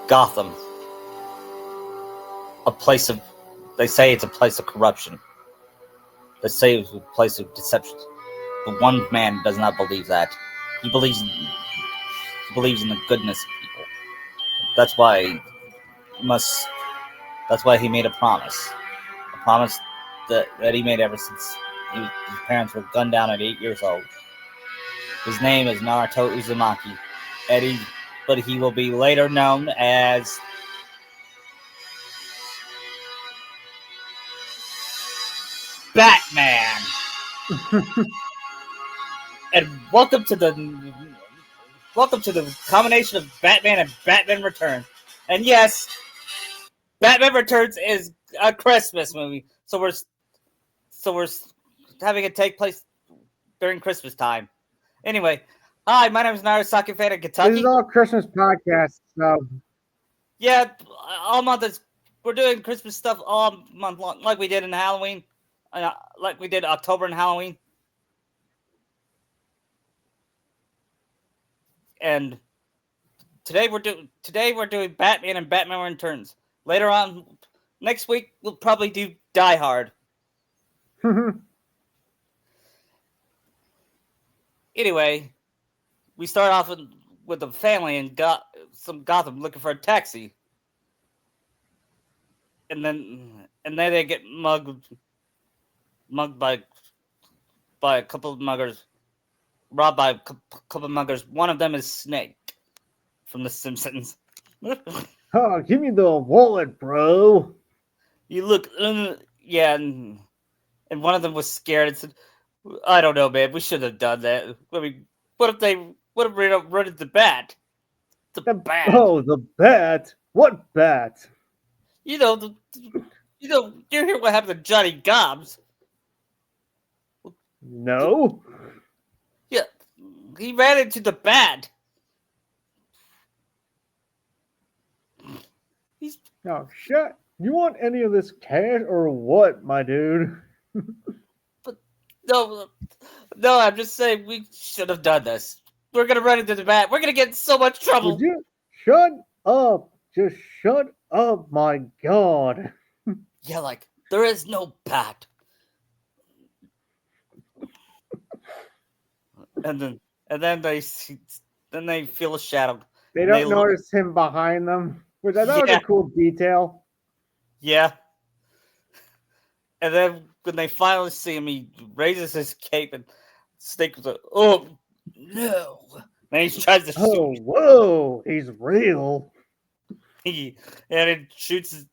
Gotham, a place of, they say it's a place of corruption. They say it's a place of deception. But one man does not believe that. He believes in the goodness of people. That's why he must. That's why he made a promise. A promise that he made ever since his parents were gunned down at 8 years old. His name is Naruto Uzumaki, but he will be later known as Batman. And welcome to the combination of Batman and Batman Returns. And yes, Batman Returns is a Christmas movie, so we're having it take place during Christmas time. Anyway, hi, my name is Narasaki Fan of Kentucky. This is all Christmas podcast, so yeah, all month we're doing Christmas stuff all month long, like we did in Halloween, like we did October and Halloween. And today we're doing Batman and Batman Returns. Later on, next week we'll probably do Die Hard. Anyway, we start off with a family in Gotham looking for a taxi, and then they get mugged by a couple of muggers. Robbed by a couple of muggers. One of them is Snake from The Simpsons. Oh, give me the wallet, bro. You look, yeah, and one of them was scared and said, "I don't know, man. We should have done that. I mean, what if we run into the bat? The bat. Oh, the bat. What bat? You hear what happened to Johnny Gobbs? No. Yeah, he ran into the bat. Oh, shit. You want any of this cash or what, my dude? But no, I'm just saying we should have done this. We're gonna run into the bat. We're gonna get in so much trouble. Would you shut up? Just shut up, my God. Yeah, like there is no bat. And then they feel a shadow. They don't notice him behind them, which I thought was a cool detail. Yeah. And then when they finally see him, he raises his cape and Snake was like, "Oh no!" And he tries to shoot. Oh, whoa! He's real. He shoots.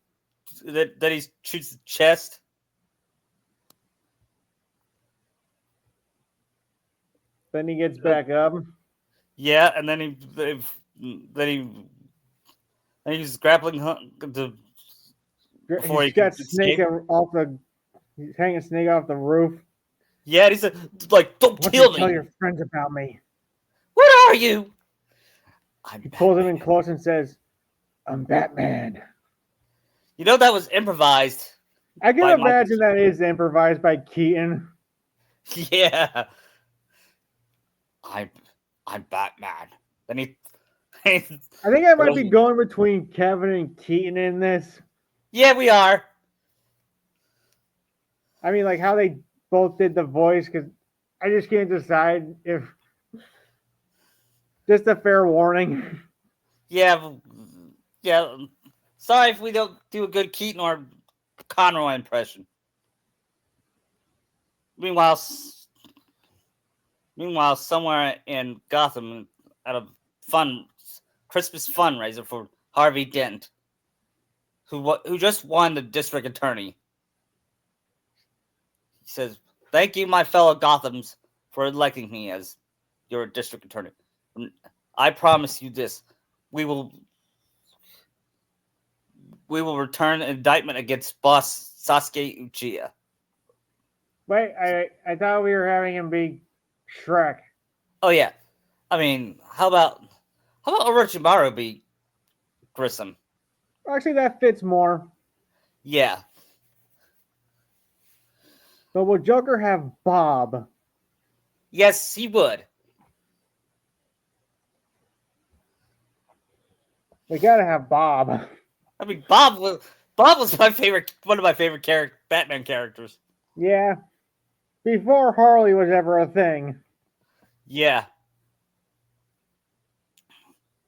Then he shoots the chest. Then he gets back up. Yeah, and then he's grappling before he's got Snake off the. He's hanging Snake off the roof. Yeah, and he said, "Like, don't kill me. Tell your friends about me." What are you? He pulls him in close and says, "I'm Batman." You know that was improvised. I can imagine that is improvised by Keaton. Yeah. I'm Batman. Then he I think I might be going between Kevin and Keaton in this. Yeah, we are. I mean, like how they both did the voice, because I just can't decide if. Just a fair warning. Yeah. Sorry if we don't do a good Keaton or Conroy impression. Meanwhile, somewhere in Gotham, at a Christmas fundraiser for Harvey Dent, who just won the district attorney. He says, "Thank you, my fellow Gothams, for electing me as your district attorney. I promise you this: we will return an indictment against boss Sasuke Uchiha." Wait, I thought we were having him be Shrek. Oh yeah, I mean, how about Orochimaru be Grissom? Actually, that fits more. Yeah. But will Joker have Bob? Yes, he would. We gotta have Bob. I mean, Bob was one of my favorite Batman characters. Yeah, before Harley was ever a thing. Yeah.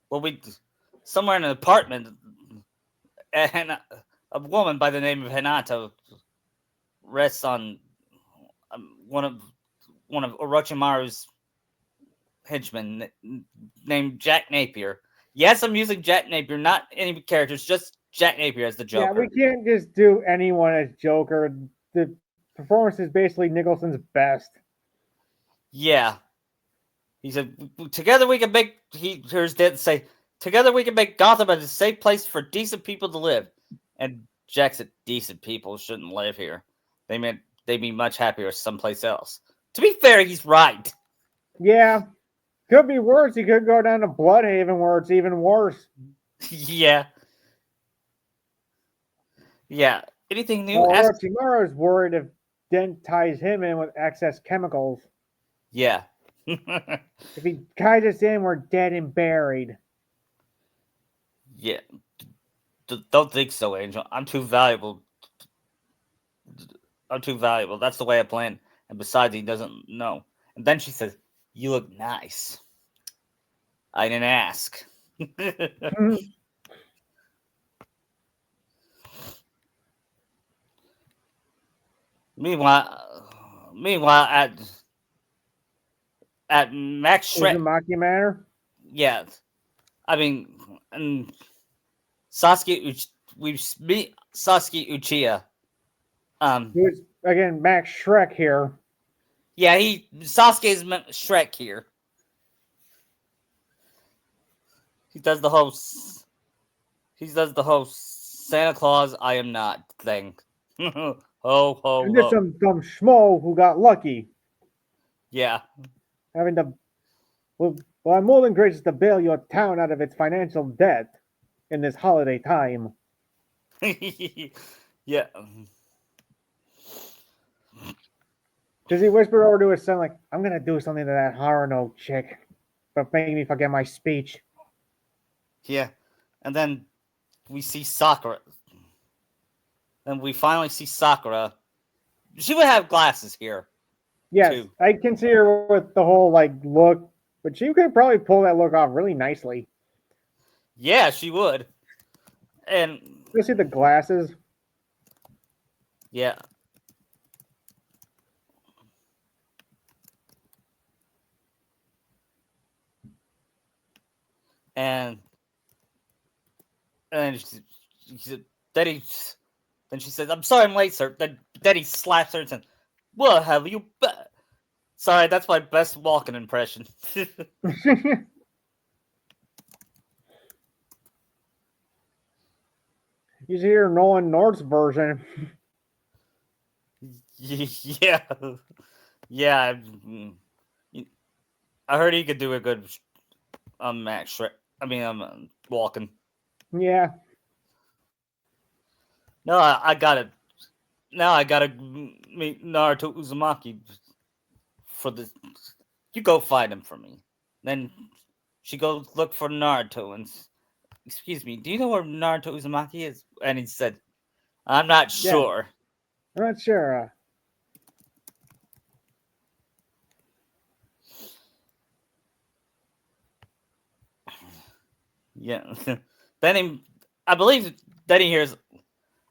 Well, we somewhere in an apartment, and a woman by the name of Hinata rests on one of Orochimaru's henchmen named Jack Napier. Yes, I'm using Jack Napier, not any characters, just Jack Napier as the Yeah, we Joker. can't just do anyone as Joker. The performance is basically Nicholson's best. Yeah. He said, together we can make, he hears Dead say, together we can make Gotham a safe place for decent people to live. And Jack said, decent people shouldn't live here. They'd be much happier someplace else. To be fair, he's right. Yeah, could be worse. He could go down to Bloodhaven where it's even worse. Yeah. Yeah. Anything new? Well, Orochimaru's worried if Dent ties him in with excess chemicals. Yeah. If he ties us in, we're dead and buried. Yeah. Don't think so, Angel. I'm too valuable. I'm too valuable. That's the way I plan. And besides, he doesn't know. And then she says, you look nice. I didn't ask. meanwhile, at Max Shrek, Uzumaki Manor? yeah, I mean, and Sasuke, we meet Sasuke Uchiha. Who's, again, Max Shrek here. Yeah, Sasuke is Shrek here. He does the whole Santa Claus I am not thing. Ho ho And just ho. some dumb schmo who got lucky. Yeah. Having to. Well, I'm more than gracious to bail your town out of its financial debt in this holiday time. Yeah. Does he whisper over to his son, like, I'm going to do something to that Haruno chick, but make me forget my speech? Yeah. And then we see Sakura. And we finally see Sakura. She would have glasses here. Yes, too. I can see her with the whole, like, look, but she could probably pull that look off really nicely. Yeah, she would. And You see the glasses? yeah. And then she says, I'm sorry I'm late, sir. Then he slaps her and says, what have you Sorry, that's my best walking impression. You see her Nolan North's version. Yeah. Yeah. I heard he could do a good Max Shrek. I mean, walking. Yeah. No, I got it. Now I gotta meet Naruto Uzumaki for the. You go find him for me. Then she goes look for Naruto and. Excuse me, do you know where Naruto Uzumaki is? And he said, I'm not sure. I'm not sure. Yeah. I believe then he hears,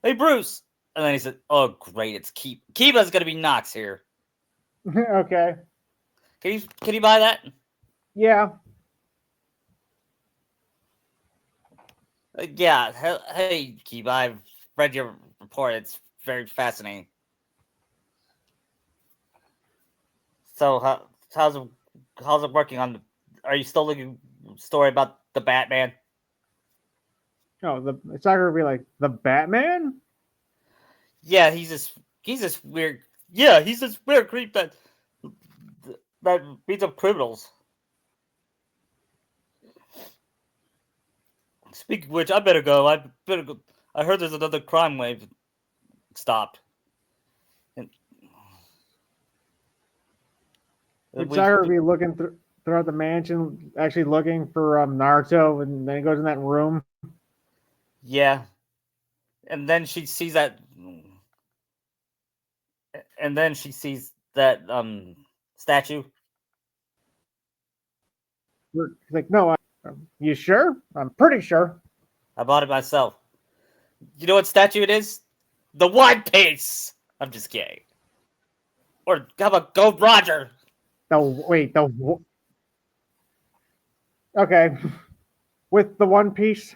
hey, Bruce. And then he said, oh, great, it's Kiba's going to be Nox here. Okay. Can you buy that? Yeah. Yeah. Hey, Kiba, I've read your report. It's very fascinating. So, how's it working on? Are you still looking story about the Batman? Oh, it's not gonna be like the Batman. Yeah, he's this weird. Yeah, he's this weird creep that beats up criminals. Speaking of which, I better go. I heard there's another crime wave stopped. It's not gonna be looking throughout the mansion, actually looking for Naruto, and then he goes in that room. Yeah, and then she sees that, statue. He's like, no, you sure? I'm pretty sure. I bought it myself. You know what statue it is? The One Piece. I'm just kidding. Or how about Gold Roger? Wait, okay, with the One Piece.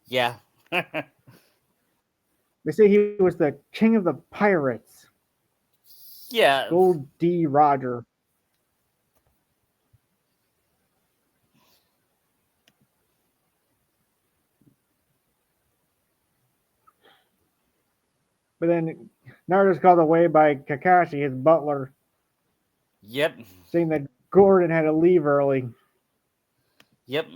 Yeah. They say he was the king of the pirates. Yeah. Gold D. Roger. But then Naruto's called away by Kakashi, his butler, Yep. saying that Gordon had to leave early. Yep.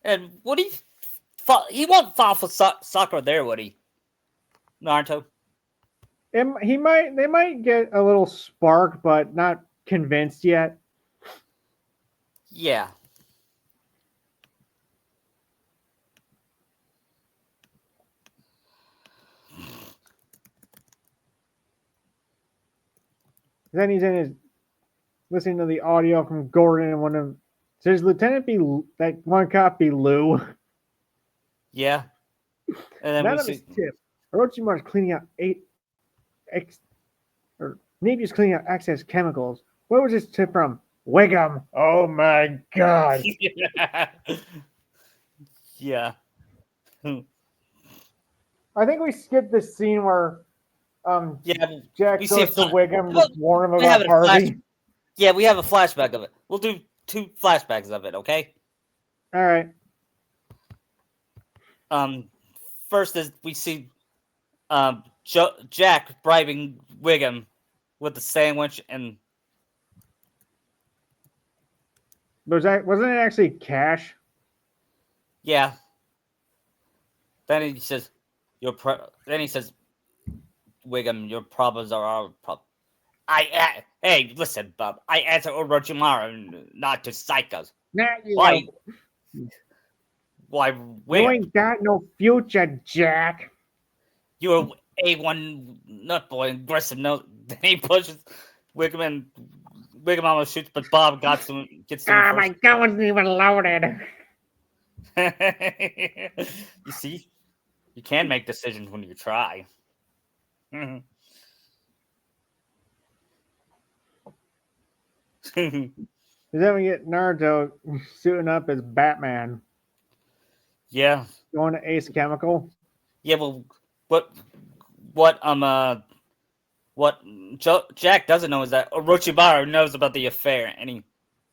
And would he won't fall for Sakura there, would he? Naruto? They might get a little spark, but not convinced yet. Yeah. Then he's in his listening to the audio from Gordon and one of says Lieutenant be that one cop be Lou. Yeah. And then None we of see. his tip. Orochimaru's cleaning out Navy's cleaning out excess chemicals. Where was this tip from? Wiggum. Oh my god. Yeah. I think we skipped this scene where Yeah. Jack We see goes to Wiggum to warn him we have about a Harvey. Yeah, we have a flashback of it. We'll do 2 flashbacks of it, okay? All right. First is we see Jack bribing Wiggum with the sandwich, and Wasn't it actually cash? yeah. Then he says, then he says, Wiggum, your problems are our problems. Hey, listen, Bob. I answer Orochimaru, not to psychos. Not you. Why? Why, You Wiggum? ain't got no future, Jack. You're A1 nutboy, aggressive note. Then he pushes Wiggum, and Wiggum almost shoots, but Bob gets to him Ah, first. my gun wasn't even loaded. You see? You can make decisions when you try. Then we get Naruto suiting up as Batman, Yeah. going to Ace Chemical. Yeah, well, what Jack doesn't know is that Orochimaru knows about the affair, and he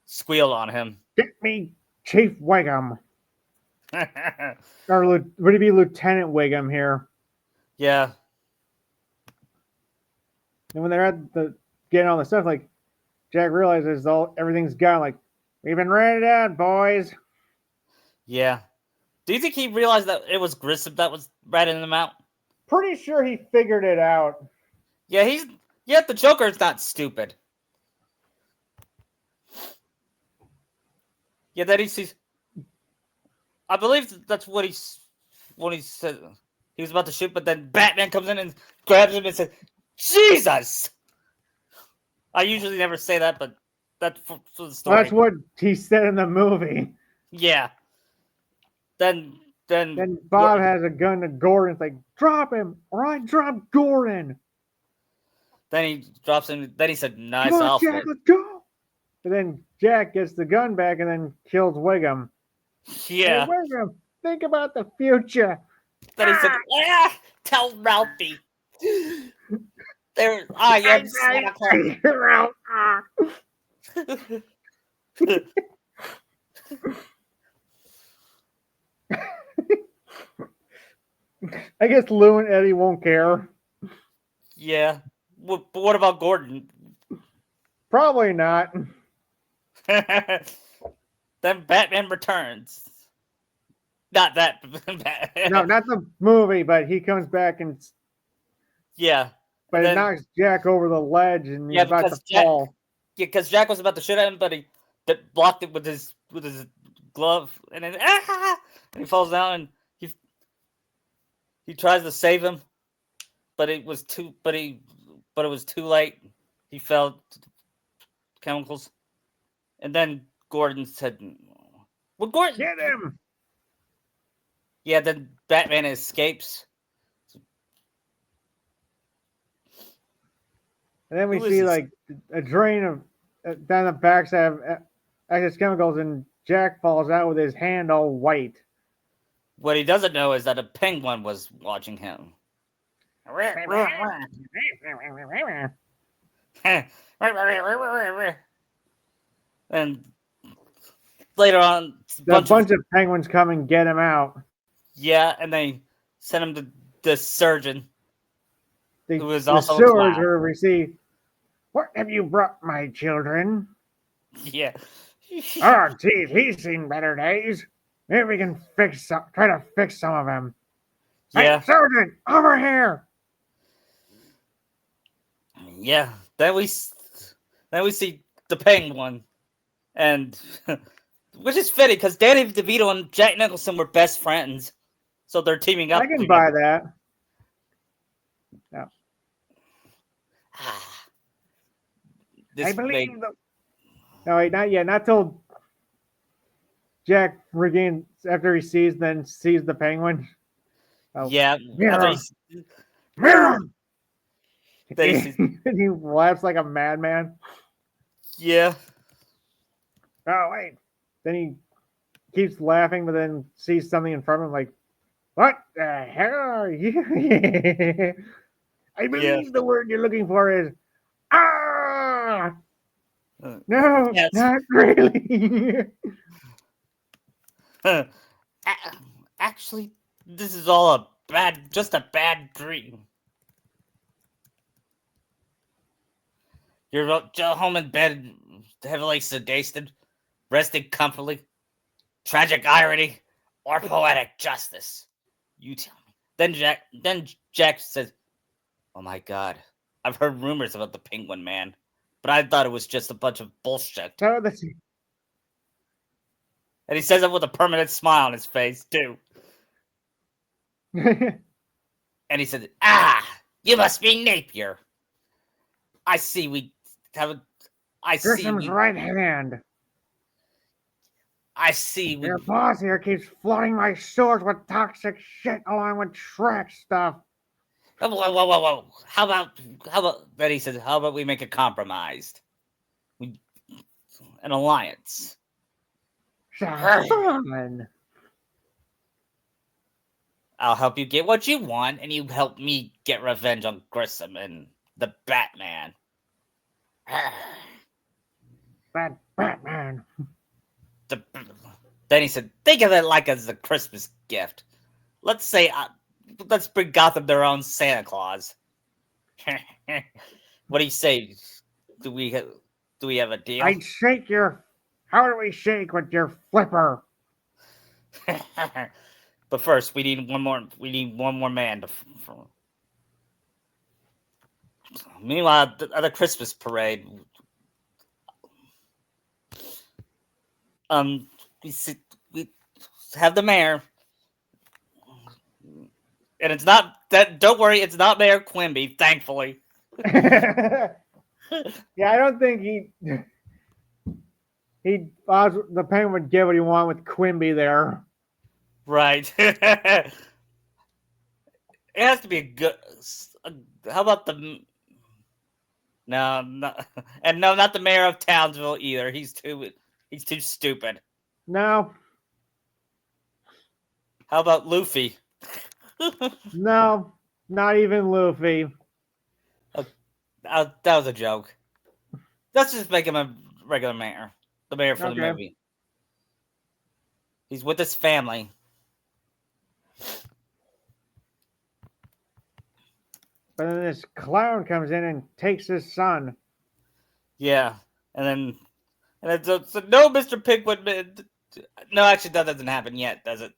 squealed on him. Get me Chief Wiggum. Or would it be Lieutenant Wiggum here? Yeah. And when they're at the getting all the stuff, like Jack realizes everything's gone. Like, we've been rented out, boys. Yeah. Do you think he realized that it was Grissom that was ratting him out? Pretty sure he figured it out. Yeah, the Joker's not stupid. Yeah, that he sees. I believe that's what he said. He was about to shoot, but then Batman comes in and grabs him and says, "Jesus!" I usually never say that, but that's for the story. That's what he said in the movie. Yeah. Then Bob has a gun to Gordon. It's like, drop him, or I drop Gordon. Then he drops him. Then he said, "Nice Come on, outfit." Jack, let's go. But then Jack gets the gun back and then kills Wiggum. Yeah. Hey, Wiggum, think about the future. Then he said, "Tell Ralphie." I am Santa Claus. I guess Lou and Eddie won't care. Yeah. But what about Gordon? Probably not. Then Batman returns. Not that. No, not the movie, but he comes back and Yeah. but then, it knocks Jack over the ledge and he's about to fall. Yeah, because Jack was about to shoot at him, but he blocked it with his glove, and then and he falls down, and he tries to save him, but it was too late. He fell to the chemicals, and then Gordon said, "Well, Gordon, Get him!" yeah." Then Batman escapes. And then we Who is see this? like a drain of down the backside of excess chemicals, and Jack falls out with his hand all white. What he doesn't know is that a penguin was watching him. And later on, A bunch of penguins come and get him out. yeah, and they sent him to the surgeon, who is The also a sewers clown. where we see, "What have you brought, my children?" Yeah. Oh, geez, he's seen better days. Maybe we can try to fix some of them. Yeah. Hey, Sergeant, over here! Yeah. Then we see the penguin, and which is fitting because Danny DeVito and Jack Nicholson were best friends, so they're teaming up. I can buy that. No. I believe No, wait, not yet. Not till Jack regains after he sees the penguin. Oh, Yeah. mirror, He mirror. sees, He laughs like a madman. yeah. Oh wait. Then he keeps laughing, but then sees something in front of him. Like, what the hell are you? I believe the word you're looking for is ah. No, Yes. not really. Actually, this is all just a bad dream. You're home in bed, heavily sedated, resting comfortably. Tragic irony or poetic justice? You tell me. Then Jack says, "Oh my God, I've heard rumors about the Penguin Man, but I thought it was just a bunch of bullshit." So And he says it with a permanent smile on his face too. And he said, "Ah, you must be Napier. I see we have. Grissom's right hand. I see we." Your boss here keeps flooding my sewers with toxic shit along with Shrek stuff. Whoa. How about then he said, how about we make a compromise? An alliance. Fun. I'll help you get what you want, and you help me get revenge on Grissom and the Batman. Batman. Then he said, think of it like as a Christmas gift. Let's bring Gotham their own Santa Claus. What do you say? Do we have a deal? I'd shake your. How do we shake with your flipper? But first, we need one more man to. Meanwhile, at the Christmas parade, we have the mayor, and it's not that. Don't worry, it's not Mayor Quimby. Thankfully. Yeah, I don't think the Penguin would get what he wanted with Quimby there. Right. It has to be a good. How about the? No, not the mayor of Townsville either. He's too stupid. No. How about Luffy? No, not even Luffy. That was a joke. Let's just make him a regular mayor. The mayor for the movie. He's with his family. But then this clown comes in and takes his son. Yeah, and it's no, Mr. Pigwood. No, actually, that doesn't happen yet, does it?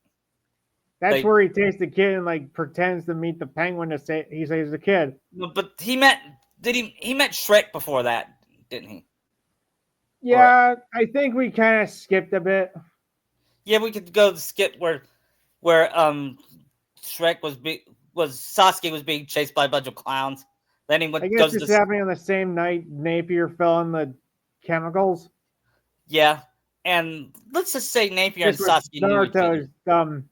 That's where he takes the kid and like pretends to meet the Penguin to say he saves the kid. No, but he met Shrek before that, didn't he? Yeah, I think we kind of skipped a bit. Yeah, we could go skip where where Shrek was Sasuke was being chased by a bunch of clowns. Then he I went guess goes this to happening on the same night Napier fell in the chemicals. yeah, and let's just say Napier and This was Sasuke knew each other. Naruto's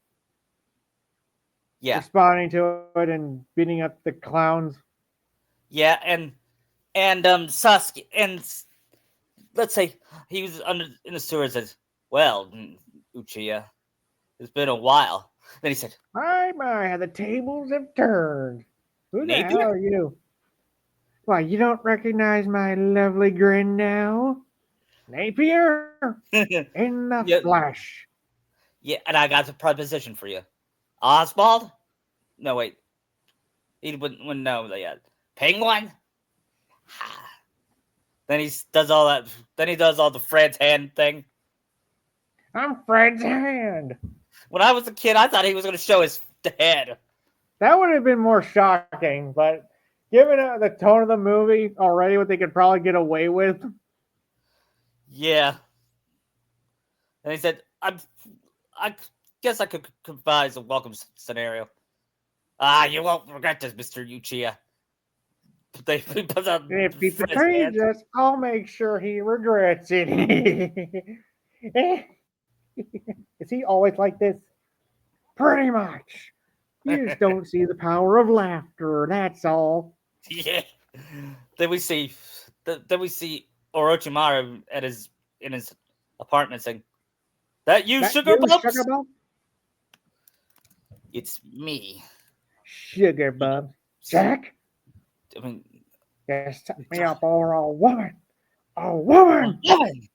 Yeah, responding to it and beating up the clowns. yeah, and Sasuke and let's say he was under in the sewers. Says, "Well, Uchiha, it's been a while." Then he said, My, how the tables have turned. Who the hell "Napier." are you? Why, you don't recognize my lovely grin now? Napier in the Yeah, flesh. yeah, and I got a proposition for you, Oswald. No, wait, he wouldn't know that yet. Penguin. Then he does all that. Then he does all the Fred's hand thing. I'm Fred's hand. When I was a kid, I thought he was going to show his head. That would have been more shocking, but given the tone of the movie already, what they could probably get away with. Yeah. And he said, I guess I could devise a welcome scenario. You won't regret this, Mr. Uchiha." They put out If he Fred's betrays hand. us, I'll make sure he regrets it. Is he always like this? Pretty much. You just don't see the power of laughter, that's all. Yeah. Then we see, Orochimaru at in his apartment saying, "That you, That Sugar you, Sugar Bumps? Bub? It's me." Sugar Bub. Jack, I mean, you set me up over a woman. A woman! woman.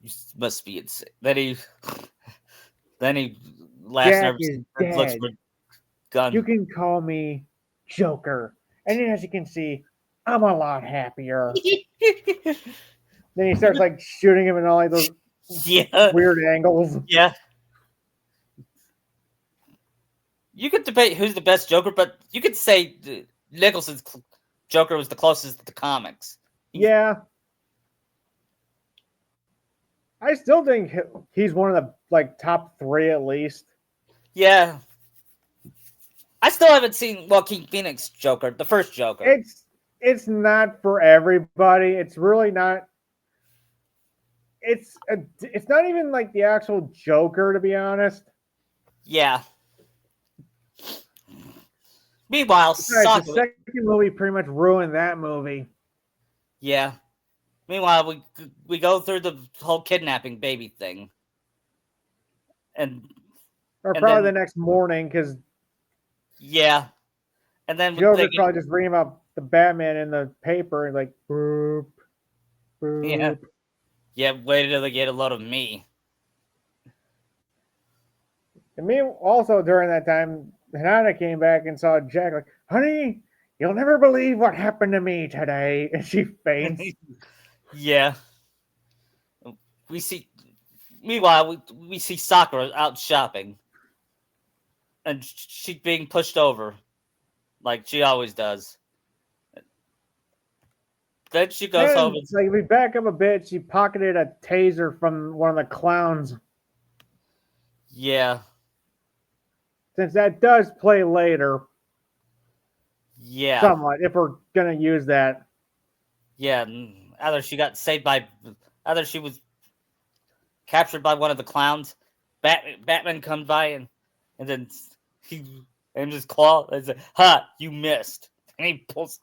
You must be insane. Then he laughs Jack is nervously and looks dead. for a gun. You can call me Joker. And then, as you can see, I'm a lot happier. Then he starts like shooting him in all like those Yeah, weird angles. yeah. You could debate who's the best Joker, but you could say Nicholson's Joker was the closest to the comics. Yeah. I still think he's one of the like top 3 at least. Yeah. I still haven't seen Joaquin Phoenix Joker, the first Joker. It's not for everybody. It's really not. It's not even like the actual Joker, to be honest. Yeah. Meanwhile, Besides, the second movie pretty much ruined that movie. Yeah. Meanwhile, we go through the whole kidnapping baby thing, and Probably then, the next morning, because yeah, and then Joker's probably just reading about the Batman in the paper and like boop, boop. Yeah. Wait till they get a load of me. And me also during that time, Hanana came back and saw Jack like, "Honey, you'll never believe what happened to me today," and she faints. Yeah. Meanwhile, we see Sakura out shopping, and she's being pushed over, like she always does. Then she goes home. And like, if we back up a bit, she pocketed a taser from one of the clowns. Yeah. Since that does play later. Yeah. Somewhat, if we're gonna use that. Yeah. Either she was captured by one of the clowns. Batman comes by and then he aims his claw and says, "Ha! You missed." And he pulls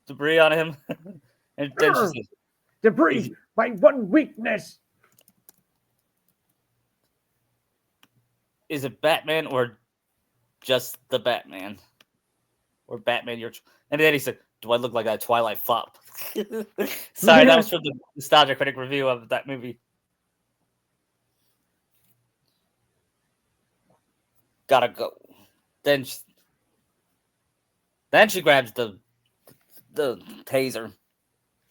debris on him. And then she says, "Debris, my one weakness." Is it Batman or just the Batman? Or Batman, and then he said, "Do I look like a Twilight flop?" Sorry, that was from the Nostalgia Critic review of that movie. Gotta go. Then she grabs the taser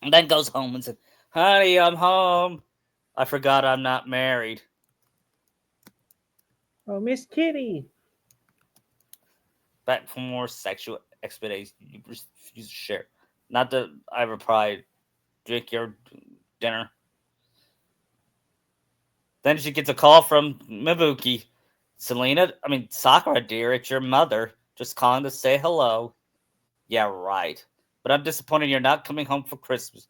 and then goes home and said, "Honey, I'm home. I forgot I'm not married." Oh, Miss Kitty. Back for more sexual expeditions. You refuse to share. Not that I ever probably drink your dinner. Then she gets a call from Mibuki. Sakura, dear, it's your mother. Just calling to say hello. Yeah, right. But I'm disappointed you're not coming home for Christmas.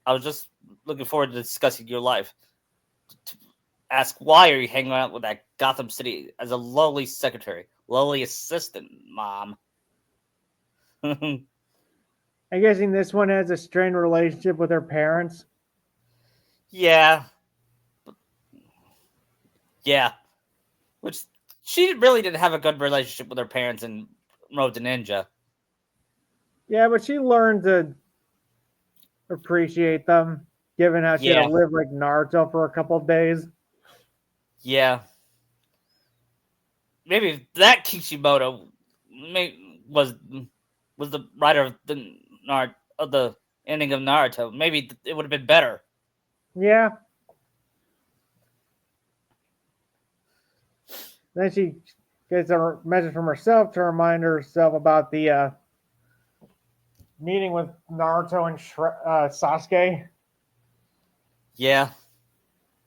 I was just looking forward to discussing your life. To ask why are you hanging out with that Gotham City as a lowly secretary, lowly assistant, Mom? I'm guessing this one has a strained relationship with her parents. Yeah, yeah. Which she really didn't have a good relationship with her parents in Road to Ninja. Yeah, but she learned to appreciate them, given how she had to Yeah, live like Naruto for a couple of days. yeah. Maybe that Kishimoto was the writer of the ending of Naruto. Maybe it would have been better. Yeah. Then she gets a message from herself to remind herself about the meeting with Naruto and Sasuke. Yeah,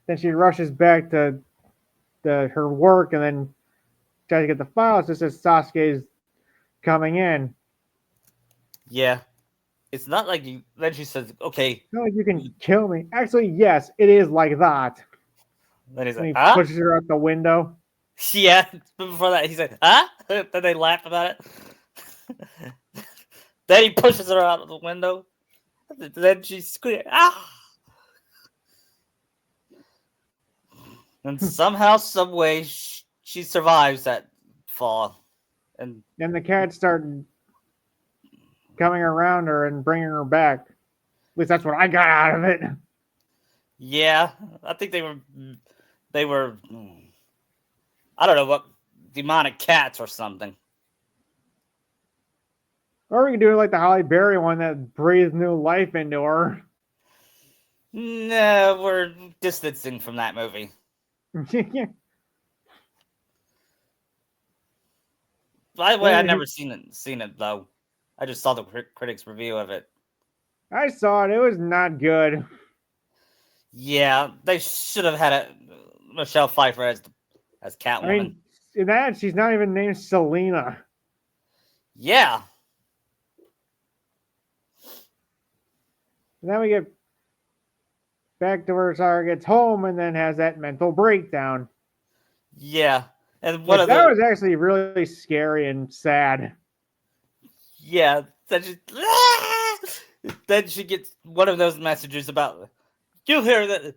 Then she rushes back to her work and then tries to get the files. Just as Sasuke's coming in. yeah. It's not like you. Then she says, "Okay." Not like you can kill me. Actually, yes, it is like that. Then he's And like, he "Huh?" pushes her out the window. Yeah. But before that, he said, "Huh?" Then they laugh about it. Then he pushes her out of the window. Then she screams, "Ah!" And somehow, some way, she survives that fall. And And the cats start coming around her and bringing her back. At least that's what I got out of it. yeah, I think they were, I don't know what, demonic cats or something. Or we can do it like the Holly Berry one that breathed new life into her. No, we're distancing from that movie. By the way, I never seen it though. I just saw the critics' review of it. I saw it. It was not good. Yeah, they should have had Michelle Pfeiffer as I Catwoman. mean, in that, she's not even named Selena. Yeah, And then we get back to where Sarah gets home and then has that mental breakdown. yeah, and one Which of that the was actually really scary and sad. yeah, then she gets one of those messages about you hear that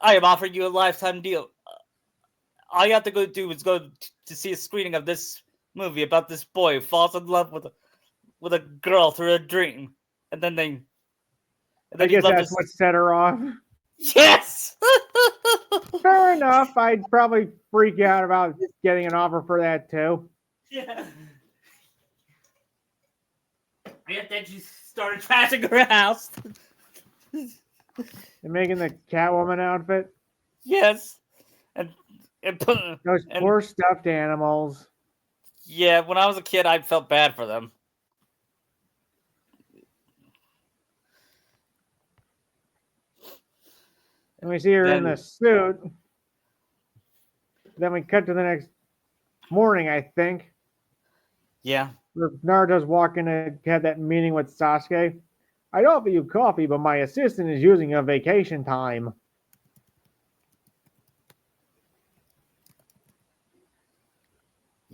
I am offering you a lifetime deal. All you have to go do is go to see a screening of this movie about this boy who falls in love with a girl through a dream, and then I he guess loved that's us. what set her off. Yes. Fair enough. I'd probably freak out about getting an offer for that too. Yeah. And then she started trashing her house. And making the Catwoman outfit. Yes, and Those and poor stuffed animals. yeah, when I was a kid, I felt bad for them. And we see her in the Then suit. Then we cut to the next morning, I think. yeah, Where Naruto's walking to have that meeting with Sasuke. I'd offer you coffee, but my assistant is using a vacation time.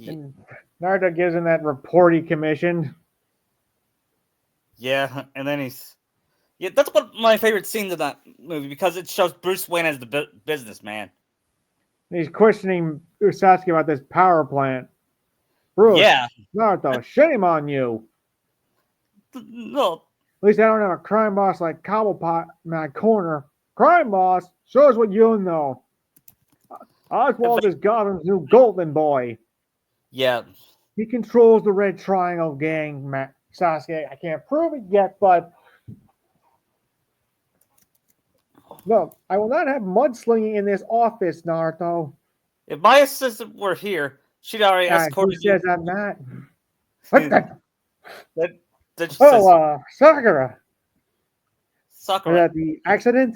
And Naruto gives him that report he commissioned. yeah, and then that's one of my favorite scenes of that movie because it shows Bruce Wayne as the businessman. And he's questioning Sasuke about this power plant. Bruce, Yeah, Naruto, shame on you. no, At least I don't have a crime boss like Cobblepot in my corner. Crime boss? Shows what you know. Oswald is Gotham's new golden boy. yeah, He controls the Red Triangle gang, Sasuke. I can't prove it yet, but look, I will not have mudslinging in this office, Naruto. if my assistant were here, she'd already Who escorted you. says I'm not? What the? Then she says, Sakura. Was Sakura. that the accident?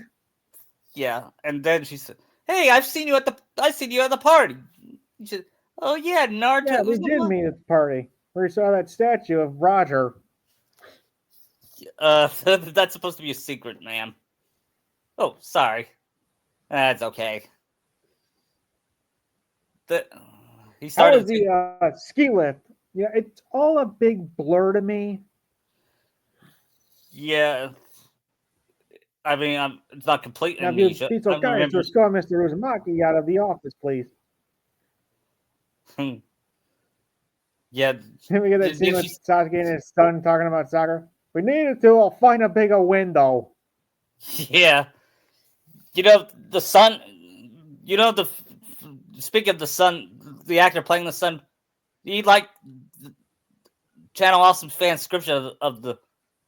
Yeah, and then she said, Hey, I've seen you at the party. He said, oh yeah, Yeah, Naruto we did Uzumaki. meet at the party where we saw that statue of Roger. That's supposed to be a secret, ma'am. Oh, sorry. That's okay. The, he How started was to. the ski lift? Yeah, it's all a big blur to me. Yeah, I mean, it's not complete Now, if you'd amnesia. be so I kind to remember. escort Mr. Uzumaki out of the office, please. Yeah, Then we get that scene did with you? Sasuke and his son talking about soccer. We needed to find a bigger window. Yeah, you know the son. You know the. Speaking of the son, the actor playing the son, he like Channel Awesome fan scripture of the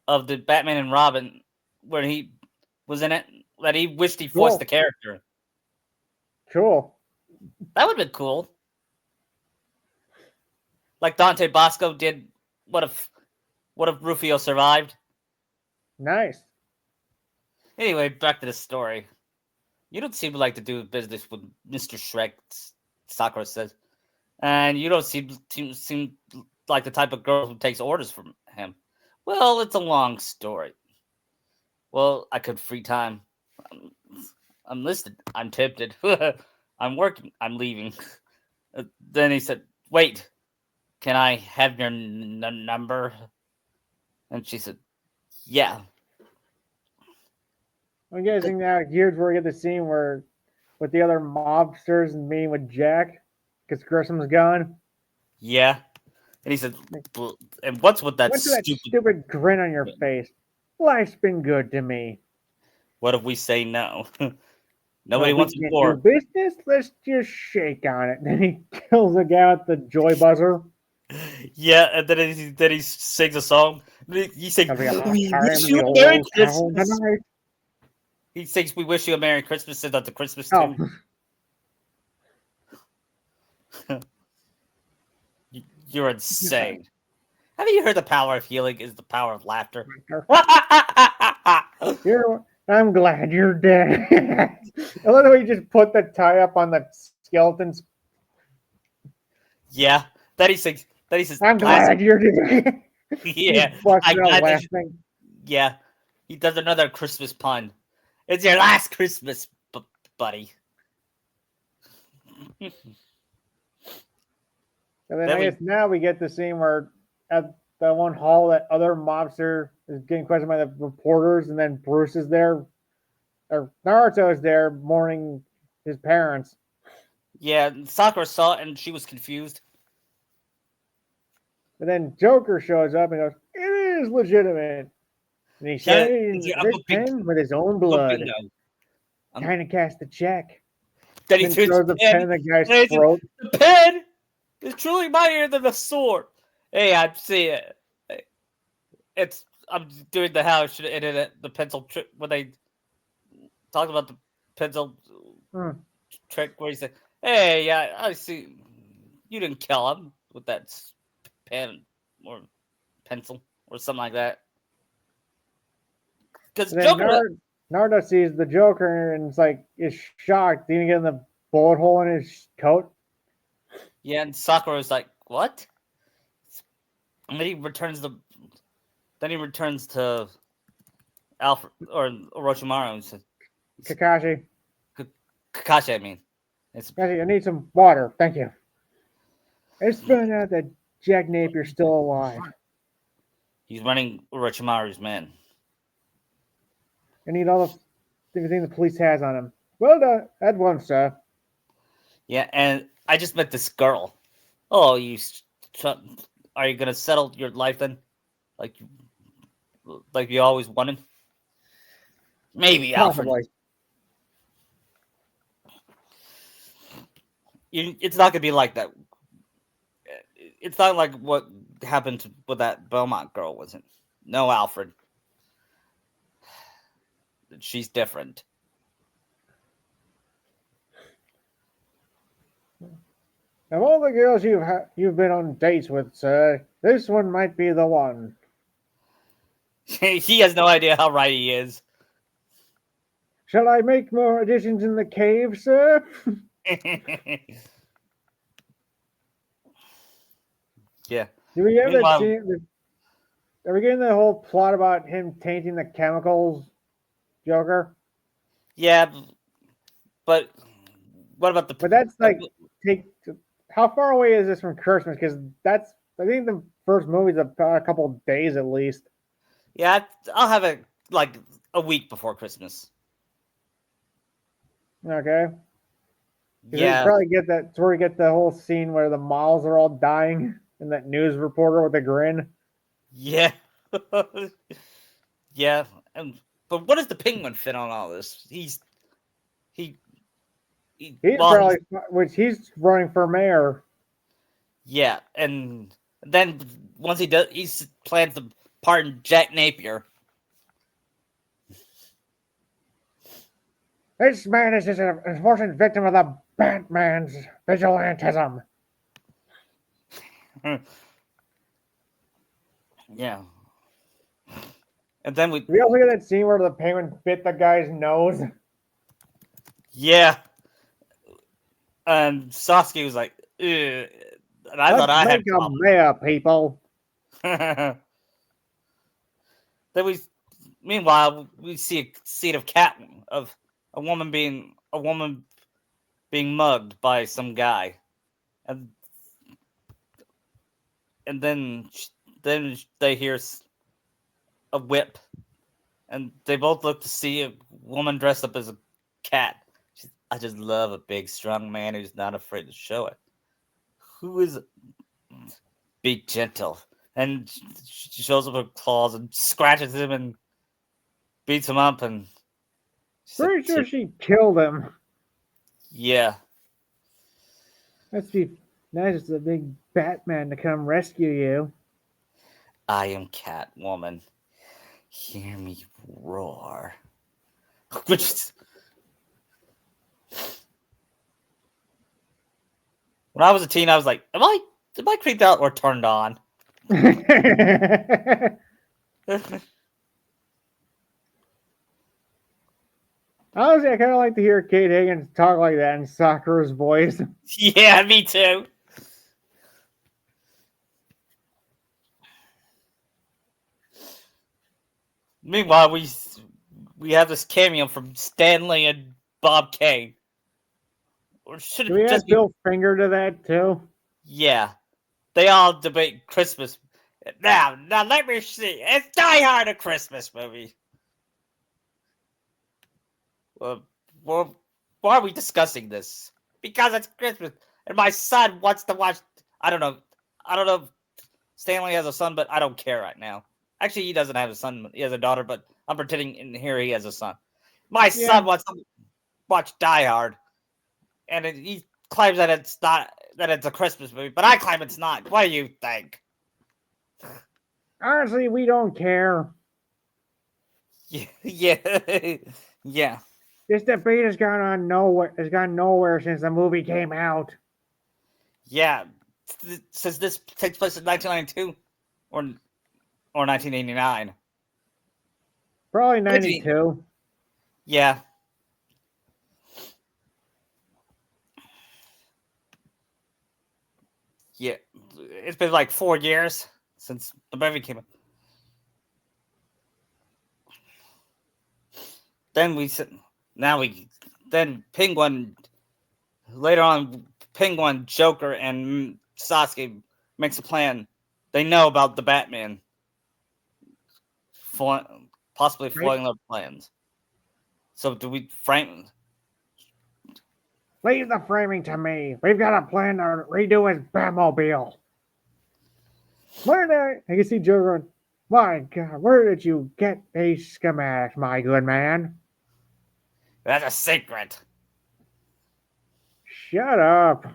Batman and Robin, where he was in it, that he wished he voiced the Cool. character. Cool. That would have been cool. Like Dante Bosco did. What if Rufio survived? Nice. Anyway, back to the story. You don't seem to like to do business with Mr. Shrek, Sakura says. And you don't seem like the type of girl who takes orders from him. Well, it's a long story. Well, I could free time. I'm, I'm listed. I'm tempted. I'm working. I'm leaving. Then he said, wait, can I have your number? And she said, yeah. I'm guessing now here's where we get the scene where with the other mobsters and meeting with Jack because Grissom's gone. Yeah. And he said, and what's with that What's with that stupid? stupid grin on your face? Life's been good to me. What if we say no? Well, Nobody we wants can't do war. business. Let's just shake on it. Then he kills the guy with the joy buzzer. Yeah, and then he sings a song. He sings, Having a hot "We time wish in you the a Merry old town Christmas." tonight. He sings, "We wish you a Merry Christmas," and that's the Christmas Oh, tune. You're insane. Have you heard the power of healing is the power of laughter? I'm glad you're dead. I love the way you just put the tie up on the skeletons. Yeah. Then he sings. Then he says, I'm "Last." glad you're dead. He's Yeah. busting out I laughing. yeah. He does another Christmas pun. It's your last Christmas, buddy. And then Then I we guess now we get the scene where at the one hall that other mobster is getting questioned by the reporters, and then Bruce is there, or Naruto is there mourning his parents. Yeah, Sakura saw it and she was confused. And then Joker shows up and goes, "It is legitimate." And he Yeah, signed it it's in your red Uncle pen with his own Uncle blood. Bingo. Time to cash the check. Then he Then threw his throws the pen. pen in the guy's And he said, throat. the pen is truly mightier than the sword. Hey, I see it. It's I'm doing the how I should have ended it. The pencil trick when they talked about the pencil Hmm. trick where he said, "Hey, yeah, I see. You didn't kill him with that pen or pencil or something like that." Because And then Joker, Naruto sees the Joker and it's like is shocked. Didn't he get in the bullet hole in his coat? yeah, and Sakura was like, "What?" And then he returns the. Then he returns to Alfred or Orochimaru and says, Kakashi, "Kakashi, I mean, it's Kakashi, I need some water. Thank you. It's found out that Jack Napier's still alive. he's running Orochimaru's men." I need all the everything the police has on him. Well done. At once, sir. Yeah, and I just met this girl. Oh, are you gonna settle your life then, like you always wanted? Maybe, Alfred. Possibly. It's not gonna be like that. It's not like what happened with that Belmont girl, was it? No, Alfred. She's different. Of all the girls you've been on dates with, sir, this one might be the one. He has no idea how right he is. Shall I make more additions in the cave, sir? Yeah. Do we have that Meanwhile, scene? Are we getting the whole plot about him tainting the chemicals, Joker? yeah, but what about But that's uh, like take. How far away is this from Christmas? Because that's I think the first movie's a couple of days at least. yeah, I'll have it like a week before Christmas. Okay, because we Yeah, probably get that. It's where we get the whole scene where the models are all dying, and that news reporter with a grin. yeah, yeah. And but what does the penguin fit on all this? He, He's well, probably which he's running for mayor. yeah, and then once he does, he plans to pardon Jack Napier. This man is just an unfortunate victim of the Batman's vigilantism. Yeah, and then We also get that scene where the penguin bit the guy's nose. yeah, and Sasuke was like, ugh. And I thought Let's I had make a mayor, people. problems. Then meanwhile, we see a scene of a woman being mugged by some guy, and and then they hear a whip, and they both look to see a woman dressed up as a cat. I just love a big, strong man who's not afraid to show it. Who is be gentle? And she shows up her claws and scratches him and beats him up, and she said, Pretty sure she killed him. "Yeah, That's be nice. It's a big Batman to come rescue you. I am Catwoman. Hear me roar." Which is, when I was a teen, I was like, am I creeped out or turned on?" Honestly, I kind of like to hear Kate Higgins talk like that in Sakura's voice. Yeah, me too. Meanwhile, we have this cameo from Stanley and Bob Kane. Or should Do we it just add be? Bill Finger to that too? Yeah, they all debate Christmas. Now let me see. It's Die Hard, a Christmas movie. Well, well, why are we discussing this? Because it's Christmas, and my son wants to watch. I don't know. I don't know if Stanley has a son, but I don't care right now. Actually, he doesn't have a son. He has a daughter, but I'm pretending in here he has a son. My Yeah. son wants to watch Die Hard, and he claims that it's not that it's a Christmas movie, but I claim it's not. What do you think? Honestly, we don't care. Yeah, yeah. This debate has gone on nowhere. Has gone nowhere since the movie came out. Yeah, since this takes place in 1992 or 1989. Probably 92. Yeah. Yeah. It's been like 4 years since the movie came out. Then then Penguin, later on, Penguin, Joker, and Sasuke makes a plan. They know about the Batman possibly Right? foiling their plans. So do we frame? Leave the framing to me. We've got a plan to redo his Batmobile. I can see Joe going, my God, where did you get these schematics, my good man? That's a secret. Shut up.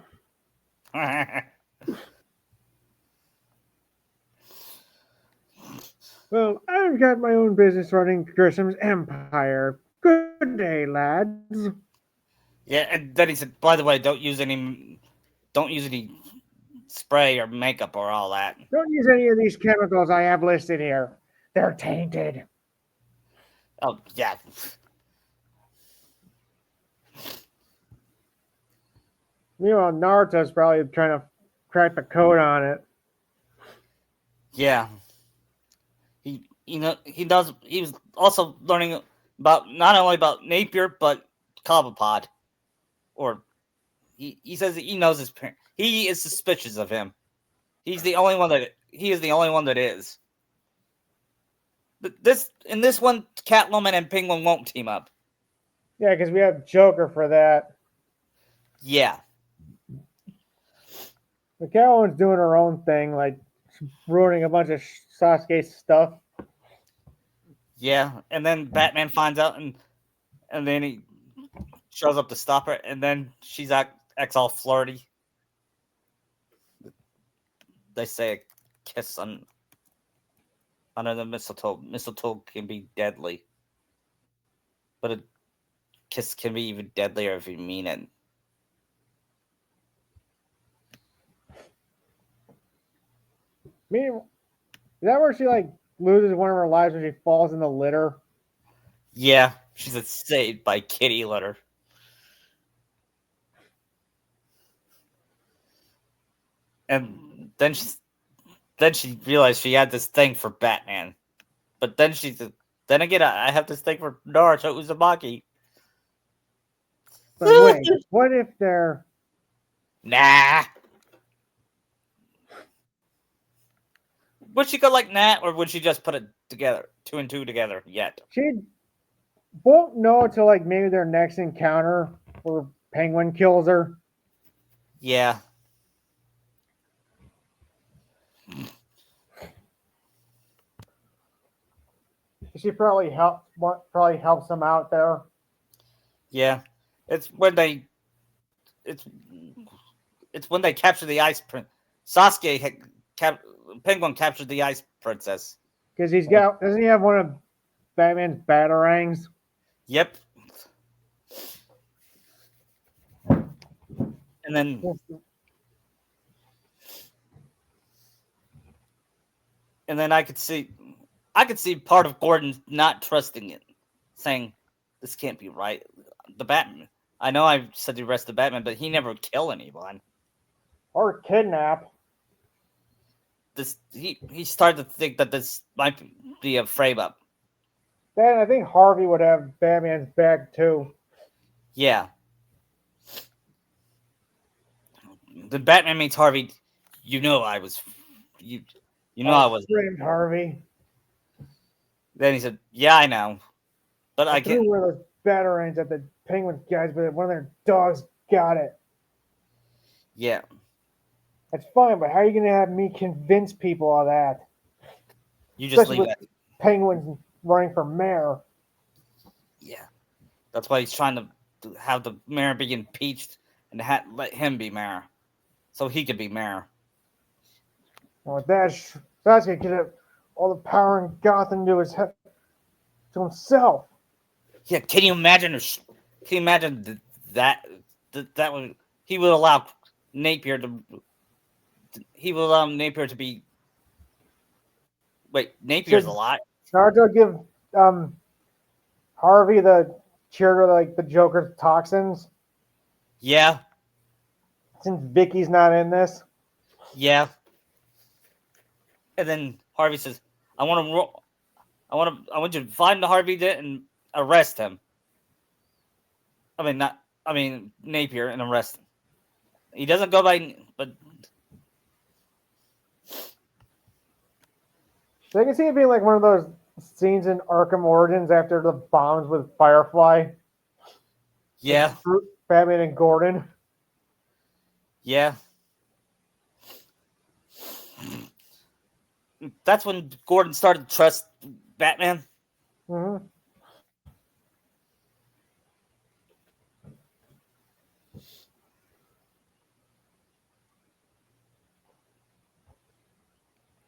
Well, I've got my own business running Grissom's Empire. Good day, lads. Yeah, and then he said, "By the way, don't use any spray or makeup or all that." Don't use any of these chemicals I have listed here. They're tainted. Oh yeah, Meanwhile, Naruto's probably trying to crack the code on it. Yeah, he does. He was also learning about not only about Napier but Cobblepot, or he says that he knows his parent. He is suspicious of him. He is the only one that is. In this one, Catwoman and Penguin won't team up. Yeah, because we have Joker for that. Yeah. The Catwoman's doing her own thing, like ruining a bunch of Sasuke's stuff. Yeah, and then Batman finds out, and then he shows up to stop her, and then she's acts all flirty. They say a kiss under the mistletoe. Mistletoe can be deadly, but a kiss can be even deadlier if you mean it. Is that where she like loses one of her lives when she falls in the litter? Yeah, she's saved by kitty litter. And then she realized she had this thing for Batman. But then then again, I have this thing for Naruto Uzumaki. But wait, what if they're... Nah. Would she go like nah, or would she just put it together, two and two together yet? She won't know until like maybe their next encounter where Penguin kills her. Yeah. She probably helps them out there. Yeah. It's when they capture the ice prince. Penguin captured the ice princess. Because doesn't he have one of Batman's batarangs? Yep. And then I could see part of Gordon not trusting it, saying, "This can't be right." The Batman. I know I said he arrested Batman, but he never killed anyone. Or kidnap. He started to think that this might be a frame up. Then I think Harvey would have Batman's back too. Yeah. The Batman meets Harvey. You know I was framed Harvey. Then he said, "Yeah, I know, but I can't." Threw one of those batarangs at the Penguin guys, but one of their dogs got it. Yeah. That's fine, but how are you going to have me convince people of that? You just leave it. Penguins running for mayor. Yeah. That's why he's trying to have the mayor be impeached and let him be mayor. So he could be mayor. And with that, Sasuke could have all the power in Gotham to himself. Yeah, can you imagine that would he would allow Napier to be. Wait, Napier's alive. Naruto give Harvey the cure to like the Joker's toxins. Yeah. Since Vicky's not in this. Yeah. And then Harvey says, "I want you to find Harvey and arrest him." Napier and arrest him. He doesn't go by, but So I can see it being like one of those scenes in Arkham Origins after the bombs with Firefly. Yeah. Batman and Gordon. Yeah. That's when Gordon started to trust Batman. Mm-hmm.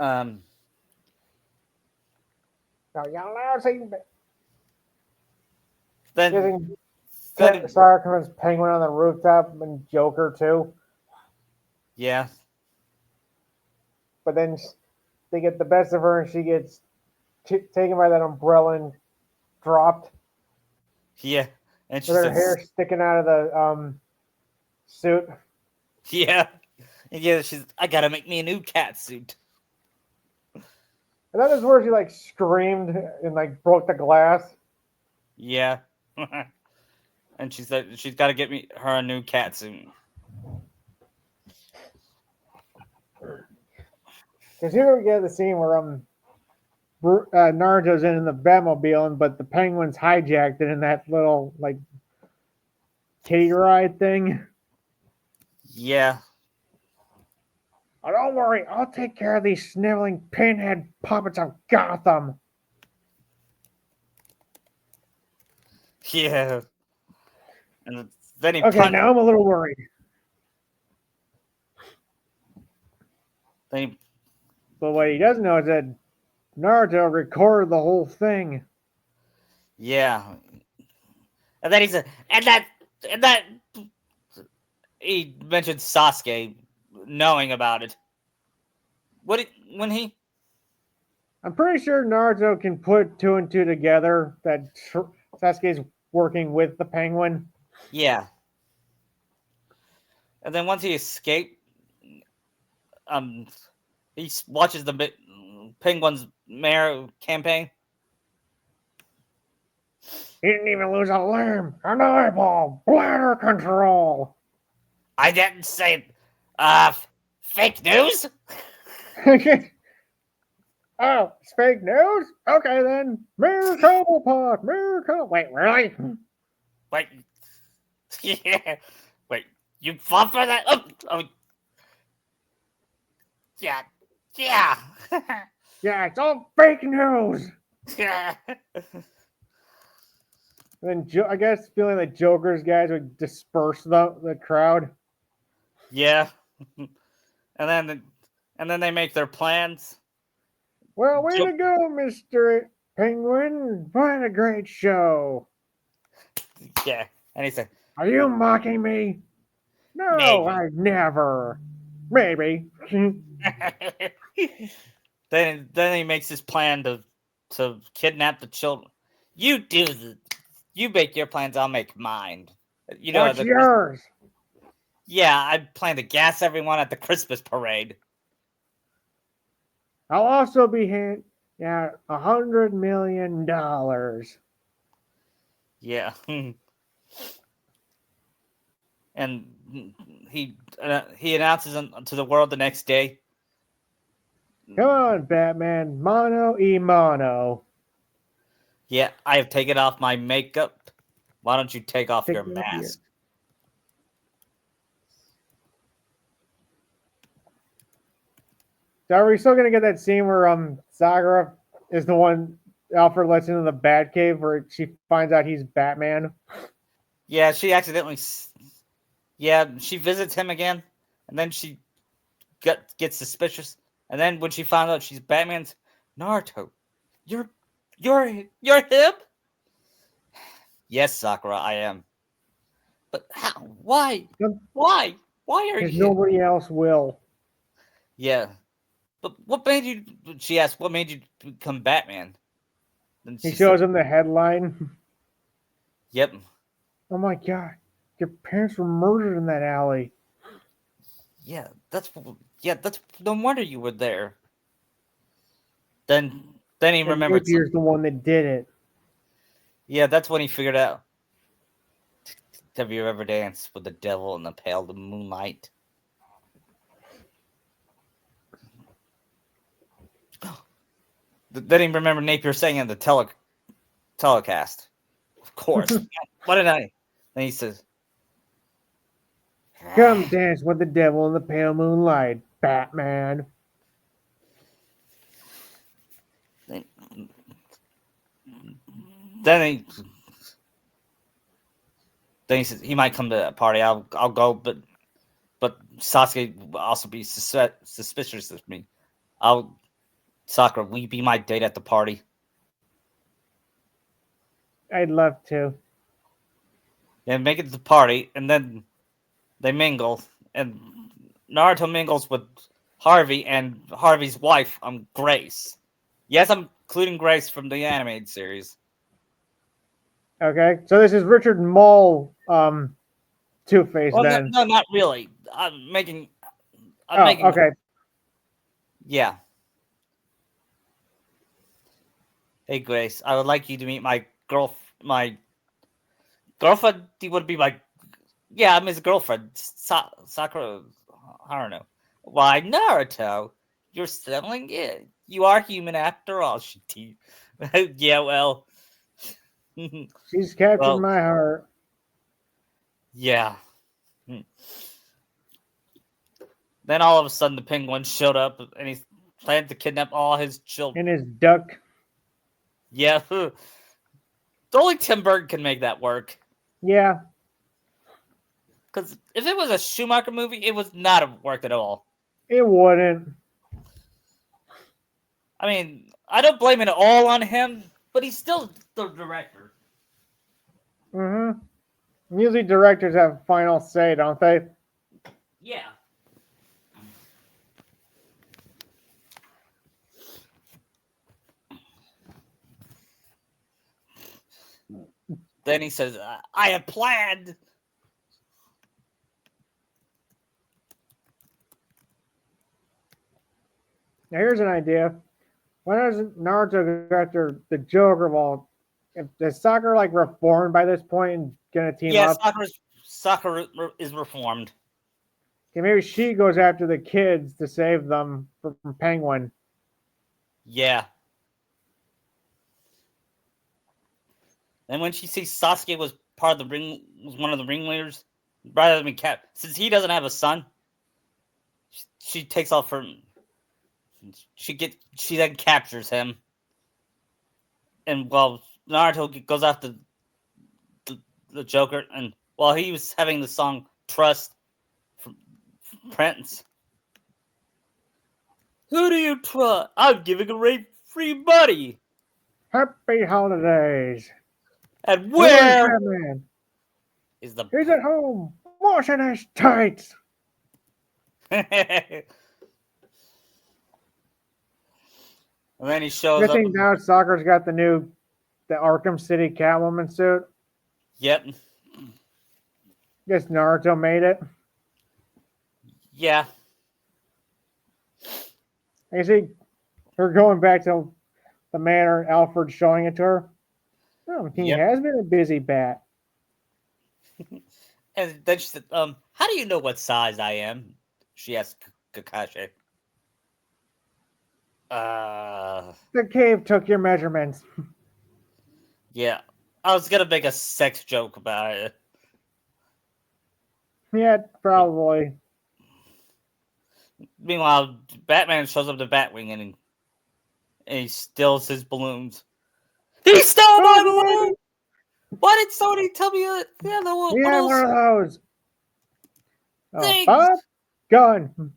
Then Sarah comes Penguin on the rooftop and Joker too. Yeah. But then they get the best of her and she gets taken by that umbrella and dropped. Yeah. And with her hair sticking out of the suit. Yeah. Yeah, I gotta make me a new cat suit. And that is where she like screamed and like broke the glass. Yeah. And she said she's gotta get her a new cat suit. Because here we get the scene where Naruto's in the Batmobile, but the Penguins hijacked it in that little like kitty ride thing. Yeah. Oh, don't worry, I'll take care of these sniveling pinhead puppets of Gotham. Yeah. And then he Okay, punched. now I'm a little worried. Then he, But what he doesn't know is that Naruto recorded the whole thing. yeah. And then he said, and that he mentioned Sasuke knowing about it. When he? I'm pretty sure Naruto can put two and two together that Sasuke's working with the Penguin. Yeah. And then once he escaped, he watches the Penguin's mayor campaign. He didn't even lose a limb, an eyeball, bladder control. I didn't say, fake news. Oh, it's fake news? Okay then. Miracle pot, miracle. Wait, really? Wait, yeah, wait, you fought for that? Oh, yeah, yeah, Yeah, it's all fake news. yeah. And then I guess feeling like Joker's guys would disperse the crowd. Yeah. And then they make their plans. Well, way to go, Mr. Penguin. What a great show. Yeah. And he said, Are you mocking me? No, maybe. I never. Maybe. Then he makes his plan to kidnap the children. You make your plans, I'll make mine. You know, What's yours? Yeah, I plan to gas everyone at the Christmas parade. I'll also be yeah, $100 million. Yeah. And he announces to the world the next day. Come on, Batman. Mono e mono. Yeah, I have taken off my makeup. Why don't you take off your mask? So are we still gonna get that scene where Sakura is the one Alfred lets into the Batcave where she finds out he's Batman? Yeah, she accidentally. Yeah, she visits him again, and then she gets suspicious. And then when she found out she's Batman's, Naruto, you're him? Yes, Sakura, I am. But how? Why? Why? Why are you? Because nobody else will. Yeah, but what made you? She asked, "What made you become Batman?" Then he shows him the headline. Yep. Oh my god! Your parents were murdered in that alley. Yeah, that's no wonder you were there. Then he remembered. Napier's the one that did it. Yeah, that's when he figured out. Have you ever danced with the devil in the pale moonlight? Then he remembered Napier saying in the telecast. Of course. What did I? Then he says, "Come dance with the devil in the pale moonlight, Batman." Then he says he might come to that party. I'll go, but Sasuke will also be suspicious of me. Sakura, will you be my date at the party? I'd love to. Yeah, make it to the party, and then they mingle, and Naruto mingles with Harvey and Harvey's wife, Grace. Yes, I'm including Grace from the animated series. Okay, so this is Richard Mall, Two-Face. Well, then no, not really. I'm making. Okay. Yeah. Hey Grace, I would like you to meet my girlfriend. He would be my. Yeah, I'm his girlfriend. Sakura. I don't know. Why Naruto? You're selling it. You are human after all. Yeah, well. She's captured Well, my heart. yeah. Hmm. Then all of a sudden, the penguin showed up, and he planned to kidnap all his children. And his duck. Yeah, only Tim Burton can make that work. Yeah, Because if it was a Schumacher movie, it would not have worked at all. it wouldn't. I mean, I don't blame it all on him, but he's still the director. Usually directors have final say, don't they? Yeah. Then he says, I have planned. Now here's an idea. Why doesn't Naruto go after the Joker? Well, if the Sakura like reformed by this point and gonna team Yeah, up, Sakura is reformed. okay, maybe she goes after the kids to save them from Penguin. Yeah. And when she sees Sasuke was was one of the ringleaders, rather than since he doesn't have a son, she takes off her. She then captures him, and while Naruto goes after the Joker, and while he was having the song "Trust" from Prince, who do you trust? I'm giving away free money. Happy holidays. And Where's where Batman? is the? He's at home washing his tights. And then he shows I up. think now Sakura's got the Arkham City Catwoman suit. Yep. Guess Naruto made it. Yeah. You see her going back to the manor, Alfred showing it to her. Oh, he Yep. has been a busy bat. And then she said, how do you know what size I am? She asked Kakashi. The cave took your measurements. Yeah. I was gonna make a sex joke about it. Yeah, probably. Meanwhile, Batman shows up to Batwing and he steals his balloons. He stole my balloon! Why did Sony tell me yeah, Yeah, one of those. Things? Bob, gun.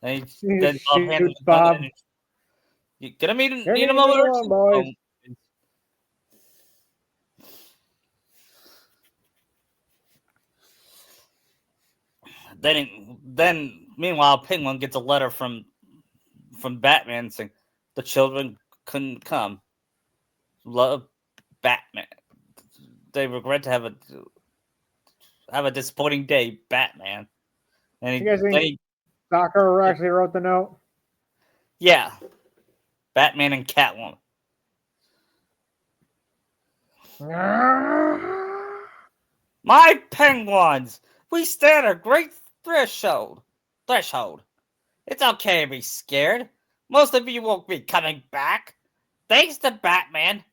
And He then Bob hands him shoots the gun Bob. and you gonna need Any a moment or one, two? boys. Then meanwhile, Penguin gets a letter from Batman saying the children couldn't come. Love, Batman. They regret to have a disappointing day, Batman. And You guys think Sakura actually wrote the note? Yeah, Batman and Catwoman. My penguins, we stand a great threshold. It's okay to be scared. Most of you won't be coming back. Thanks to Batman,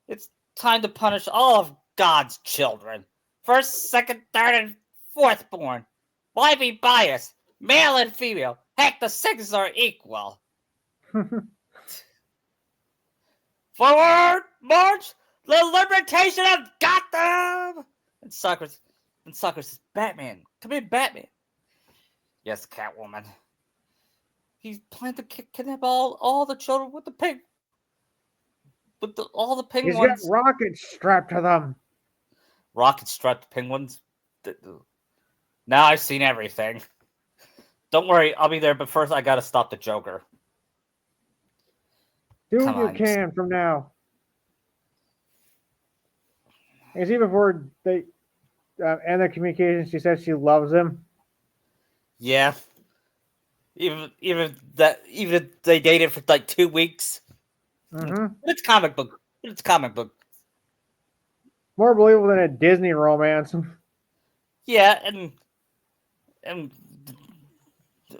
it's time to punish all of God's children. First, second, third, and fourth born. Why be biased? Male and female. Heck, the sexes are equal. Forward, march! The liberation of Gotham! And Sakura says, Batman, come in, Batman. Yes, Catwoman. He's planning to kidnap all the children with the pig. All the He's penguins. got rockets strapped to them. Rocket strapped penguins. Now I've seen everything. Don't worry, I'll be there, but first I gotta stop the Joker. Do what you can from now. You see, before and the communication, she says she loves him. Yeah. Even if they dated for like 2 weeks. Mm-hmm. It's comic book. It's comic book. More believable than a Disney romance. Yeah, and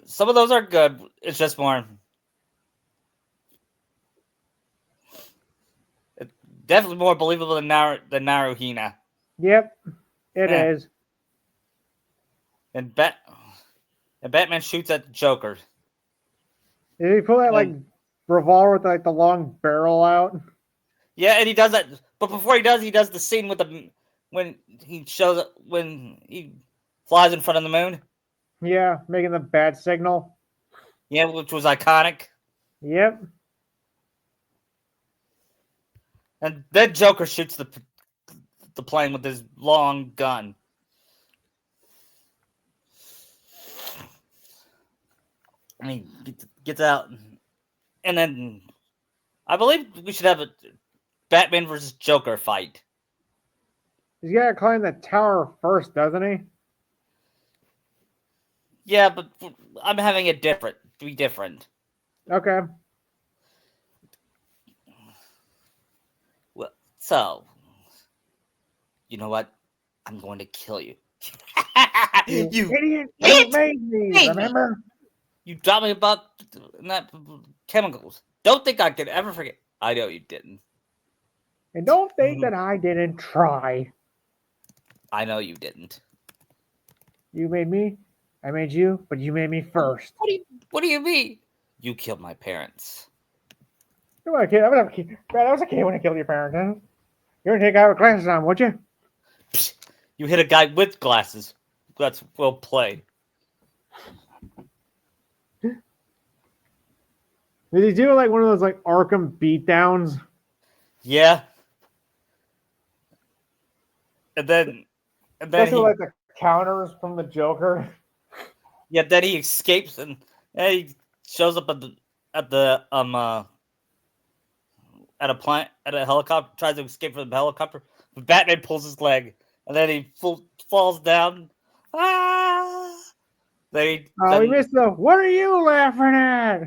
some of those are good. It's just more. It's definitely more believable than Naruhina. Yep, it Yeah. is. And Batman shoots at the Joker. Did he pull that like And revolver with like the long barrel out? yeah, and he does that. But before he does the scene with the when he shows up when he flies in front of the moon. Yeah, making the bad signal. Yeah, which was iconic. Yep. And then Joker shoots the plane with his long gun. And he gets out, and then I believe we should have a Batman versus Joker fight. He's got to climb the tower first, doesn't he? Yeah, but I'm having it different. Be different. Okay. Well, so you know what? I'm going to kill you. You You idiot! You hit made me. me. Remember? You taught me about that chemicals. Don't think I could ever forget. I know you didn't. And don't think that I didn't try. I know you didn't. You made me. I made you, but you made me first. What do you mean? You killed my parents. You want a kid? I was a kid. Brad, I was a kid when I killed your parents. Huh? You're gonna take out with glasses on, would you? You hit a guy with glasses. That's well played. Did he do like one of those like Arkham beatdowns? Yeah. And then Especially he like the counters from the Joker. then he escapes and he shows up at the at a helicopter, tries to escape from the helicopter. But Batman pulls his leg, and then he falls down. Ah! Oh, we missed the. What are you laughing at?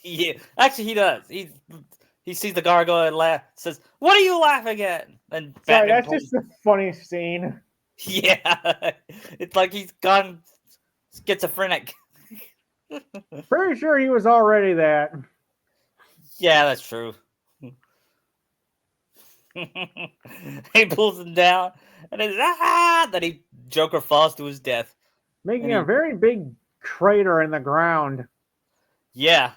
Yeah, actually, he does. He sees the gargoyle and says, "What are you laughing at?" And Sorry, Batman that's just a funny scene. Yeah, it's like he's gone schizophrenic. Pretty sure he was already that. Yeah, that's true. He pulls him down, and then Joker falls to his death, Making a very big crater in the ground. Yeah,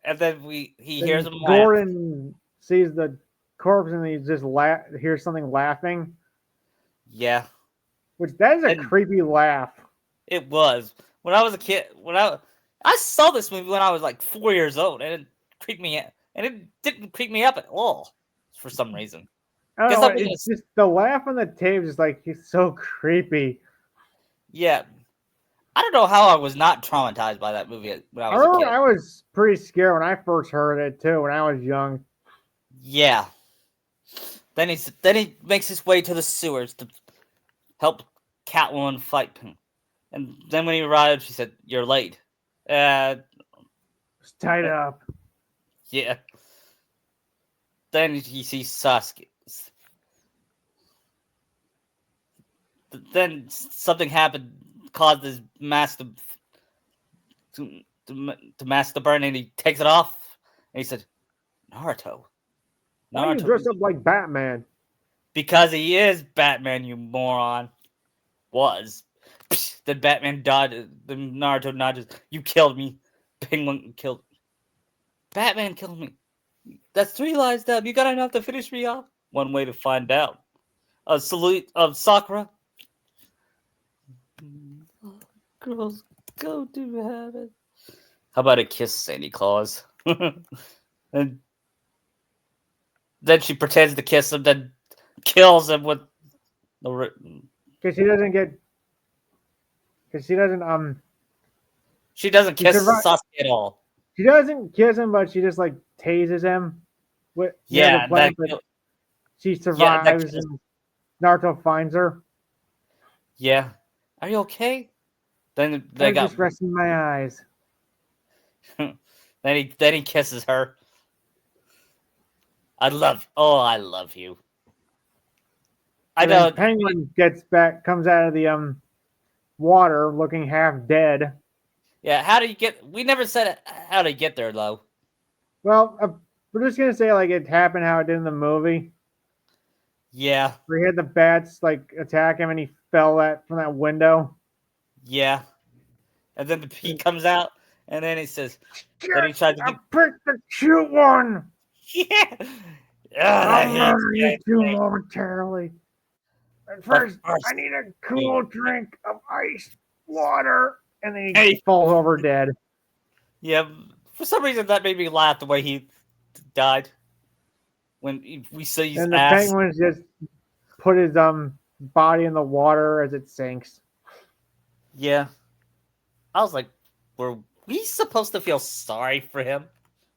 and then he hears him laugh. Gordon sees the corpse and he just hears something laughing. Yeah, Which that is a creepy laugh. It was when I was a kid. I saw this movie when I was like 4 years old, and it creeped me out, and it didn't creep me up at all for some reason. I don't know. It's just the laugh on the tape is like he's so creepy. Yeah, I don't know how I was not traumatized by that movie when I was a kid. I was pretty scared when I first heard it too when I was young. Yeah. Then he makes his way to the sewers to help Catwoman fight him. And then when he arrived, she said, "You're late." It's tied up. Yeah. Then he sees Sasuke. Then something happened, caused his mask to mask to burn, and he takes it off. And he said, "Naruto." Why are you dressed up like Batman? Because he is Batman, you moron. Was. Then Batman died. Then Naruto nudges. You killed me. Penguin killed me. Batman killed me. That's 3 lives down. You got enough to finish me off? One way to find out. A salute of Sakura. Girls go to heaven. How about a kiss, Santa Claus? And then she pretends to kiss him, then kills him with the. Because she doesn't get. Because she doesn't She doesn't kiss Sasuke at all. She doesn't kiss him, but she just like tases him. With Yeah, she survives and Naruto finds her. Yeah. Are you okay? Then I they was got. just resting my eyes. then he kisses her. I love you. I And then know. Penguin comes out of the water looking half dead. Yeah. How do you get? We never said how to get there though. Well, we're just gonna say like it happened how it did in the movie, Yeah. where he had the bats like attack him and he fell from that window. Yeah. And then he comes out, and then he says, Shit! then he tries to I do. picked the cute one. Yeah. I I'll hate murder you. you two momentarily. At But first, I first, need a you. cool drink of ice water. And then he Hey. falls over dead. Yeah. For some reason, that made me laugh the way he died when we see his And the ass. penguins just put his body in the water as it sinks. Yeah. I was like, were we supposed to feel sorry for him,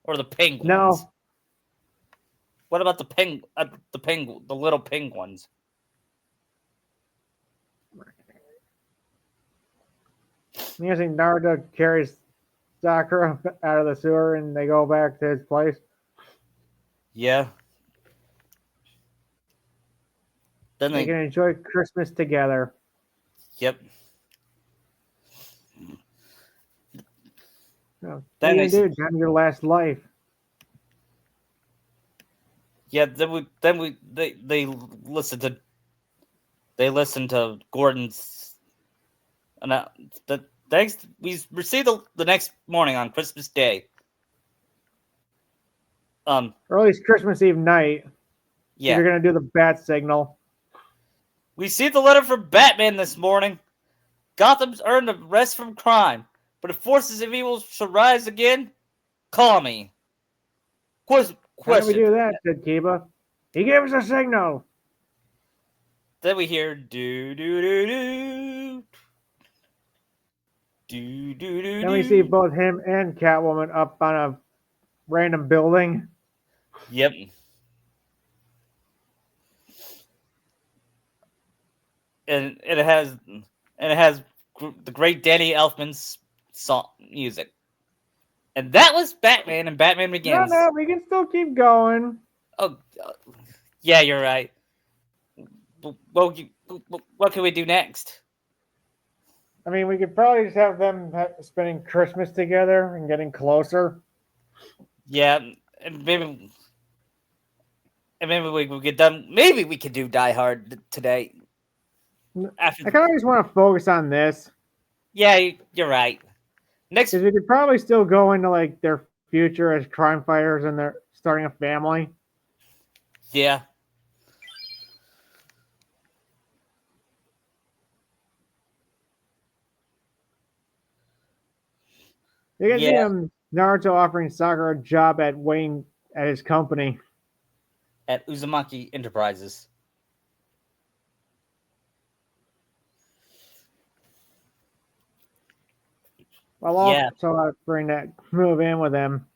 or the penguins? No, What about the little penguins? I'm guessing Naruto carries Sakura out of the sewer and they go back to his place. Yeah. Then They they. can enjoy Christmas together. Yep. Oh, what are Then you they. gonna do? Time your last life. Yeah. They listen to Gordon's. And the next we received the next morning on Christmas Day. Or at least Christmas Eve night, if Yeah. you're gonna do the bat signal. We received a letter from Batman this morning. Gotham's earned a rest from crime, but if forces of evil should rise again, call me. How do we Question. do that? Said Kiba. He gave us a signal. Then we hear do do do do do do do Then we see do. both him and Catwoman up on a random building. Yep. And it has the great Danny Elfman's song music. And that was Batman and Batman No, Begins. no, we can still keep going. Oh, yeah, you're right. Well, what can we do next? I mean, we could probably just have them spending Christmas together and getting closer. Yeah, and maybe we will get done. Maybe we could do Die Hard today. After, I kind of just want to focus on this yeah, you're right. Next, because we could probably still go into like their future as crime fighters and they're starting a family. yeah, You can see yeah, Naruto offering Sakura a job at Wayne at his company. at Uzumaki Enterprises. While Yeah, also offering that move in with him.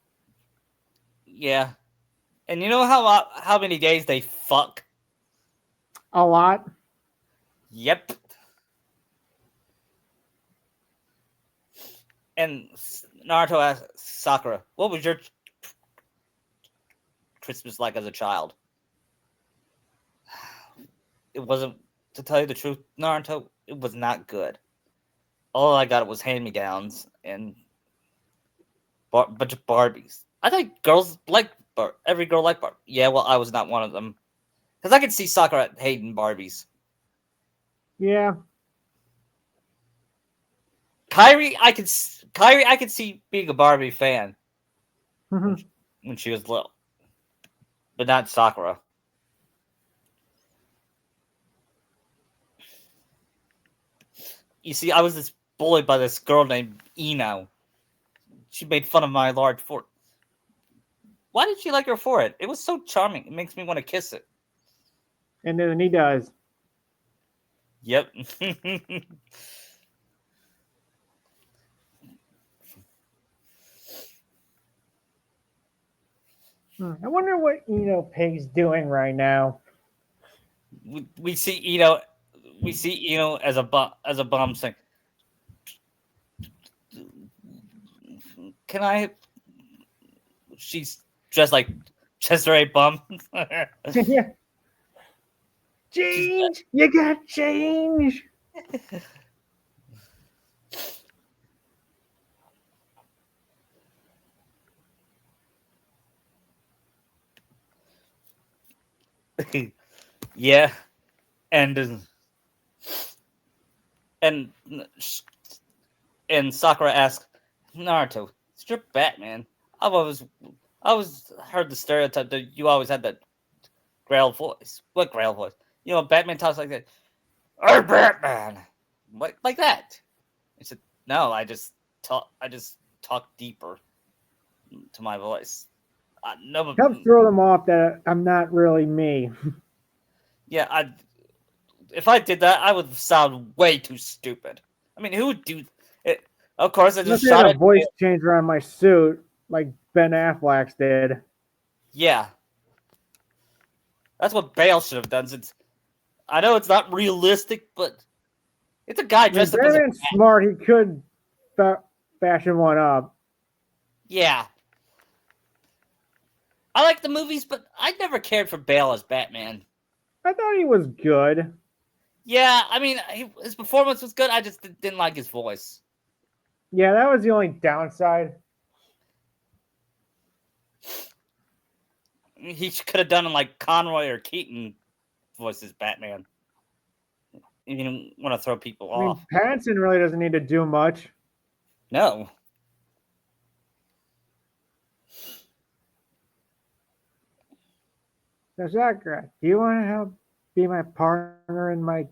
yeah. And you know how many days they fuck? A lot. Yep. And Naruto asked Sakura, "What was your Christmas like as a child?" It wasn't, to tell you the truth, Naruto. It was not good. All I got was hand me downs and bunch of Barbies. I think girls like every girl liked Barbie. Yeah, well, I was not one of them because I could see Sakura hating Barbies. Yeah. Kyrie, I could see being a Barbie fan when Mhm. when she was little, but not Sakura. You see, I was this bullied by this girl named Eno. She made fun of my large fort. Why did she like her for it? It was so charming. It makes me want to kiss it. And then he does. Yep. I wonder what Pig's doing right now. we see Eno. we see as a bum saying, "Can I?" She's dressed like Chester A. Bum. Yeah. She's Change! You got change! yeah, and and and Sakura asks Naruto, "It's your Batman. I've always heard the stereotype that you always had that Grail voice. What Grail voice? Batman talks like that. I'm Batman, like that." I said, "No, I just talk deeper to my voice. No, but Helps throw them off that I'm not really me. yeah, if I did that, I would sound way too stupid. I mean, who would do it? Of course, I Unless just I had shot a it. voice changer on my suit, like Ben Affleck's did. Yeah, that's what Bale should have done. Since I know it's not realistic, but it's a guy I mean, dressed up as a Batman's smart. He could fashion one up. yeah. I like the movies, but I never cared for Bale as Batman. I thought he was good. Yeah, I mean, his performance was good. I just didn't like his voice. Yeah, that was the only downside. He could have done like Conroy or Keaton voices Batman. You didn't want to throw people I mean, off. Pattinson really doesn't need to do much. No. So, Sakura, do you want to help be my partner in my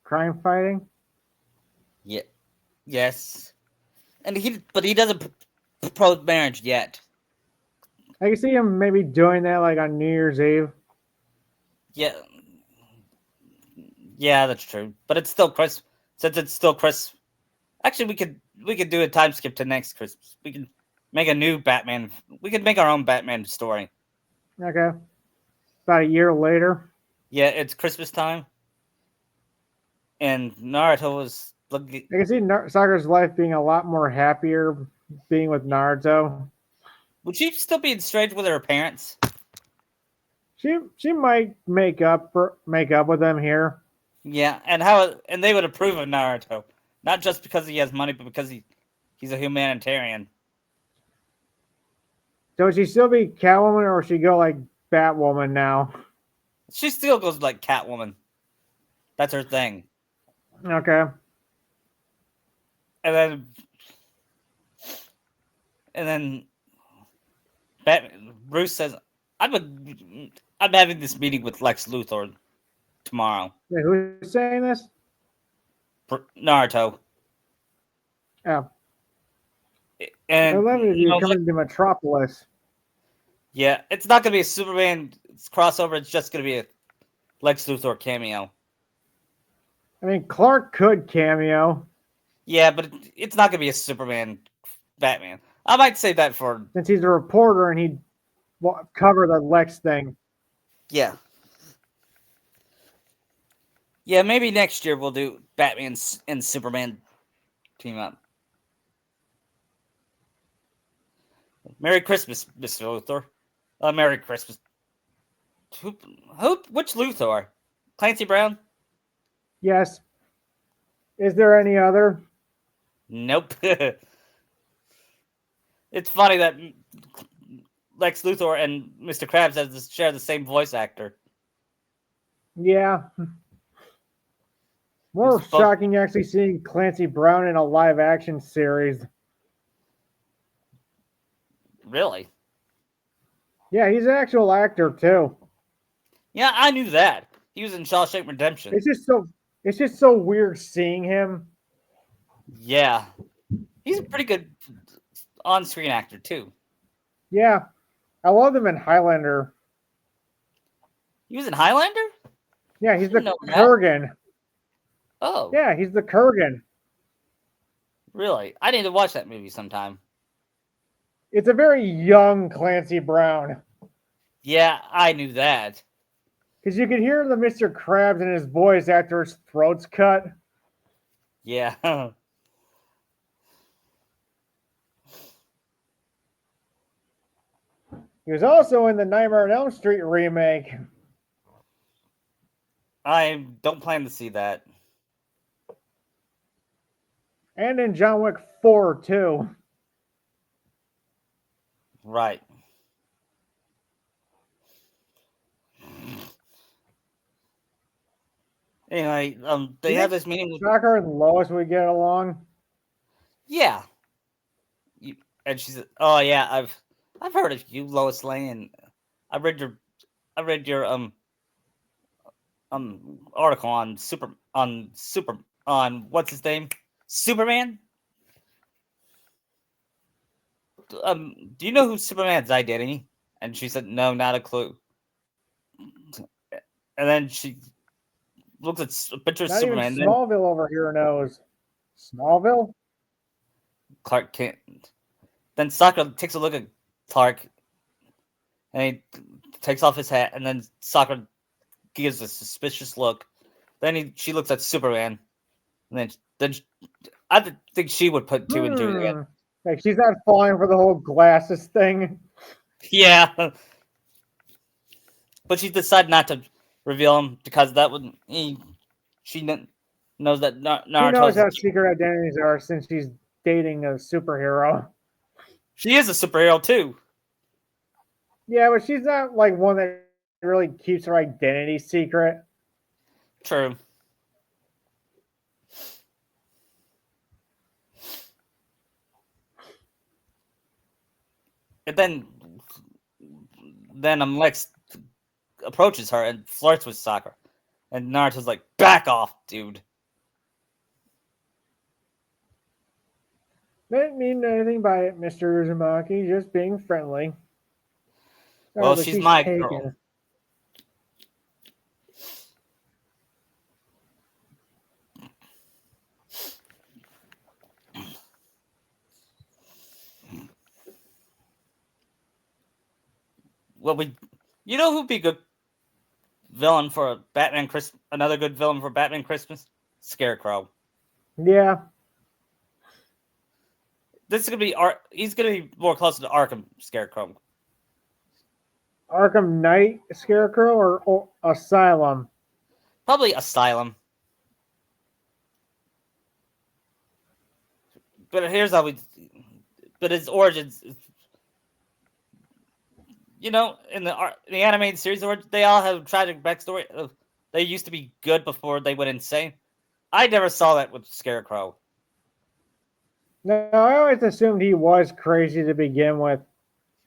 crime fighting? Yeah. Yes. But he doesn't propose marriage yet. I can see him maybe doing that like on New Year's Eve. Yeah. Yeah, that's true. But it's still Chris. Since it's still Chris. Actually, we could do a time skip to next Christmas. We can make a new Batman. We could make our own Batman story. Okay. About a year later. Yeah, it's Christmas time, and Naruto was looking. I can see Sakura's life being a lot more happier being with Naruto. Would she still be estranged with her parents? She might make up with them here. Yeah, and they would approve of Naruto, not just because he has money, but because he's a humanitarian. So would she still be Catwoman or would she go like Batwoman now? She still goes like Catwoman. That's her thing. Okay. And then Bruce says, I'm having this meeting with Lex Luthor tomorrow." Wait, who's saying this? Naruto. Oh. And I love it if you come into Metropolis. yeah, it's not gonna be a Superman crossover. It's just gonna be a Lex Luthor cameo. I mean, Clark could cameo. Yeah, but it's not gonna be a Superman Batman. I might say that for since he's a reporter and he'd cover the Lex thing. yeah. Yeah, maybe next year we'll do Batman and Superman team up. Merry Christmas, Mr. Luthor. Merry Christmas. Which Luthor? Clancy Brown? Yes. Is there any other? Nope. It's funny that Lex Luthor and Mr. Krabs share the same voice actor. Yeah. More shocking actually seeing Clancy Brown in a live action series. Really? Yeah, he's an actual actor too. Yeah, I knew that. He was in Shawshank Redemption. It's just so weird seeing him. Yeah. He's a pretty good on-screen actor too. Yeah. I love him in Highlander. He was in Highlander? Yeah, he's the Kurgan. Oh. Yeah, he's the Kurgan. Really? I need to watch that movie sometime. It's a very young Clancy Brown. Yeah, I knew that. Because you can hear the Mr. Krabs in his voice after his throat's cut. Yeah. He was also in the Nightmare on Elm Street remake. I don't plan to see that. And in John Wick 4, too. Right. Anyway, they have this meeting with. Shocker and Lois would get along. Yeah. And she said, "Oh yeah, I've heard of you, Lois Lane. I read your article on what's his name, Superman. Do you know who Superman's identity?" And she said, "No, not a clue." And then she looks at a picture of Not Superman. even Smallville over here knows. Smallville? Clark Kent. Then Sakura takes a look at Clark, and he takes off his hat, and then Sakura gives a suspicious look. Then she looks at Superman, and then I think she would put two and two together. Like she's not falling for the whole glasses thing. Yeah, but she decided not to reveal him because that would she knows that Naruto. She knows how secret identities are since she's dating a superhero. She is a superhero too. Yeah, but she's not like one that really keeps her identity secret. True. And then Lex approaches her and flirts with Sakura, and Naruto's like, "Back off, dude." Didn't mean anything by it, Mr. Uzumaki. Just being friendly. Well, she's my girl. Well, you know who'd be good villain for a Batman Christmas? Another good villain for Batman Christmas? Scarecrow. Yeah. This is gonna be he's gonna be more close to Arkham Scarecrow. Arkham Knight Scarecrow or Asylum? Probably Asylum. But here's how but his origins. You know, in the animated series, they all have tragic backstory. They used to be good before they went insane. I never saw that with Scarecrow. No, I always assumed he was crazy to begin with.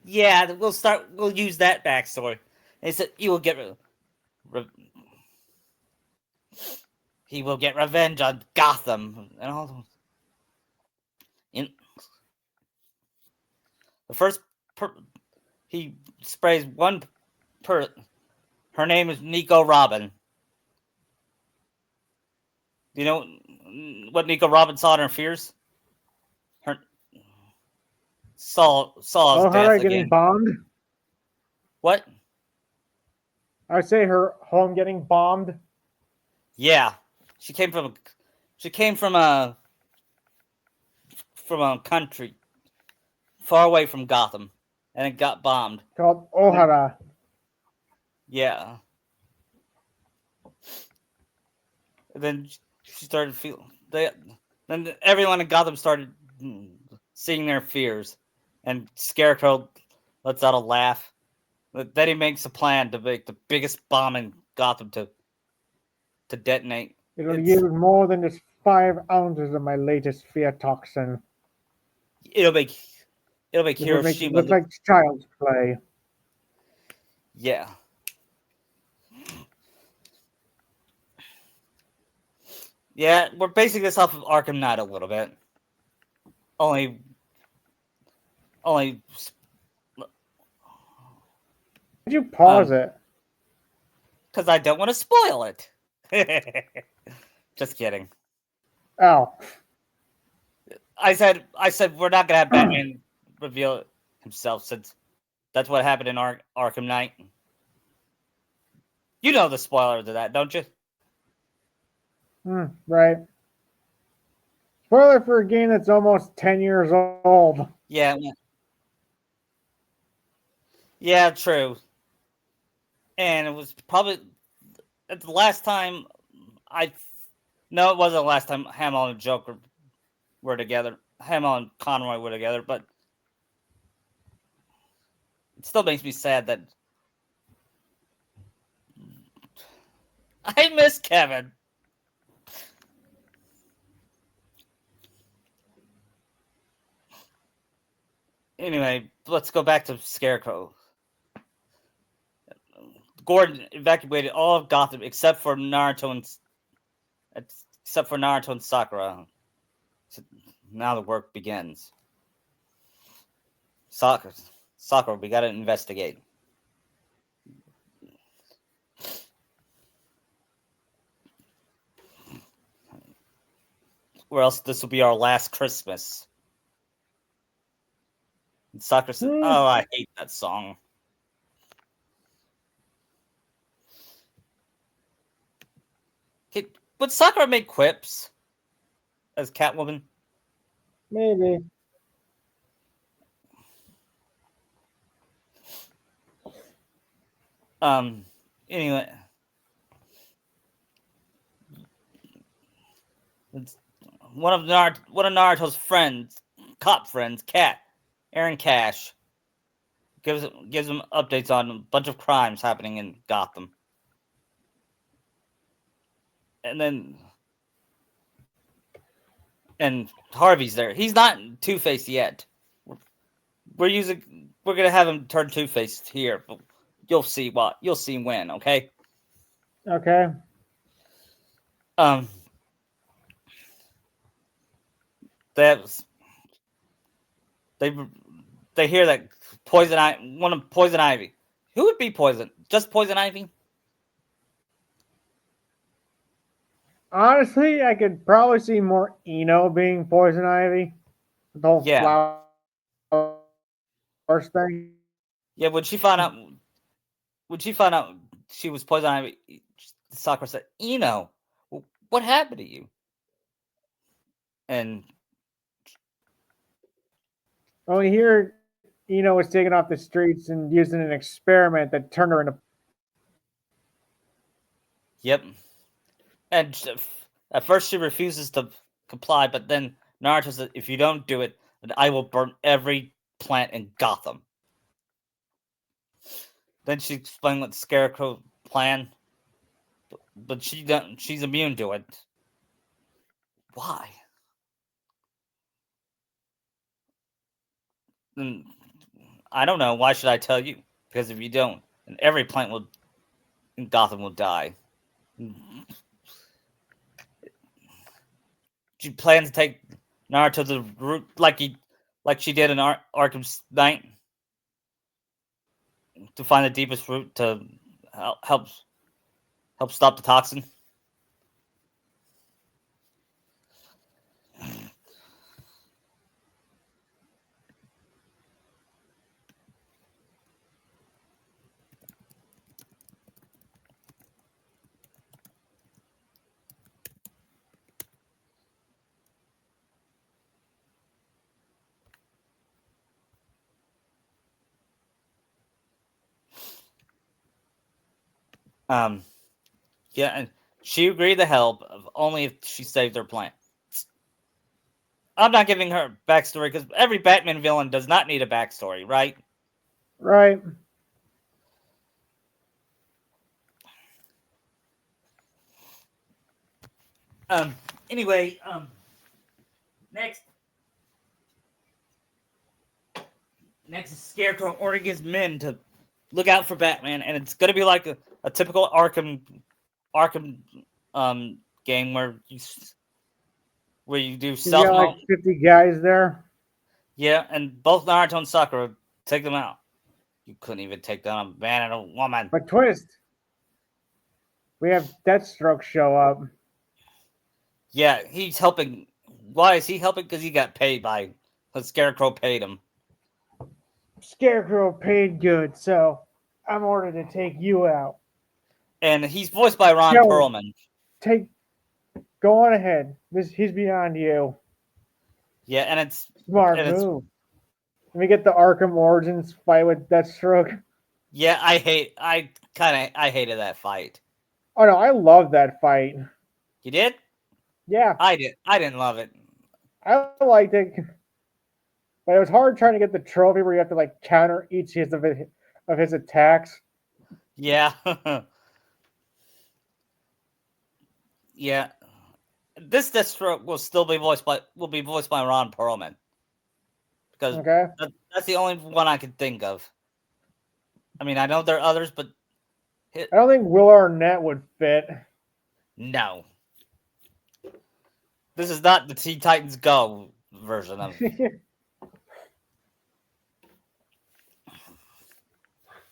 Yeah, we'll use that backstory. They said he will get revenge on Gotham and all those. The first he sprays one per. Her name is Nico Robin. Do you know what Nico Robin saw in her fears? Her saw her death getting again. bombed. What? I would say her home getting bombed. Yeah, she came from a country far away from Gotham, and it got bombed. Called Ohara. Yeah. And then she started feeling. Then everyone in Gotham started seeing their fears, and Scarecrow lets out a laugh. Then he makes a plan to make the biggest bomb in Gotham to detonate. It'll use more than just 5 ounces of my latest fear toxin. It'll make Hiroshima look like child's play. Yeah. Yeah, we're basing this off of Arkham Knight a little bit. Only. Did you pause it? Because I don't want to spoil it. Just kidding. Oh. I said we're not gonna have Batman reveal himself since that's what happened in Arkham Knight. You know the spoiler to that, don't you? Right. Spoiler for a game that's almost 10 years old. Yeah. Yeah, true. And it was probably the last time I. No, it wasn't the last time Hamill and Joker were together. Hamill and Conroy were together, but it still makes me sad that I miss Kevin. Anyway, let's go back to Scarecrow. Gordon evacuated all of Gotham except for Naruto and Sakura. So now the work begins. Sakura, we gotta investigate. Or else this will be our last Christmas. And Sakura said, "Oh, I hate that song." Would Sakura make quips as Catwoman? Maybe. Anyway, one of Naruto's friends, cop friends, Aaron Cash, gives him updates on a bunch of crimes happening in Gotham. And Harvey's there. He's not Two-Faced yet. We're gonna have him turn Two-Faced here. You'll see when, okay? Okay. Um that was they hear that Poison Ivy. Who would be Poison? Just Poison Ivy? Honestly, I could probably see more Eno being Poison Ivy. The whole Yeah. flowers thing. Yeah, when she found out she was Poison Ivy, Sakura said, "Eno, what happened to you?" And Only here, Eno was taken off the streets and using an experiment that turned her into. yep. And at first she refuses to comply, but then Naruto says, "If you don't do it, then I will burn every plant in Gotham." Then she explained what Scarecrow plan, but she's immune to it. Why? And I don't know. Why should I tell you? Because if you don't, then every plant in Gotham will die. She plans to take Naruto to the route like she did in Arkham Knight to find the deepest route to help stop the toxin. Um, yeah, and she agreed to help only if she saved her plant. I'm not giving her backstory because every Batman villain does not need a backstory, right? Right. Anyway, next is Scarecrow ordering his men to look out for Batman, and it's gonna be like a typical Arkham game where you do He's stealth got like mode. 50 guys there. Yeah, and both Naruto and Sakura take them out. You couldn't even take down a man and a woman. But twist. We have Deathstroke show up. Yeah, he's helping. Why is he helping? Because he got paid by the Scarecrow paid him. Scarecrow paid good, so I'm ordered to take you out. and he's voiced by Ron Joey, Perlman. go on ahead. He's beyond you. Yeah, Smart and it's move. Let me get the Arkham Origins fight with Deathstroke. yeah, I hated that fight. Oh no, I love that fight. You did? Yeah, I didn't love it. I liked it, but it was hard trying to get the trophy where you have to like counter each of his attacks. Yeah. Yeah. This Deathstroke will be voiced by Ron Perlman because Okay, that's the only one I can think of. I mean, I know there are others, but I don't think Will Arnett would fit. no. This is not the Teen Titans Go version of.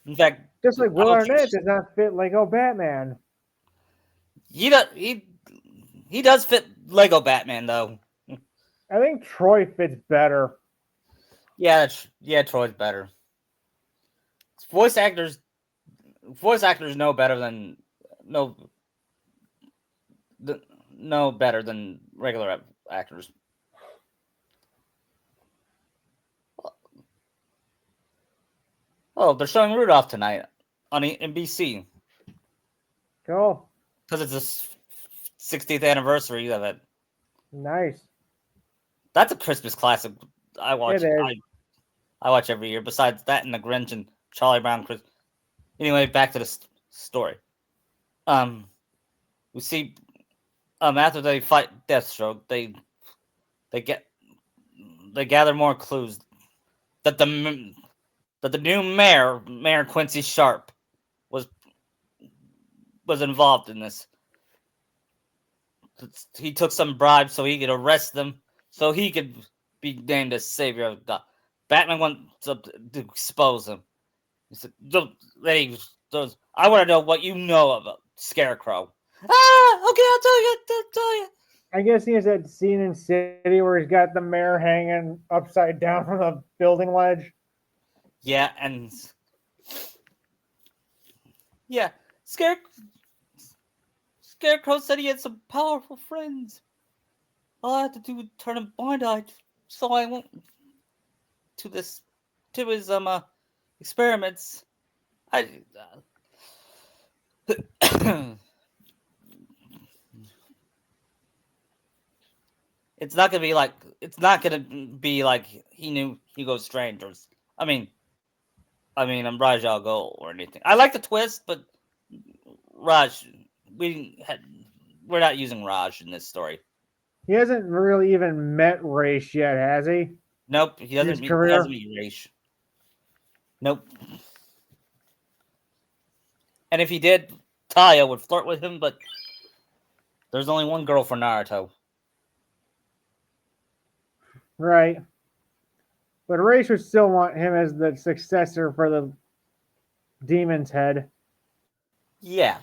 In fact, Just like I Will don't think Arnett does not fit Lego Batman. he does fit Lego Batman though. I think Troy fits better. Yeah, Troy's better. Voice actors voice actors know better than know know better than regular actors. Oh, they're showing Rudolph tonight on NBC Cool. because it's the 60th anniversary of it. Nice. That's a Christmas classic. I It watch. is. I watch every year. Besides that, and the Grinch and Charlie Brown Christmas. Anyway, back to the story. We see after they fight Deathstroke, they get they gather more clues that the new Mayor Quincy Sharp, was involved in this. He took some bribes so he could arrest them, so he could be named as savior of God. Batman wants to expose him. He said, I want to know what you know about Scarecrow. Ah, okay, I'll tell you. I guess he has that scene in City where he's got the mayor hanging upside down from the building ledge. Yeah, and yeah, Scarecrow said he had some powerful friends. All I have to do is turn a blind eye so I won't to this to his experiments. I it's not gonna be like he knew Hugo Strangers. I'm Raj Al Ghul or anything. I like the twist, but Raj, we're not using Raj in this story. He hasn't really even met Ra's yet, has he? Nope, In his career? hasn't met Raish. Nope. And if he did, Taya would flirt with him, but there's only one girl for Naruto. Right. But Ra's would still want him as the successor for the Demon's Head. Yeah.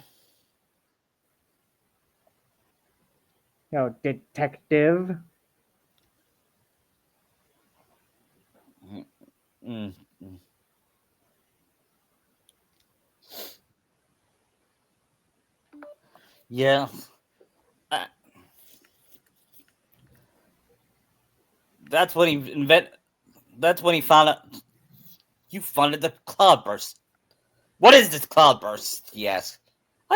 You know, detective. Mm. Yeah. Uh, that's when he found out you funded the cloudburst. What is this cloudburst? Yes. I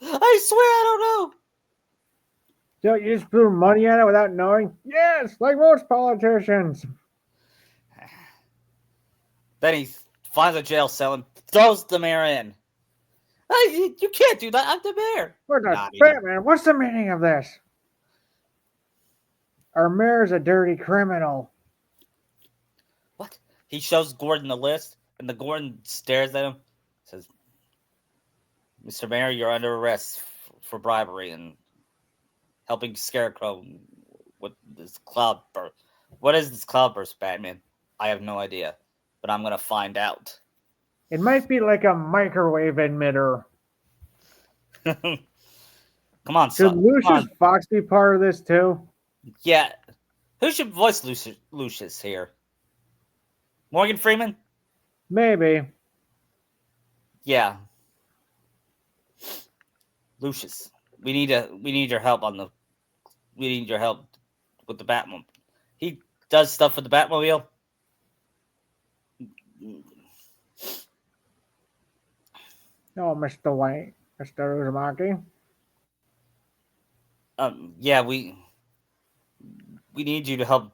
don't know. I swear I don't know. So you just threw money at it without knowing? Yes, like most politicians. Then he finds a jail cell and throws the mayor in. Hey, you can't do that. I'm the mayor. What the Batman? What's the meaning of this? Our mayor's a dirty criminal. What? He shows Gordon the list, and the Gordon stares at him, says, "Mr. Mayor, you're under arrest for bribery and helping Scarecrow with this cloudburst. What is this cloudburst, Batman? I have no idea, but I'm gonna find out." It might be like a microwave emitter. Come on, Should son. Lucius Fox be part of this too? Yeah. Who should voice Lucius here? Morgan Freeman? Maybe. Yeah. Lucius, we need your help we need your help with the Batmobile. He does stuff with the Batmobile. Oh, Mr. White, Mr. Uzumaki. Yeah, we need you to help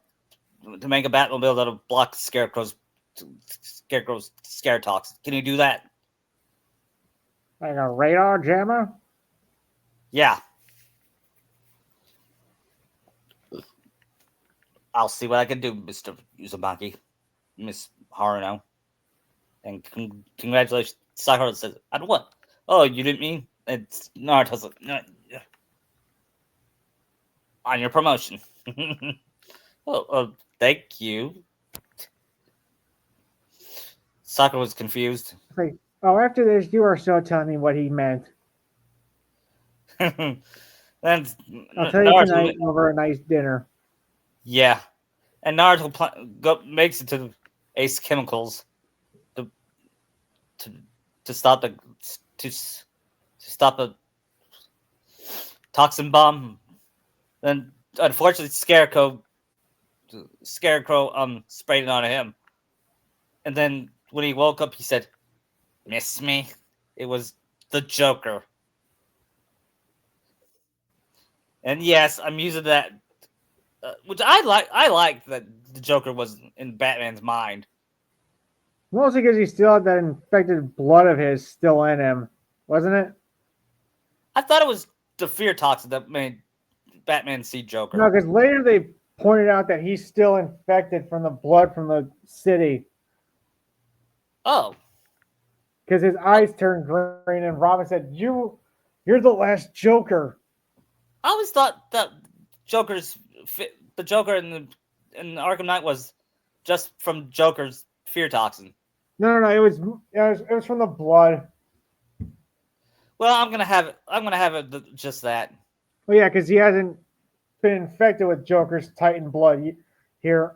to make a Batmobile that'll block Scarecrow's scare talks. Can you do that? Like a radar jammer? Yeah. I'll see what I can do, Mr. Uzumaki, Miss Haruno. And congratulations, Sakura says, I don't what? Oh, you didn't mean? It's Naruto's like, no, on your promotion. Oh, thank you. Sakura was confused. Like, oh, after this, you are still telling me what he meant. Then I'll tell you Naruto, tonight over a nice dinner. yeah, and Naruto makes it to Ace Chemicals to to, to stop the to stop a toxin bomb. Then unfortunately, Scarecrow sprayed it on him, and then when he woke up, he said, "Miss me." It was the Joker. And yes, I'm using that, which I like. I like that the Joker was in Batman's mind. Mostly because he still had that infected blood of his still in him, wasn't it? I thought it was the fear toxin that made Batman see Joker. No, because later they pointed out that he's still infected from the blood from the city. Oh, Because his eyes turned green, and Robin said, You're the last Joker." I always thought that the Joker in Arkham Knight was just from Joker's fear toxin. No, it was from the blood. Well, I'm gonna have it just that. Well, yeah, because he hasn't been infected with Joker's Titan blood here.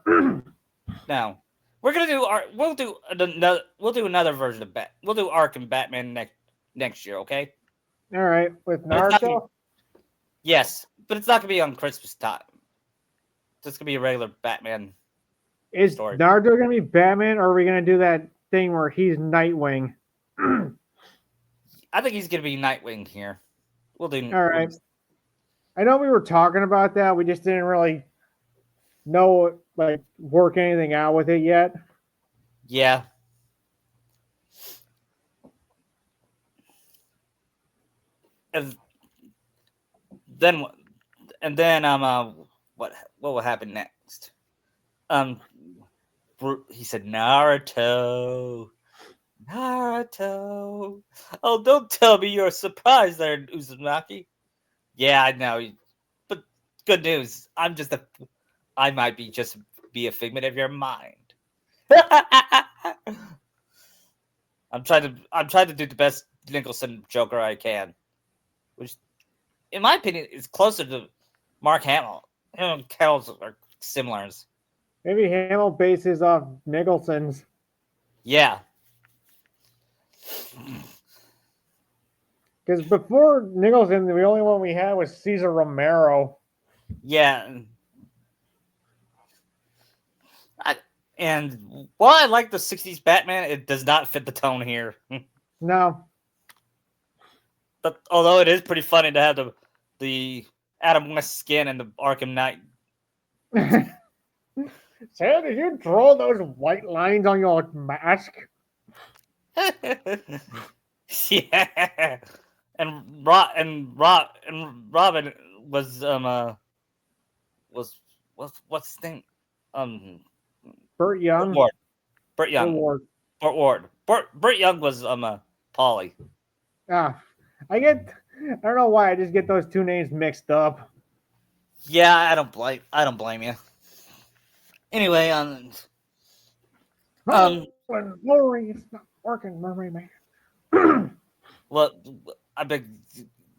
Now we're gonna do we'll do another version of we'll do Arkham Batman next year, okay? All right, with But it's not Naruto. yes, but it's not gonna be on Christmas time. It's gonna be a regular Batman Is story. Naruto gonna be Batman, or are we gonna do that thing where he's Nightwing? I think he's gonna be Nightwing here. We'll do. All right. I know we were talking about that. We just didn't really know like work anything out with it yet. Yeah. And then what will happen next? He said Naruto. Oh, don't tell me you're surprised there, Uzumaki. Yeah, I know, but good news. I might be a figment of your mind. I'm trying to do the best Nicholson Joker I can, which, in my opinion, is closer to Mark Hamill. Him and Carol's are similar. Maybe Hamill bases off Nicholson's. Yeah. Because before Nicholson, the only one we had was Cesar Romero. Yeah. And while I like the 60s Batman, it does not fit the tone here. No. But although it is pretty funny to have the Adam West skin and the Arkham Knight. Sam, did you draw those white lines on your mask? Yeah. And Robin was what's his name? Burt Young. Burt Young. Burt Young was Polly. Ah, I don't know why I just get those two names mixed up. Yeah, I don't blame you. Anyway, when Lori is not working, Mermaid Man. well, I bet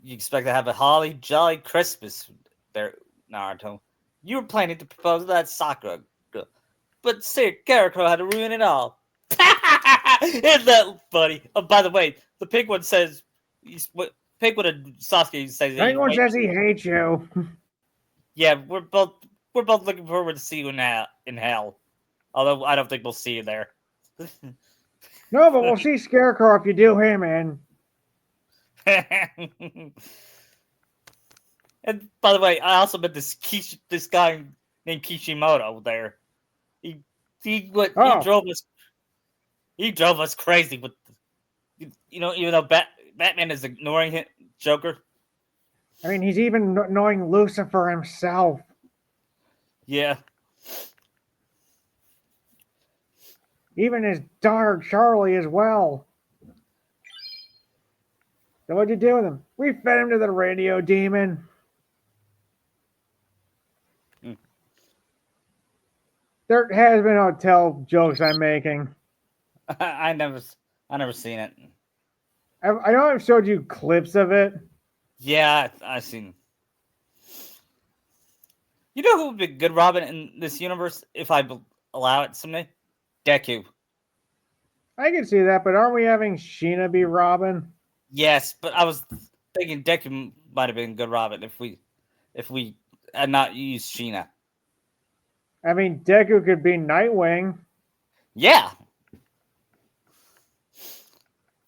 you expect to have a holly jolly Christmas there, Naruto. You were planning to propose to that Sakura girl, but Scarecrow had to ruin it all. Isn't that funny? Oh, by the way, the pink one says pick what a Sasuke says. Anyone says he hates you. Yeah, we're both looking forward to see you in hell. Although I don't think we'll see you there. No, but we'll see Scarecrow if you do him in. And by the way, I also met this guy named Kishimoto there. He he Oh, drove us crazy with even though Batman is ignoring him, Joker. I mean, he's even knowing Lucifer himself. Yeah, Even his daughter Charlie as well. So what'd you do with him? We fed him to the radio demon. Mm. There has been hotel jokes I'm making. I never seen it. I know I've showed you clips of it. Yeah, I've seen. You know who would be good Robin in this universe if I allow it someday? Deku. I can see that, but aren't we having Sheena be Robin? Yes, but I was thinking Deku might have been good Robin if we had not used Sheena. I mean, Deku could be Nightwing. Yeah.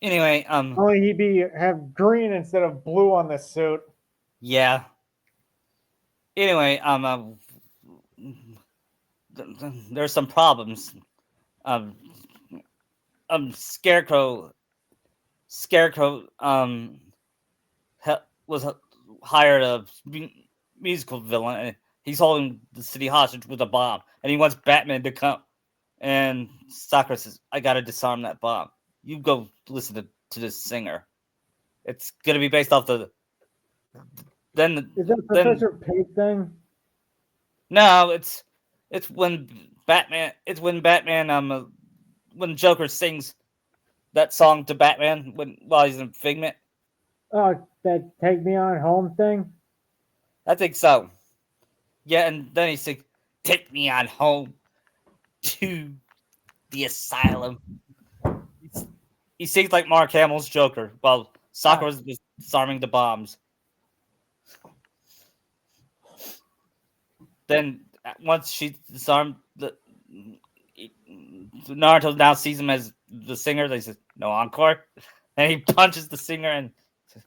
Anyway, Only he'd have green instead of blue on the suit. yeah. Anyway, there's some problems. Um, Scarecrow, was hired a musical villain, and he's holding the city hostage with a bomb, and he wants Batman to come. And Sakura says, "I gotta disarm that bomb. You go listen to this singer. It's gonna be based off the then Is that then Professor Pate thing? no, it's when Batman when Joker sings that song to Batman while he's in Figment. Oh, that Take Me On Home thing? I think so. Yeah, and then he sings, "Take me on home to the asylum." He sings like Mark Hamill's Joker while Ah, Sakura's just disarming the bombs. Then once she disarmed Naruto now sees him as the singer. They says no encore, and he punches the singer and says,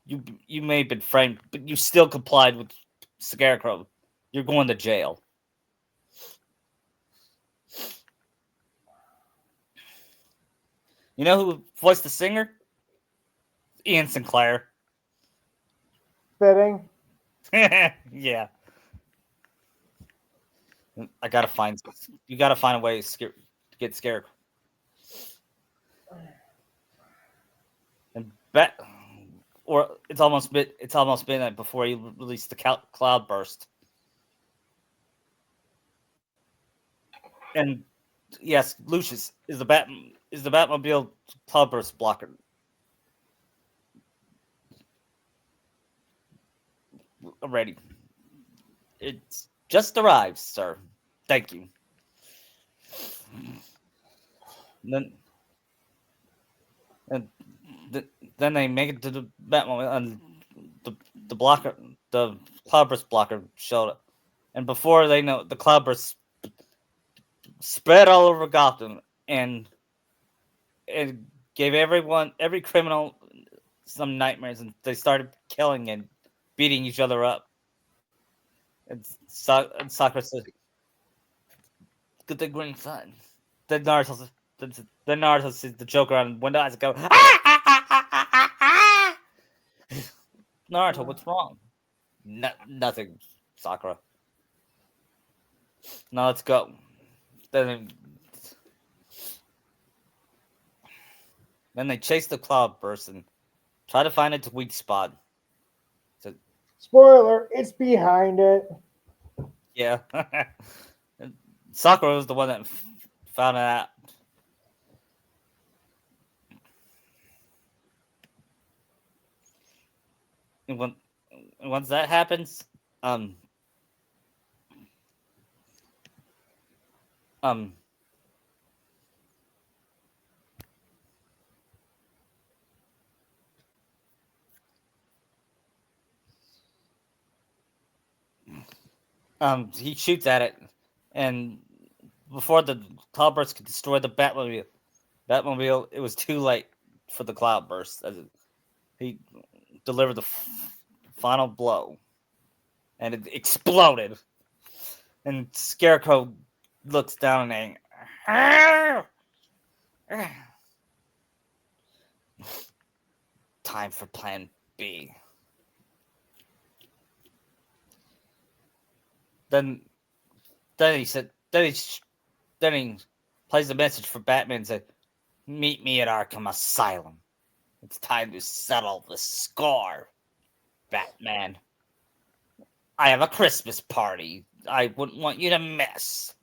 you may have been framed, but you still complied with Scarecrow. You're going to jail. You know who voiced the singer? Ian Sinclair. fitting. Yeah. I gotta find. You gotta find a way to get Scarecrow. And bet, or it's almost been before he released the cloudburst. And yes, Lucius is the Batmobile cloudburst blocker. Ready. It's just arrived, sir. Thank you. And and th- then they make it to the Batmobile, and the the blocker, the cloudburst blocker showed up. And before they know, the cloudburst spread all over Gotham, and it gave every criminal some nightmares, and they started killing and beating each other up. And Sakura said, "Get the green sun." Then Naruto sees the Joker on window eyes and go, Naruto, what's wrong? Nothing, Sakura. Now let's go. Then then they chase the cloudburst and try to find its weak spot. So, Spoiler, it's behind it. yeah. Sakura was the one that found it out. And once that happens, um, um, He shoots at it, and before the cloudburst could destroy the Batmobile, it was too late for the cloudburst. He delivered the final blow, and it exploded. And Scarecrow looks down and time for Plan B. Then, then he said, then he plays a message for Batman and said, "Meet me at Arkham Asylum. It's time to settle the score, Batman. I have a Christmas party I wouldn't want you to miss."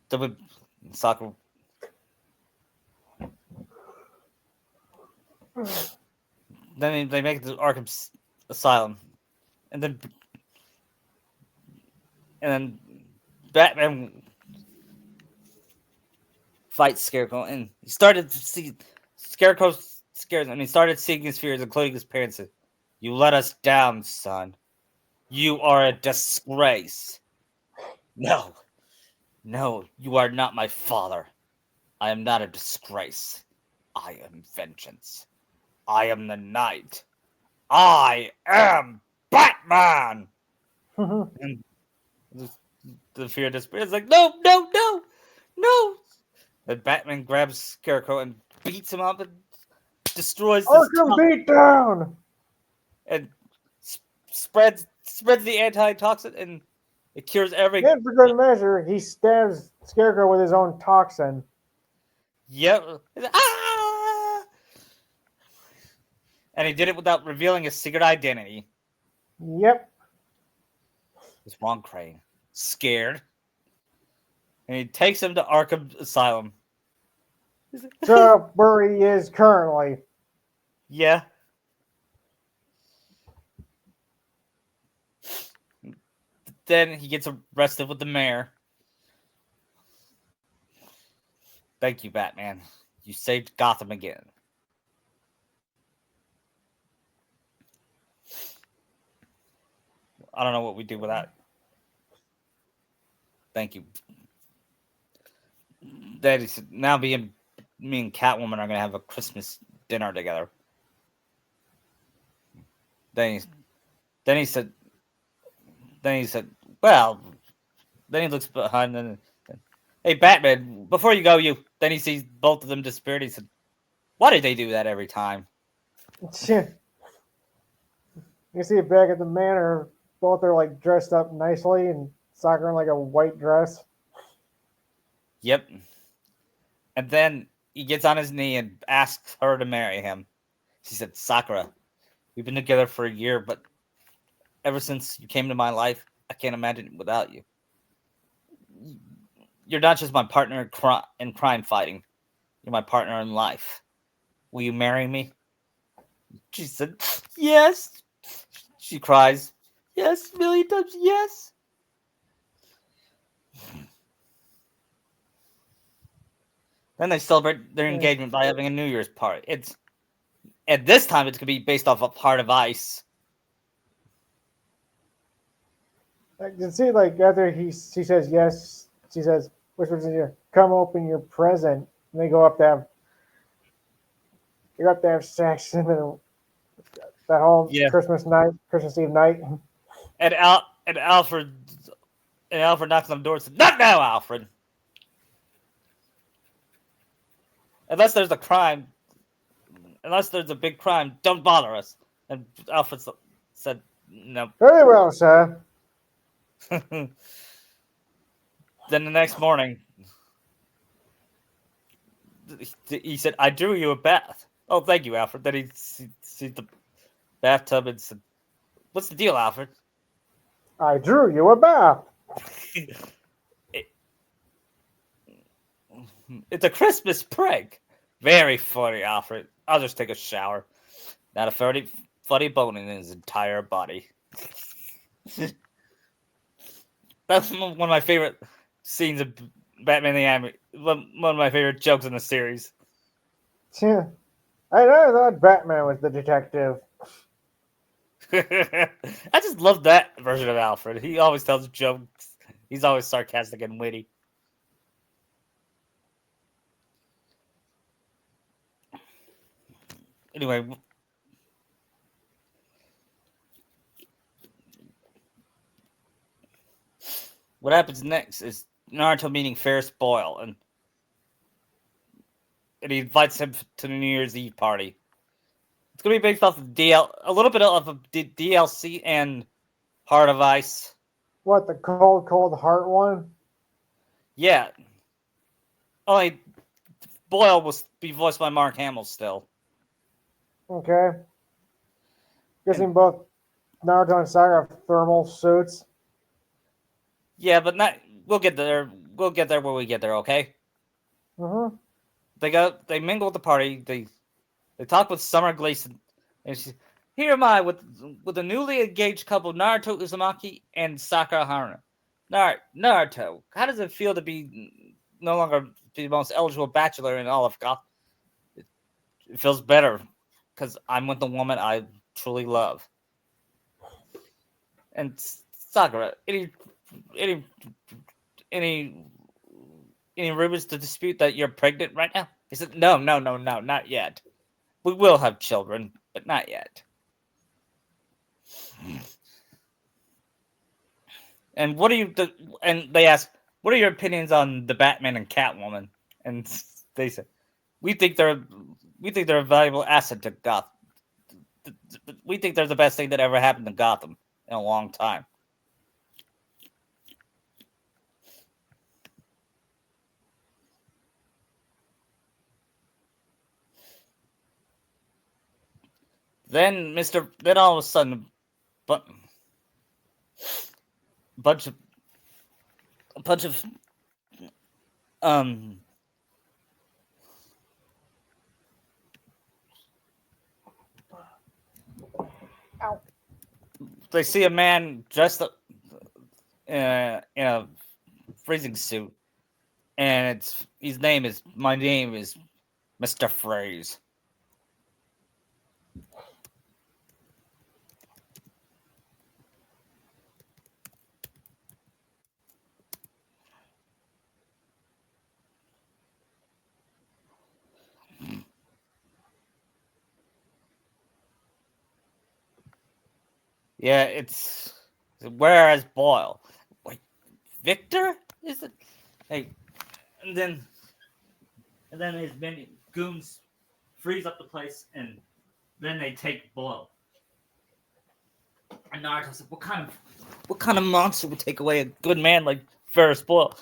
The soccer. Then they make it to Arkham Asylum, and then Batman fights Scarecrow, and he started to see Scarecrow scares him, and he started seeing his fears, including his parents. Said, "You let us down, son. You are a disgrace." No, no, you are not my father. I am not a disgrace. I am vengeance. I am the knight. I am Batman. And the fear disappears. It's like, no, no, no, no. And Batman grabs Scarecrow and beats him up and destroys this Arkham beatdown, and spreads the antitoxin, and it cures every. and for good measure, he stabs Scarecrow with his own toxin. Yep. Ah! And he did it without revealing his secret identity. Yep. It's Ron Crane. Scared. And he takes him to Arkham Asylum. So where he is currently. Yeah. Then he gets arrested with the mayor. Thank you, Batman. You saved Gotham again. I don't know what we do with that. Thank you. Then he said, now me and Catwoman are gonna have a Christmas dinner together. Then he said, well, then he looks behind and, hey, Batman, before you go, then he sees both of them disappear. He said, why did they do that every time? You see it back at the manor. Both are like dressed up nicely and Sakura in like a white dress. Yep. And then he gets on his knee and asks her to marry him. She said, Sakura, we've been together for a year, but ever since you came to my life, I can't imagine it without you. You're not just my partner in crime fighting. You're my partner in life. Will you marry me? She said, yes. She cries, yes, a million times, yes. Then they celebrate their engagement by having a New Year's party. At this time, it's going to be based off of Heart of Ice. I can see, like, after she says yes, she says, whispers in your, come open your present. And they go up to have sex, and then that whole Christmas Eve night. And Alfred knocks on the door and says, not now, Alfred. Unless there's a big crime, don't bother us. And Alfred said, no. Very well, sir. Then the next morning, he said, I drew you a bath. Oh, thank you, Alfred. Then he sees the bathtub and said, what's the deal, Alfred? I drew you a bath. It's a Christmas prank. Very funny, Alfred. I'll just take a shower. Not a funny bone in his entire body. That's one of my favorite scenes of Batman the Animated. One of my favorite jokes in the series. Yeah. I never thought Batman was the detective. I just love that version of Alfred. He always tells jokes. He's always sarcastic and witty. Anyway, what happens next is Naruto meeting Ferris Boyle, and he invites him to the New Year's Eve party. It's gonna be based off of a little bit of a DLC and Heart of Ice. What, the cold, cold heart one? Yeah, only Boyle will be voiced by Mark Hamill still. Okay. And Guessing both Naruto and Sakura have thermal suits. yeah, but not. We'll get there. We'll get there when we get there. Okay. Mm-hmm. They mingle at the party. They talk with Summer Gleason, and she, here am I with the newly engaged couple Naruto Uzumaki and Sakura Haruna. Naruto, how does it feel to be no longer be the most eligible bachelor in all of Gotham? It feels better because I'm with the woman I truly love. And Sakura, any any any rumors to dispute that you're pregnant right now? He said, no, not yet. We will have children, but not yet. And what are you? And they ask, what are your opinions on the Batman and Catwoman? And they said, we think they're we think they're a valuable asset to Gotham. We think they're the best thing that ever happened to Gotham in a long time. Then all of a sudden, but bunch of a bunch of um Ow. they see a man dressed up in a freezing suit, and his name is my name is Mr. Freeze. Yeah, it's whereas Boyle. Wait, Victor? Is it? Hey, and then and then his many goons freeze up the place, and then they take Boyle. And Naruto said, what kind of monster would take away a good man like Ferris Boyle?"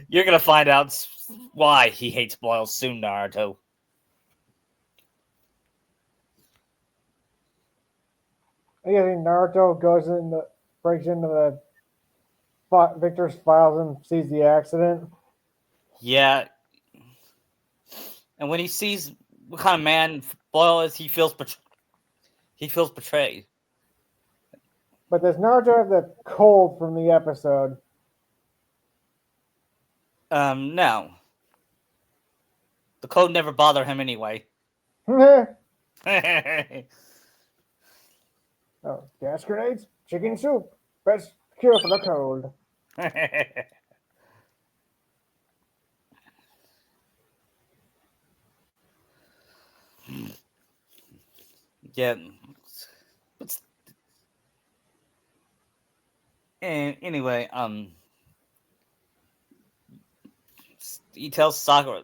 You're gonna find out why he hates Boyle soon, Naruto. I guess Naruto breaks into the Victor's files and sees the accident. Yeah, and when he sees what kind of man Boyle is, he feels betrayed. But does Naruto have the cold from the episode? No, the code never bothered him anyway. Oh, Yeah, gas grenades? Chicken soup. Best cure for the cold. but and anyway, he tells Sakura,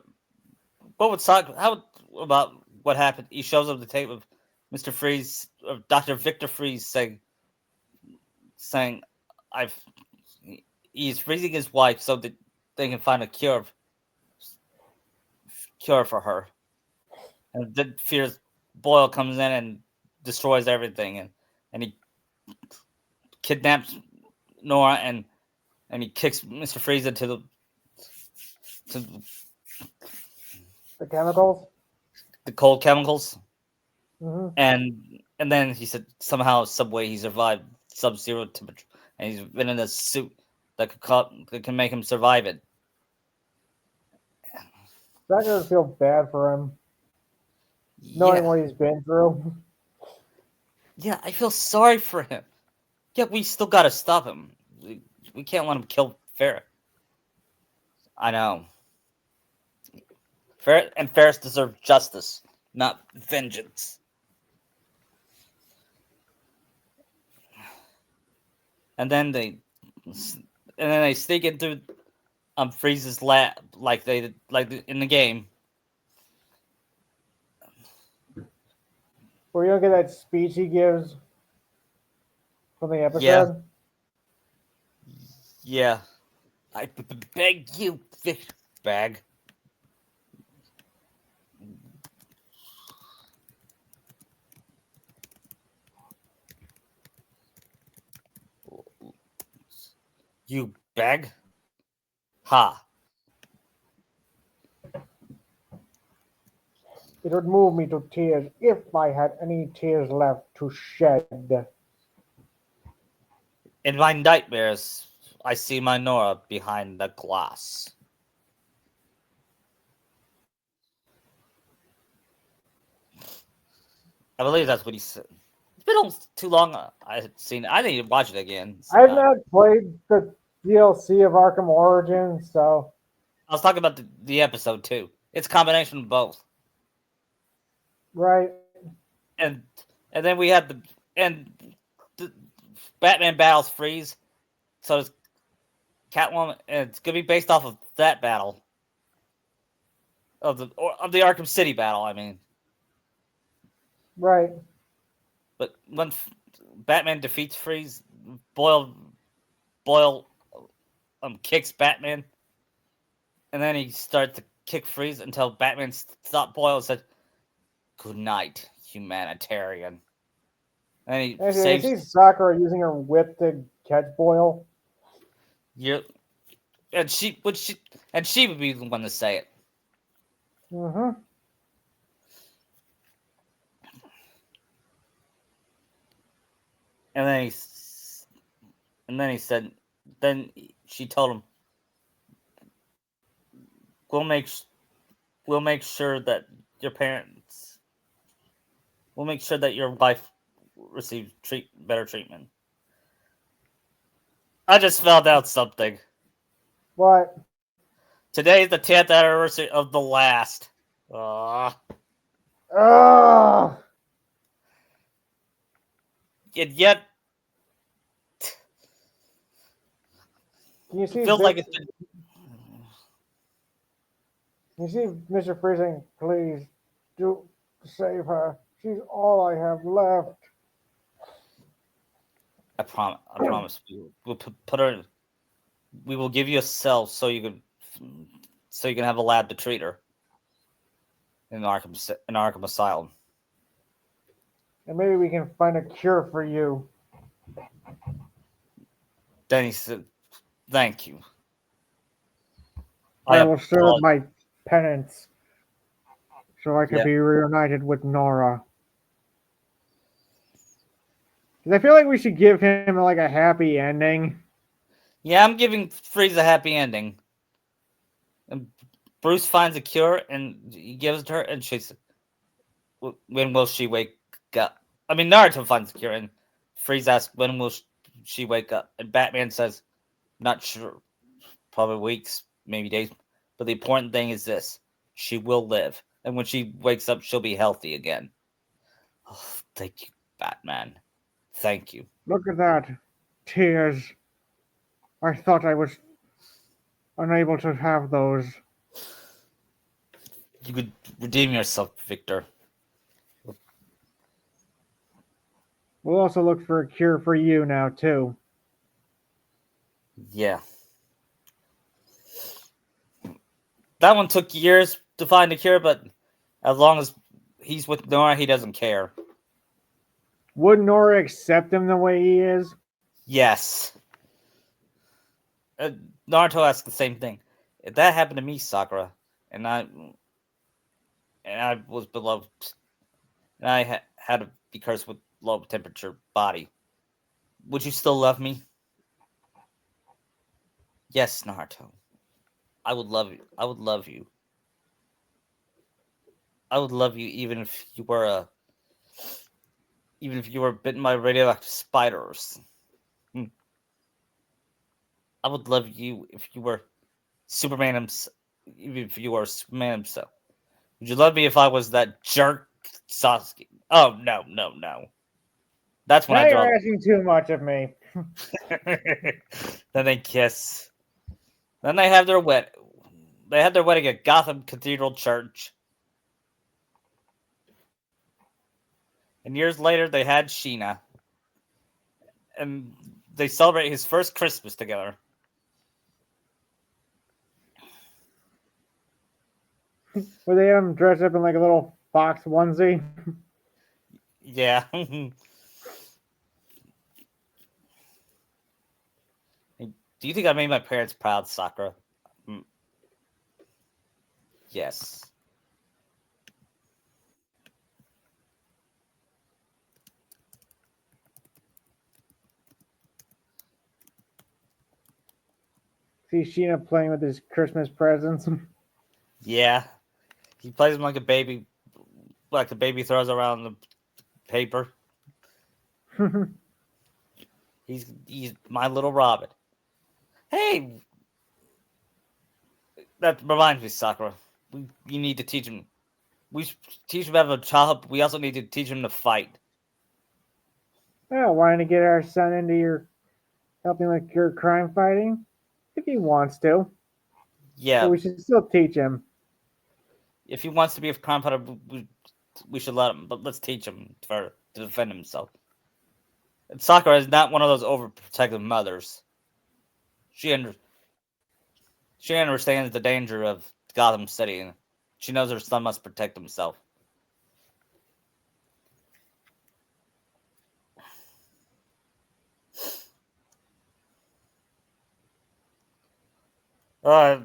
what would Sakura? How about what happened? He shows up the tape of Mr. Freeze, of Doctor Victor Freeze, saying, "I've." He's freezing his wife so that they can find a cure for her. And then fears Boyle comes in and destroys everything, and he kidnaps Nora, and he kicks Mr. Freeze into to The chemicals? the cold chemicals, Mm-hmm. and then he said somehow some way he survived sub-zero temperature, and he's been in a suit that can make him survive it. Sakura would feel bad for him, knowing Yeah, what he's been through. yeah, I feel sorry for him. Yeah, we still gotta stop him. We can't let him kill Ferris. I know. Ferris deserves justice, not vengeance. And then they, sneak into Frieza's lab like in the game. Where you don't get that speech he gives from the Yeah, episode. yeah. I beg you, fish bag. You beg? Ha. It would move me to tears if I had any tears left to shed. In my nightmares, I see my Nora behind the glass. I believe that's what he said. It's been too long. I had seen it. I need to watch it again. I've not played the DLC of Arkham Origins, so I was talking about the episode too. It's a combination of both. right. And then we had the Batman battles freeze. So it's Catwoman, and it's gonna be based off of that battle of the Arkham City battle. I mean, Right. but when Batman defeats Freeze, Boyle kicks Batman, and then he starts to kick Freeze until Batman stopped Boyle and said, "Good night, humanitarian." And he Actually, I saves see Sakura using her whip to catch Boyle. you, and she would be the one to say it. Mm-hmm. And then he said, then she told him, "We'll make we'll make sure that your parents, we'll make sure that your wife receives better treatment." I just found out something. What? Today is the 10th anniversary of the last. Uh, Ugh! and yet, Can you it see feels like it's been. Can you see Mr. Freezing? Please do save her. She's all I have left. I promise. We'll put her. We will give you a cell so you can have a lab to treat her in Arkham Asylum. And maybe we can find a cure for you. Then he said, "Thank you. I I will serve applaud." my penance so I could Yeah, be reunited with Nora. 'Cause I feel like we should give him like a happy ending. yeah. I'm giving Freeze a happy ending. And Bruce finds a cure and he gives it to her, and she's, "When will she wake up?" I mean, Naruto finds the cure, and Freeze asks, "When will she wake up?" And Batman says, "Not sure. Probably weeks, maybe days. But the important thing is this: she will live, and when she wakes up, she'll be healthy again." Oh, thank you, Batman. Thank you. Look at that. Tears. I thought I was unable to have those. You could redeem yourself, Victor. We'll also look for a cure for you now, too. Yeah. That one took years to find a cure, but as long as he's with Nora, he doesn't care. Would Nora accept him the way he is? Yes. Uh, Naruto asked the same thing. If that happened to me, Sakura, and I was beloved, and I had to be cursed with low temperature body, would you still love me? Yes, Naruto. I would love you. I would love you. I would love you even if you were bitten by radioactive spiders. I would love you if you were Superman himself. Even if you were Superman himself. Would you love me if I was that jerk Sasuke? Oh no, no, no. That's when I Now draw. you're asking too much of me. Then they kiss. Then they have their wedding. They had their wedding at Gotham Cathedral Church. And years later, they had Sheena. And they celebrate his first Christmas together. Where they have him dressed up in like a little fox onesie. Yeah. Do you think I made my parents proud, Sakura? Yes. See Sheena playing with his Christmas presents. Yeah. He plays them like the baby throws around the paper. He's my little Robin. Hey, that reminds me, Sakura. You need to teach him. We teach him to have a child. We also need to teach him to fight. Oh, wanting to get our son into your helping with your crime fighting? If he wants to. But Yeah, we should still teach him. if he wants to be a crime fighter, we should let him. But let's teach him to defend himself. And Sakura is not one of those overprotective mothers. She under, she understands the danger of Gotham City, and she knows her son must protect himself. Uh,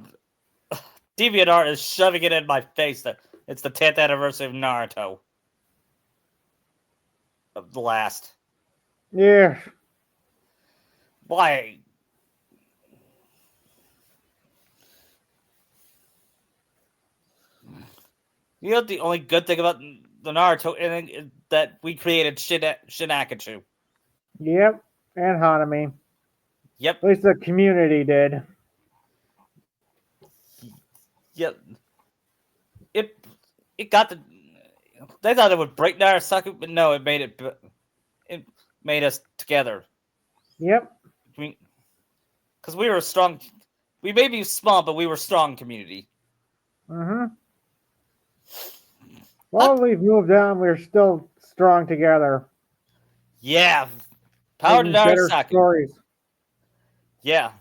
DeviantArt is shoving it in my face that it's the 10th anniversary of Naruto. Of the last. Yeah. Why? You know the only good thing about the Naruto ending is that we created Shinakachu. Yep. And Hanami. Yep. At least the community did. Yep. It got the. They thought it would break Narusaku, but no, it made it. It made us together. Yep. Because we were a strong. We may be small, but we were a strong community. Mm-hmm. While we've moved on, we're still strong together. Yeah. Power to Making better Narusaku. stories. Yeah.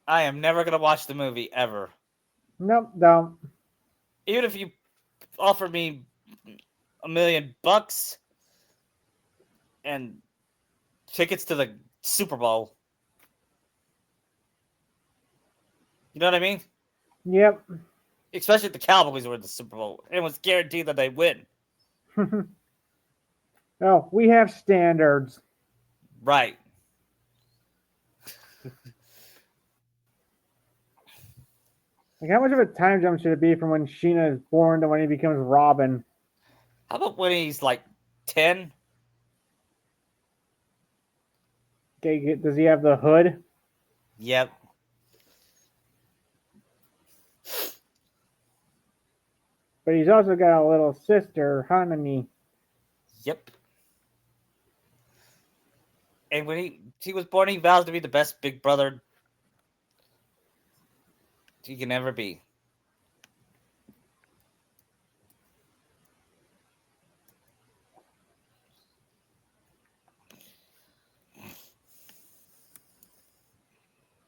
I am never gonna watch the movie ever. Nope, don't. Even if you offer me $1,000,000 and tickets to the Super Bowl. You know what I mean? Yep. Especially if the Cowboys were in the Super Bowl. It was guaranteed that they win. Oh, we have standards. Right. Like, how much of a time jump should it be from when Sheena is born to when he becomes Robin? How about when he's like 10? Okay, does he have the hood? Yep. But he's also got a little sister, Hanami. Yep. And when he was born, he vows to be the best big brother he can ever be.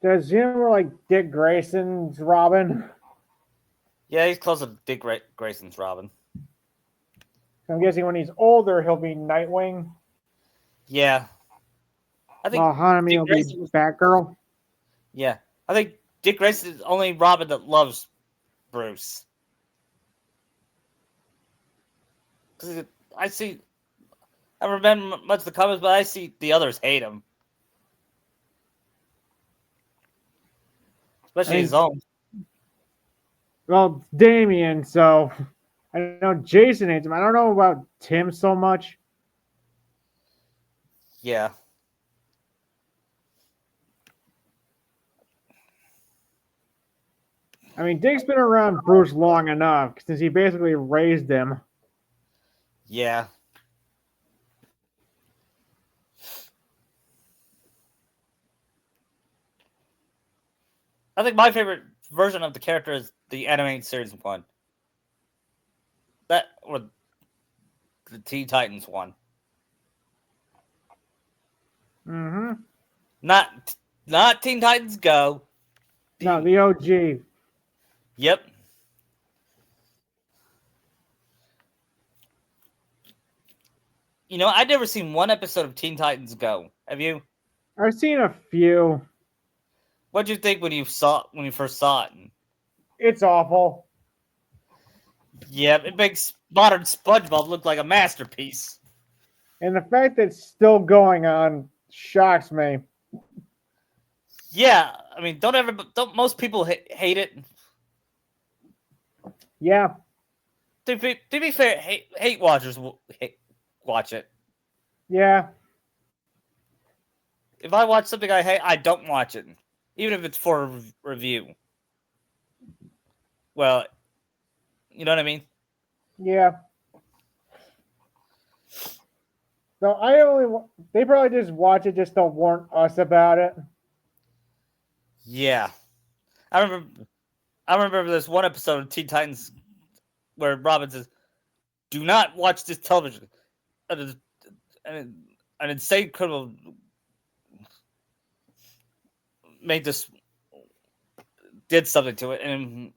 Does he remember like Dick Grayson's Robin? Yeah, he's close to Dick Grayson's Robin. I'm guessing when he's older, he'll be Nightwing. Yeah. I think Hanami Dick will Grayson be Batgirl. Yeah. I think Dick Grayson is the only Robin that loves Bruce. I remember much of the comments, but I see the others hate him. I especially mean, his own. well, it's Damien, so I know Jason hates him. I don't know about Tim so much. Yeah, I mean, Dick's been around Bruce long enough since he basically raised him. yeah. I think my favorite version of the character is the animated series one. That or the Teen Titans one. Mm-hmm. Not not Teen Titans Go. No, The the OG. Yep. You know, I'd never seen one episode of Teen Titans Go. Have you? I've seen a few. What'd you think when you first saw it? It's awful. Yeah, it makes modern SpongeBob look like a masterpiece. And the fact that it's still going on shocks me. Yeah, I mean, don't most people hate it? Yeah, To be fair, hate watchers will watch it. yeah, If I watch something I hate, I don't watch it, even if it's for a review. Well, you know what I mean? yeah. So I only they probably just watch it just to warn us about it. Yeah, I remember. I remember this one episode of Teen Titans where Robin says, "Do not watch this television." An, an insane criminal made this did something to it, and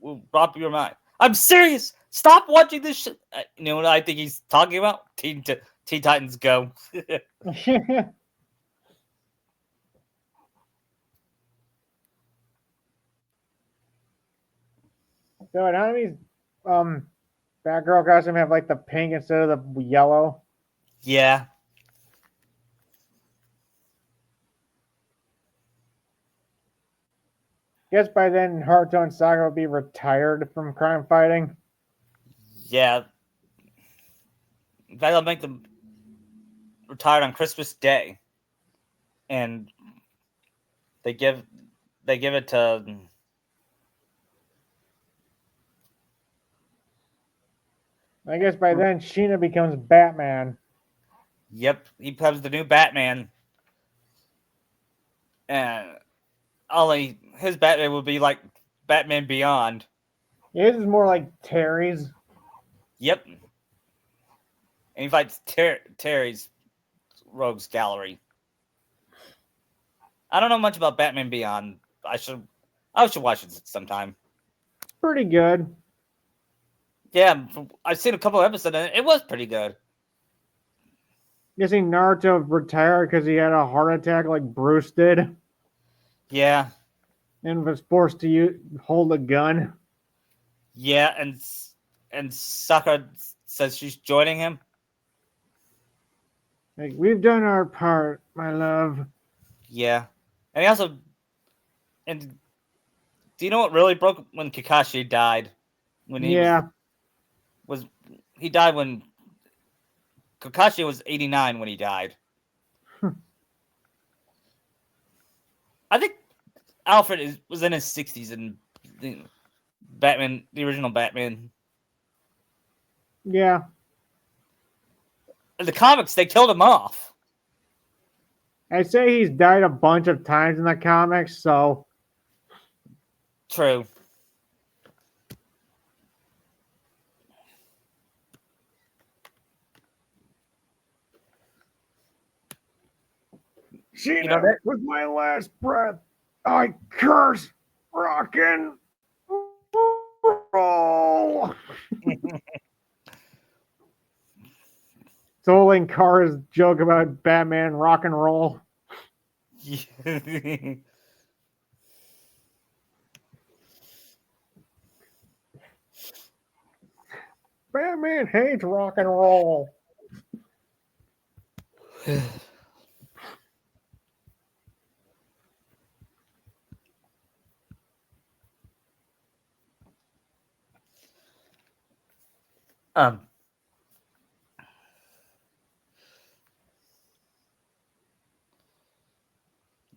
will rob your mind. I'm serious. Stop watching this shit. You know what I think he's talking about? Teen Titans Go. So none of these um Batgirl costume have like the pink instead of the yellow. Yeah, Guess by then Haruto and Sakura will be retired from crime fighting. yeah. In fact, I'll make them retired on Christmas Day, and they give it to. I guess by then Sheena becomes Batman. Yep, he becomes the new Batman, and only his Batman would be like Batman Beyond. His is more like Terry's. Yep, and he fights Terry's Rogues Gallery. I don't know much about Batman Beyond. I should watch it sometime. Pretty good. Yeah, I've seen a couple of episodes and it was pretty good. Guessing Naruto retired because he had a heart attack like Bruce did Yeah, and was forced to hold a gun. yeah, and Sakura says she's joining him. Like, we've done our part, my love. Yeah, and he also and do you know what really broke when Kakashi died? When he Yeah. was he died when Kakashi was 89 when he died. I think Alfred was in his 60s in Batman, the original Batman. Yeah. In the comics, they killed him off. I'd say he's died a bunch of times in the comics, so True. Sheena, You know that? with my last breath, I curse rock and roll. Stolen Cars joke about Batman rock and roll. Batman hates rock and roll. Um,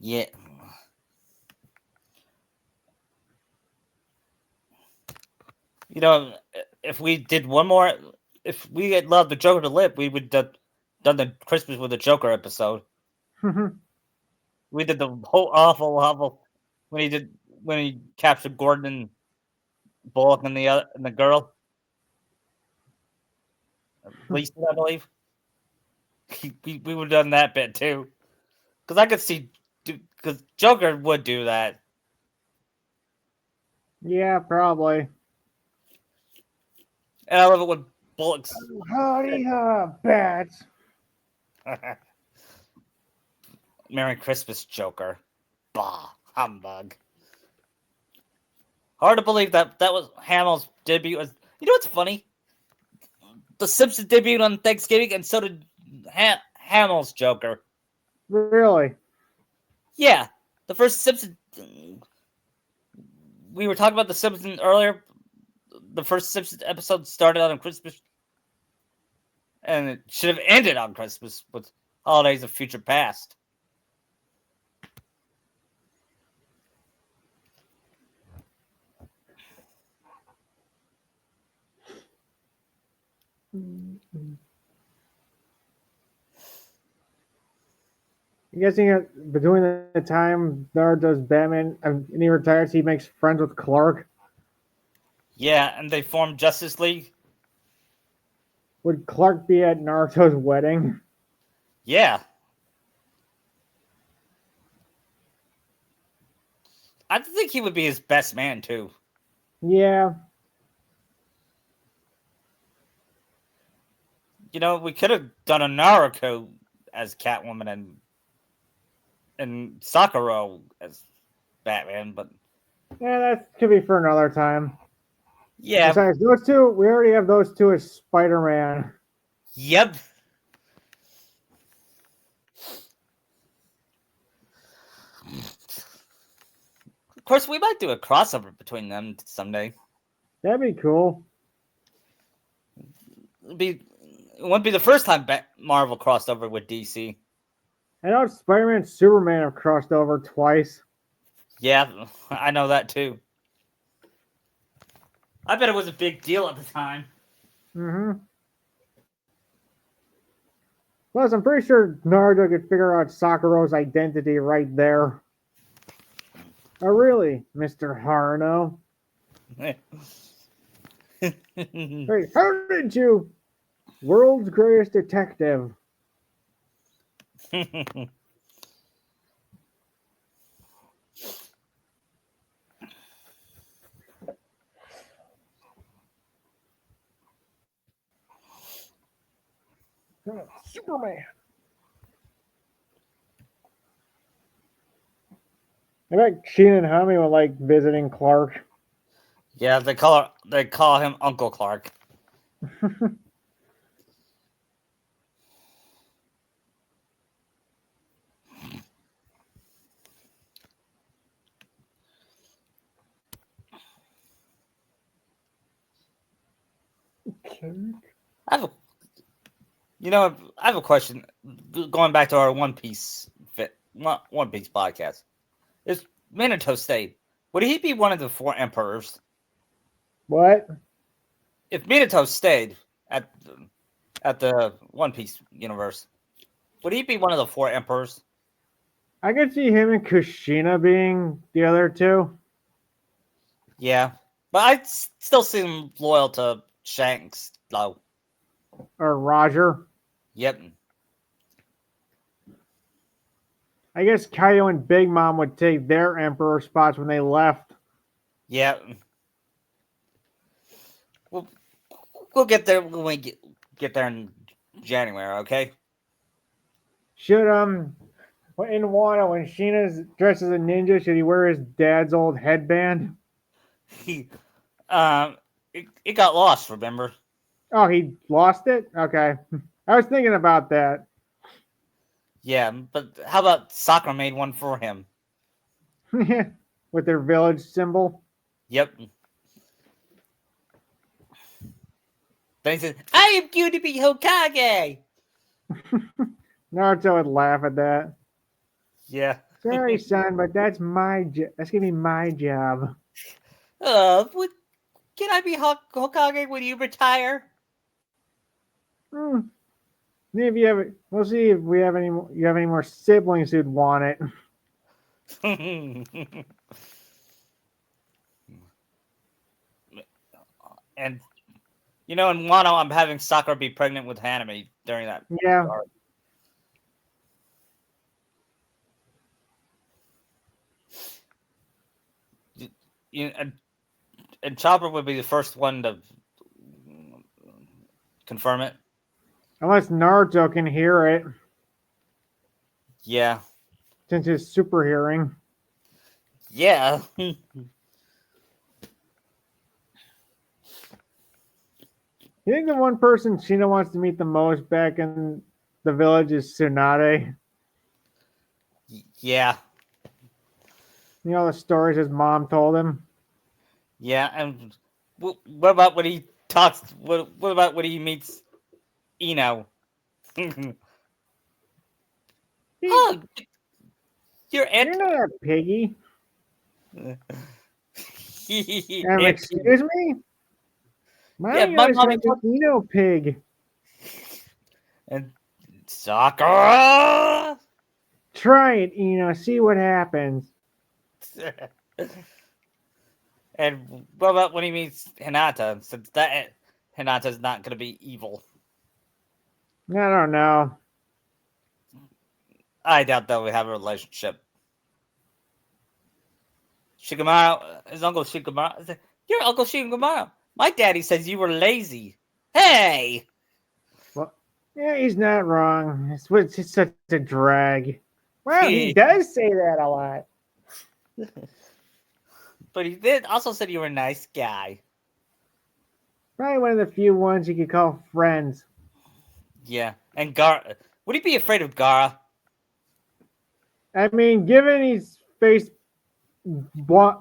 yeah. You know, if we did one more, if we had loved the Joker to live, we would have done the Christmas with the Joker episode. We did the whole awful when he captured Gordon and Bullock and the girl, Lisa, I believe. We would have done that bit too, because I could see, because Joker would do that. Yeah, probably. And I love it when Bullock's Howdy, bats. Merry Christmas, Joker. Bah, humbug. Hard to believe that was Hamill's debut. You know what's funny? The Simpsons debuted on Thanksgiving, and so did Hamill's Joker. Really? Yeah, the first Simpsons. We were talking about the Simpsons earlier. The first Simpsons episode started on Christmas, and it should have ended on Christmas with Holidays of Future Past. I'm guessing that between the time Nard does Batman and he retires, he makes friends with Clark. Yeah, and they formed Justice League. Would Clark be at Naruto's wedding? Yeah. I think he would be his best man, too. Yeah. You know, we could have done a Naruto as Catwoman and Sakura as Batman, but Yeah, that could be for another time. yeah. Besides, those two, we already have those two as Spider-Man. Yep. Of course, we might do a crossover between them someday. That'd be cool. It wouldn't be the first time Marvel crossed over with DC. I know Spider-Man and Superman have crossed over twice. Yeah, I know that too. I bet it was a big deal at the time. Mm-hmm. Plus, I'm pretty sure Naruto could figure out Sakura's identity right there. Oh, really, Mr. Haruno? Hey, how did you? World's greatest detective. Superman. I bet Sheen and Hami were like visiting Clark. Yeah, they call him Uncle Clark. I have a question. Going back to our One Piece podcast, if Minato stayed, would he be one of the four emperors? What? If Minato stayed at the One Piece universe, would he be one of the four emperors? I could see him and Kushina being the other two. Yeah, but I still see him loyal to Shanks, though. Or Roger. Yep. I guess Kaido and Big Mom would take their emperor spots when they left. Yeah. We'll get there when we get there in January, okay? Should in Wano, when Sheena's dressed as a ninja, should he wear his dad's old headband? It got lost, remember? Oh, he lost it? Okay. I was thinking about that. Yeah, but how about Sakura made one for him? With their village symbol. Yep. Then he says, "I am going to be Hokage." Naruto would laugh at that. Yeah. Sorry, son, but that's that's gonna be my job. What, can I be Hokage when you retire? Hmm. If you have, we'll see if we have any. You have any more siblings who'd want it. And in Wano, I'm having Sakura be pregnant with Hanami during that Yeah. arc. And Chopper would be the first one to confirm it. Unless Naruto can hear it, Yeah. since he's super hearing. Yeah. You think the one person Shino wants to meet the most back in the village is Tsunade? Yeah. You know the stories his mom told him? Yeah. And what about when he talks? What about when he meets Ino? Oh, you're You're not a piggy. Excuse me? Yeah, My my always mommy meant the Eno pig. and Sakura. Try it, Eno. See what happens. And what about when he meets Hinata? Since that Hinata's not going to be evil, I don't know. I doubt they'll have a relationship. Shikamaru, his uncle Shikamaru. Your uncle Shikamaru. My daddy says you were lazy. Hey. Well, yeah, he's not wrong. It's just such a drag. Wow, he does say that a lot. But he did also said you were a nice guy. Probably one of the few ones you could call friends. Yeah, and Gara. Would he be afraid of Gara? I mean, given he's faced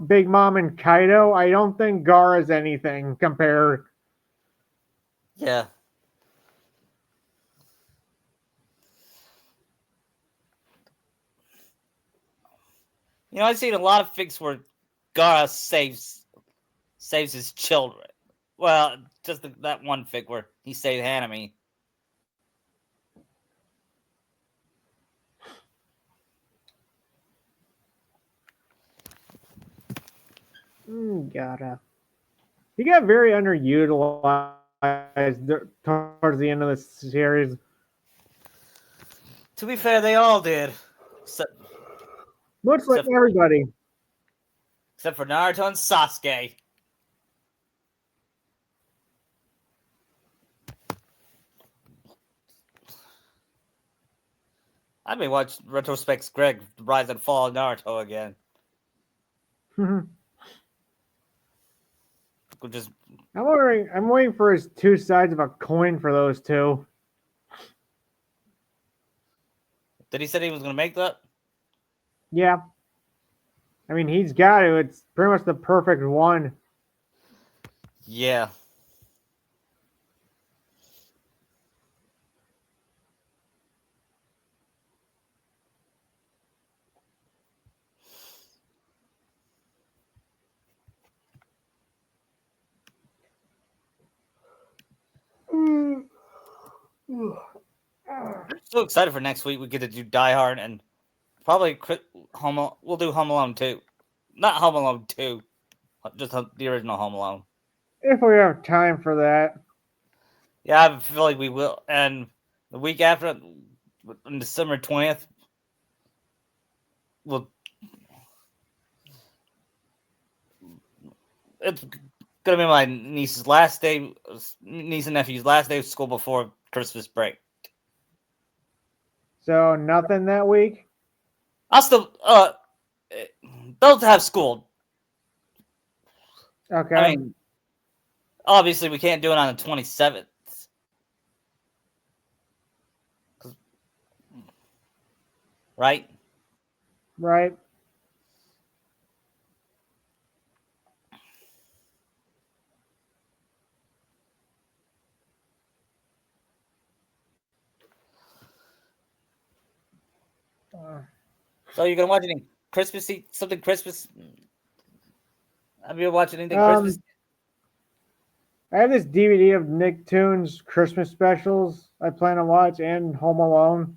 Big Mom and Kaido, I don't think Gara's anything compared. Yeah. I've seen a lot of fics where Gara saves his children. Well, just that one fic where he saved Hanami. Gara. He got very underutilized towards the end of the series. To be fair, they all did. Except, Looks like except, everybody. except for Naruto and Sasuke. I may watch Retrospects Greg Rise and Fall of Naruto again. Just I'm waiting for his two sides of a coin for those two. did he say he was going to make that? Yeah. I mean, he's got to. It's pretty much the perfect one. Yeah. I'm so excited for next week. We get to do Die Hard and probably we'll do Home Alone 2. Not Home Alone 2. Just the original Home Alone. If we have time for that. Yeah, I feel like we will. And the week after, on December 20th, it's gonna be my niece's last day, niece and nephew's last day of school before Christmas break. So nothing that week. I'll still they'll have school. Okay. I mean, obviously we can't do it on the 27th. Right? Right. So you're gonna watch anything Christmassy? Something Christmas? Have you watched anything Christmas? Um, I have this DVD of Nicktoons Christmas specials I plan to watch and Home Alone.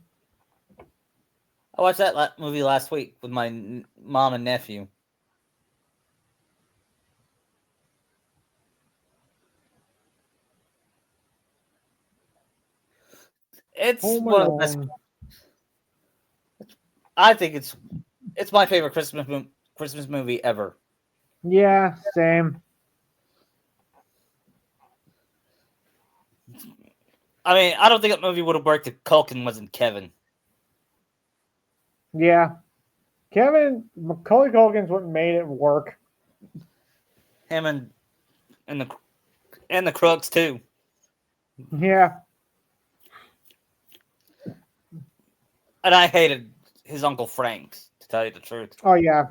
I watched that movie last week with my mom and nephew. It's Home one of the best. Alone. I think it's my favorite Christmas movie ever. Yeah, same. I mean, I don't think that movie would have worked if Culkin wasn't Kevin. Yeah. Macaulay Culkin's what made it work. Him and the Crooks too. Yeah. And I hated his Uncle Frank, to tell you the truth. Oh yeah.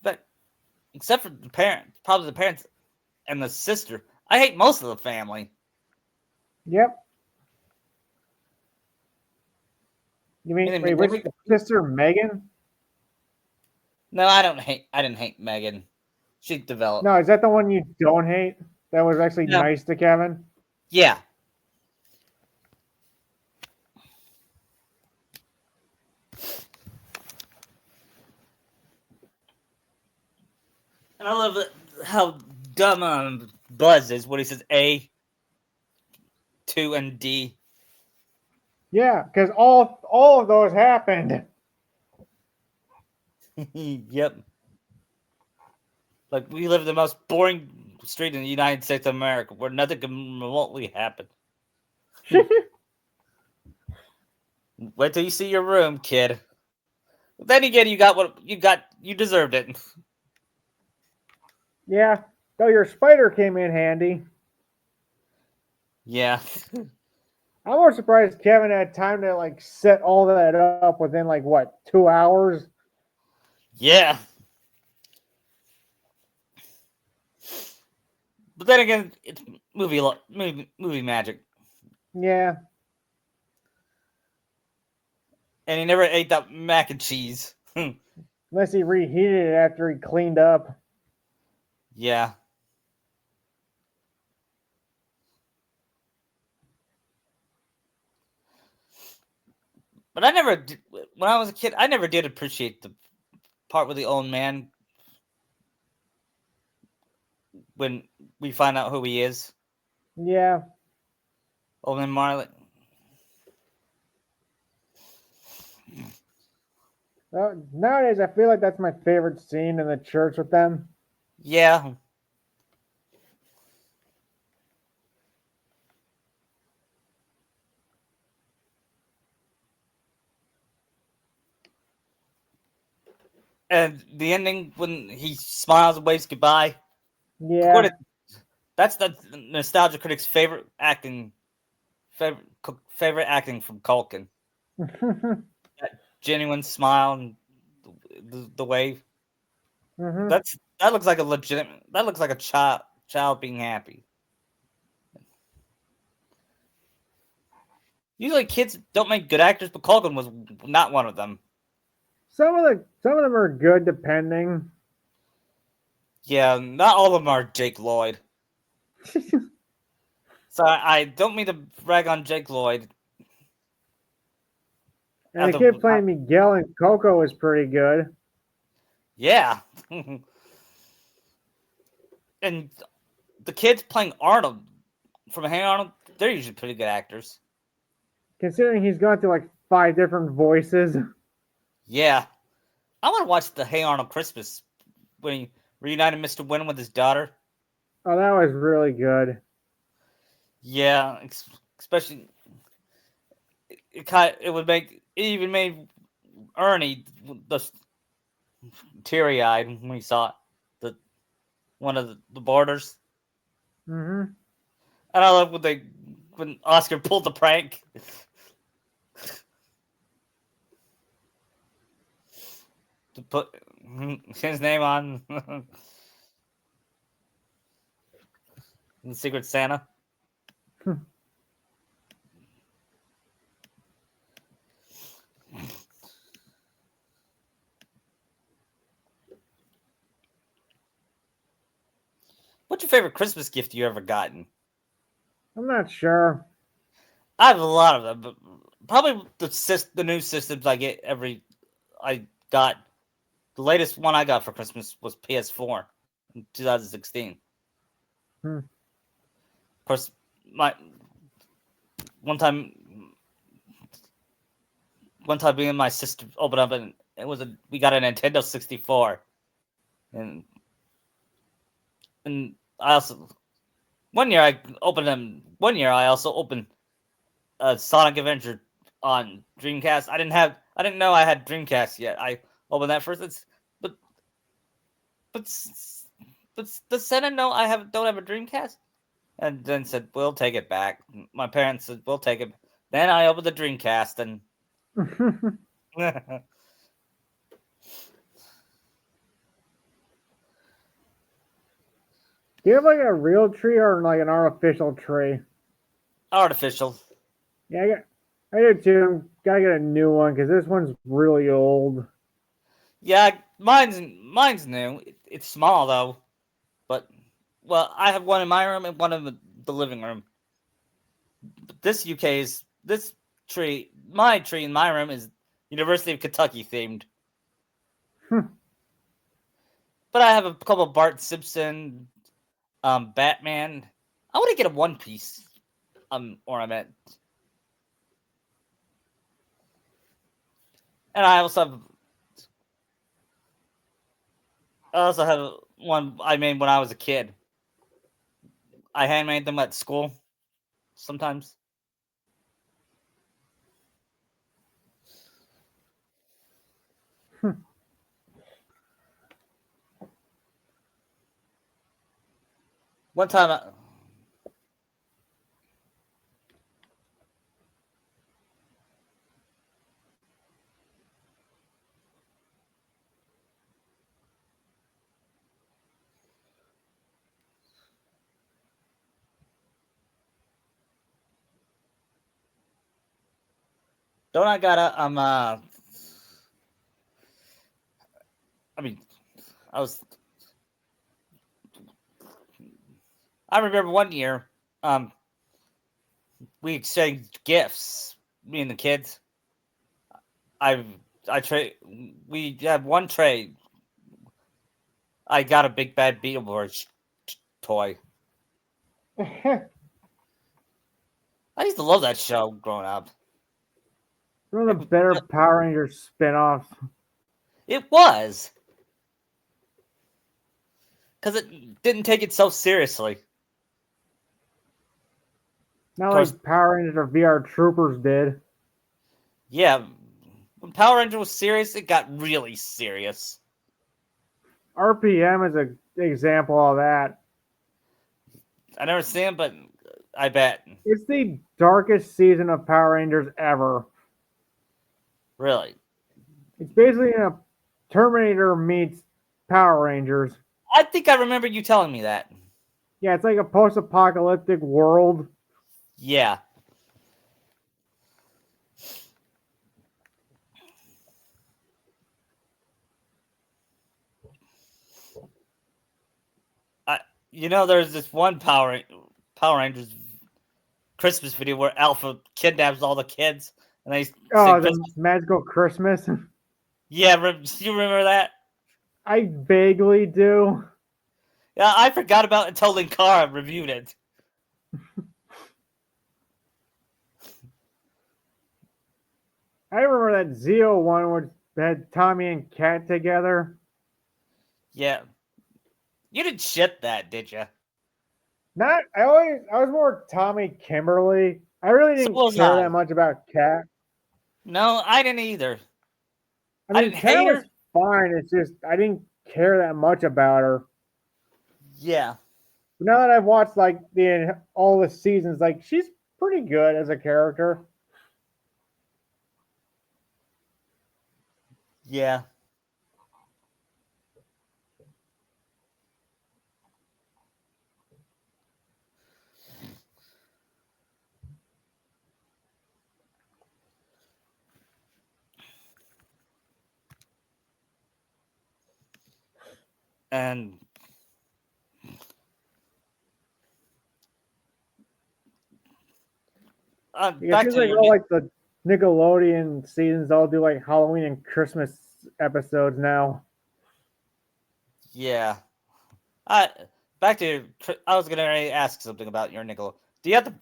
But except for the parents, probably the parents and the sister, I hate most of the family. Yep. You mean wait, which sister Megan? No, I don't hate. I didn't hate Megan. She developed. No, is that the one you don't hate? That was actually No. nice to Kevin? Yeah. And I love how dumb Buzz is when he says A, 2, and D. Yeah, because all of those happened. Yep. Like, we live in the most boring street in the United States of America where nothing can remotely happen. Wait till you see your room, kid. Then again, you got what you got. You deserved it. Yeah. Though your spider came in handy. Yeah. I'm more surprised Kevin had time to like set all that up within like what 2 hours. Yeah. But then again, it's movie magic. Yeah. And he never ate that mac and cheese. Unless he reheated it after he cleaned up. Yeah. But I never, when I was a kid, I never did appreciate the part with the old man when we find out who he is. Yeah. Old man Marley. Nowadays, I feel like that's my favorite scene in the church with them. Yeah. And the ending when he smiles and waves goodbye. Yeah. That's the nostalgia critic's favorite acting. Favorite acting from Culkin. That genuine smile and the wave. Mm-hmm. That looks like a legitimate. That looks like a child being happy. Usually, kids don't make good actors, but Culkin was not one of them. Some of them are good, depending. Yeah, not all of them are Jake Lloyd. So I don't mean to brag on Jake Lloyd. And the kid playing Miguel and Coco is pretty good. Yeah. And the kids playing Arnold from Hey Arnold, they're usually pretty good actors. Considering he's gone through like 5 different voices. Yeah. I want to watch the Hey Arnold Christmas when he reunited Mr. Wynn with his daughter. Oh, that was really good. Yeah, especially it would make it even made Ernie the teary eyed when he saw the one of the boarders. Mm-hmm. And I love when Oscar pulled the prank. To put his name on the Secret Santa. What's your favorite Christmas gift you ever gotten? I'm not sure. I have a lot of them, but probably the new systems I get I got the latest one I got for Christmas was PS4 in 2016. Hmm. Of course, my one time one time me and my sister opened up and we got a Nintendo 64, and I also one year I also opened Sonic Adventure on Dreamcast. I didn't know I had Dreamcast yet. I opened that first. But but but does Santa know I don't have a Dreamcast? And then said we'll take it back. My parents said we'll take it. Then I opened the Dreamcast and Do you have like a real tree or like an artificial tree? artificial. Yeah, I do too. Gotta get a new one because this one's really old. Yeah, mine's new. It's small though, but well, I have one in my room and one in the living room. But this tree. My tree in my room is University of Kentucky themed. But I have a couple of Bart Simpson, Batman. I want to get a One Piece ornament, and I also have one I made when I was a kid. I handmade them at school sometimes. One time, don't I gotta I mean I was I remember one year um we exchanged gifts, me and the kids. I I trade we had one trade. I got a big bad Beetleborgs toy. I used to love that show growing up. One of It, the better Power Rangers spin-offs. it was because it didn't take it so seriously. Of Not course, like Power Rangers or VR Troopers did. yeah. When Power Ranger was serious, it got really serious. RPM is an example of that. I never seen it, but I bet. It's the darkest season of Power Rangers ever. Really. It's basically a Terminator meets Power Rangers. I think I remember you telling me that. Yeah, it's like a post-apocalyptic world. Yeah. I, there's this one Power Rangers Christmas video where Alpha kidnaps all the kids and they sing Oh, the Christmas. Magical Christmas. Yeah, you remember that? I vaguely do. Yeah, I forgot about it until Linkara reviewed it. I remember that Zeo one which had Tommy and Kat together. Yeah. You didn't shit that, did you? Not I was more Tommy Kimberly. I really So didn't was care I. that much about Kat. No, I didn't either. I I mean, didn't Kat hate was her. fine. It's just I didn't care that much about her. Yeah. But now that I've watched like all the seasons, like she's pretty good as a character. Yeah. And It back seems to like your all like the Nickelodeon seasons all do like Halloween and Christmas episodes now. yeah. I back to I was gonna ask something about your Nickel. Do you have the?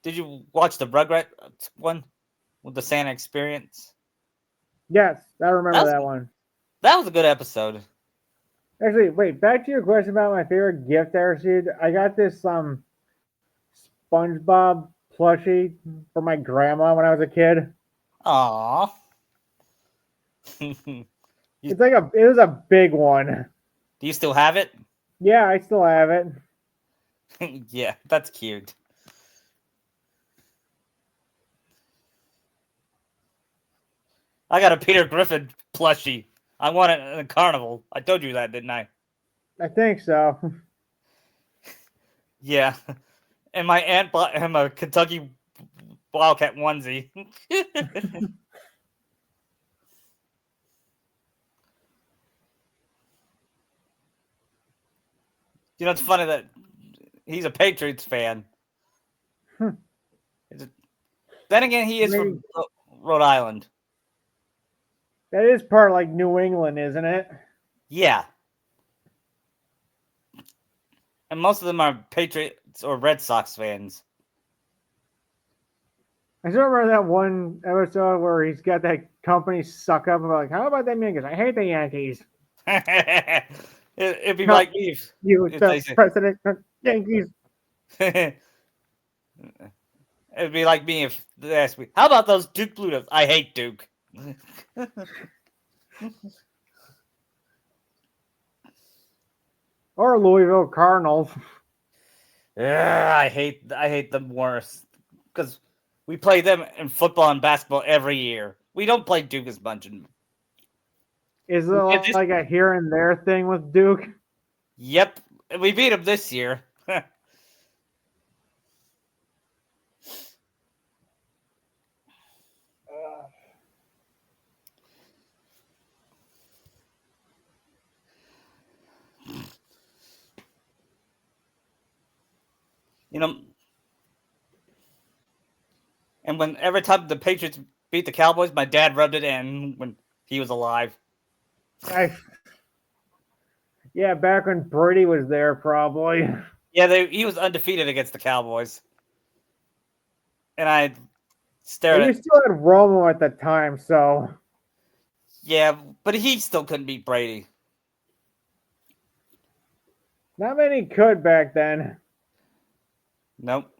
Did you watch the Rugrat one with the Santa experience? Yes, I That remember was that one. that was a good episode. Actually, wait, back to your question about my favorite gift I received. I got this SpongeBob plushie for my grandma when I was a kid. Aww. Do It was a big one. you still have it? Yeah, I still have it. Yeah, that's cute. I got a Peter Griffin plushie. I won it in a carnival. I told you that, didn't I? I think so. Yeah. And my aunt bought him a Kentucky Wildcat onesie. It's funny that he's a Patriots fan. Then again, he is Maybe from Rhode Island. that is part of like New England, isn't it? Yeah. And most of them are Patriots or Red Sox fans. I still remember that one episode where he's got that company suck up about like, how about them Yankees? I hate the Yankees. It'd be Not like me you, if they the say. president of Yankees. It'd be like me if they asked me, "How about those Duke Blue Devils?" I hate Duke. Or Louisville Cardinals. I hate them worse because we play them in football and basketball every year. We don't play Duke as much. Is it We did this. like a here and there thing with Duke? Yep, we beat them this year. you know, and when every time the Patriots beat the Cowboys, my dad rubbed it in when he was alive. I, yeah, back when Brady was there, probably. Yeah, he was undefeated against the Cowboys, and I But stared you at. still had Romo at the time, so Yeah, but he still couldn't beat Brady. not many could back then. Nope.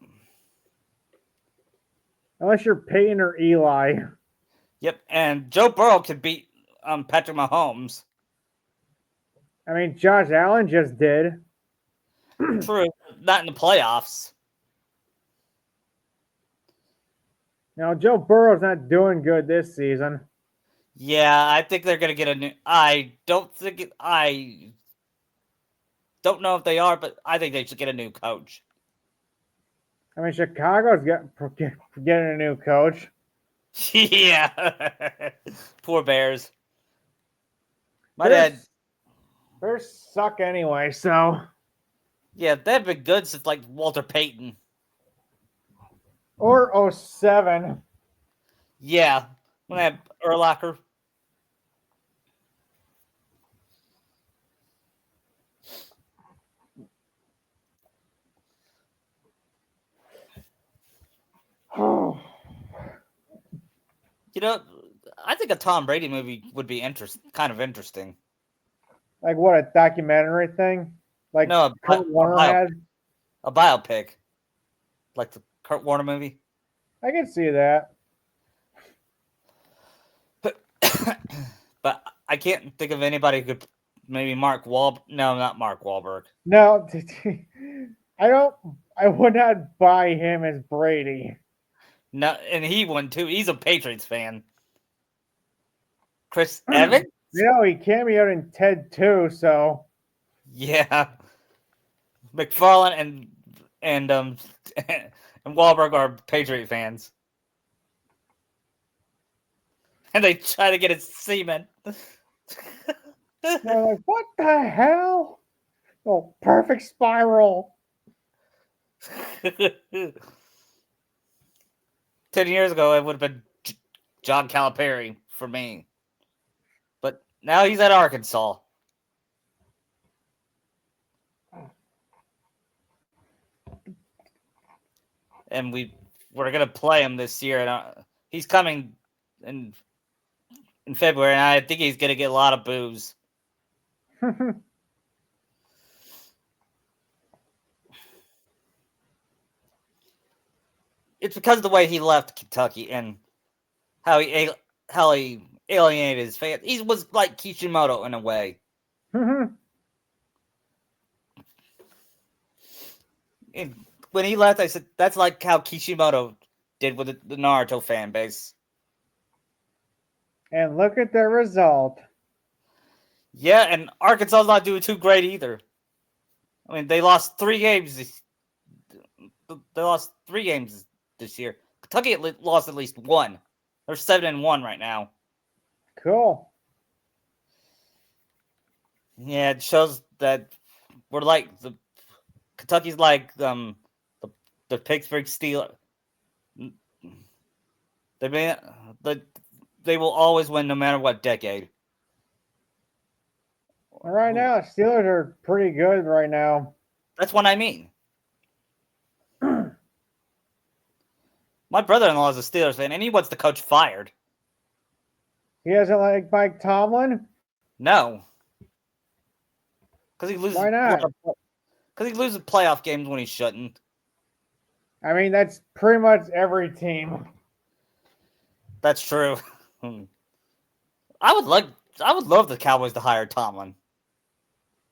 Unless you're Peyton or Eli. Yep, and Joe Burrow could beat Patrick Mahomes. I mean, Josh Allen just did. True, not in the playoffs. Now, Joe Burrow's not doing good this season. Yeah, I think they're gonna get a new. I don't think it. I don't know if they are, but I think they should get a new coach. I mean, Chicago's getting a new coach. Yeah, poor Bears. My dad. Bears suck anyway, so. Yeah, they've been good since like Walter Payton. Or 07. Yeah, when they had Urlacher. Oh. I think a Tom Brady movie would be kind of interesting. Like what, a documentary thing? Like No, Kurt Warner had? a biopic, like the Kurt Warner movie. I can see that. But I can't think of anybody who could. Maybe Mark Wahlberg. No, not Mark Wahlberg. No, I would not buy him as Brady. No, and he won too. He's a Patriots fan. Chris Evans? He cameoed in Ted 2, so. Yeah. McFarlane and and Wahlberg are Patriot fans. And they try to get his semen. They're like, what the hell? Oh, perfect spiral. 10 years ago, it would have been John Calipari for me. But now he's at Arkansas. And we're going to play him this year. And he's coming in February, and I think he's going to get a lot of boos. It's because of the way he left Kentucky and how he alienated his fans. He was like Kishimoto in a way. And when he left, I said that's like how Kishimoto did with the Naruto fan base. And look at the result. Yeah, and Arkansas's not doing too great either. I mean, they lost 3 games. They lost 3 games this year. Kentucky lost at least 1. They're 7-1 right now. Cool. Yeah, it shows that we're like Kentucky's like the Pittsburgh Steelers. They will always win no matter what decade. Right now, Steelers are pretty good right now. That's what I mean. My brother-in-law is a Steelers fan, and he wants the coach fired. He doesn't like Mike Tomlin? No. Because he loses. Why not? Because he loses playoff games when he shouldn't. I mean, that's pretty much every team. That's true. I would love the Cowboys to hire Tomlin.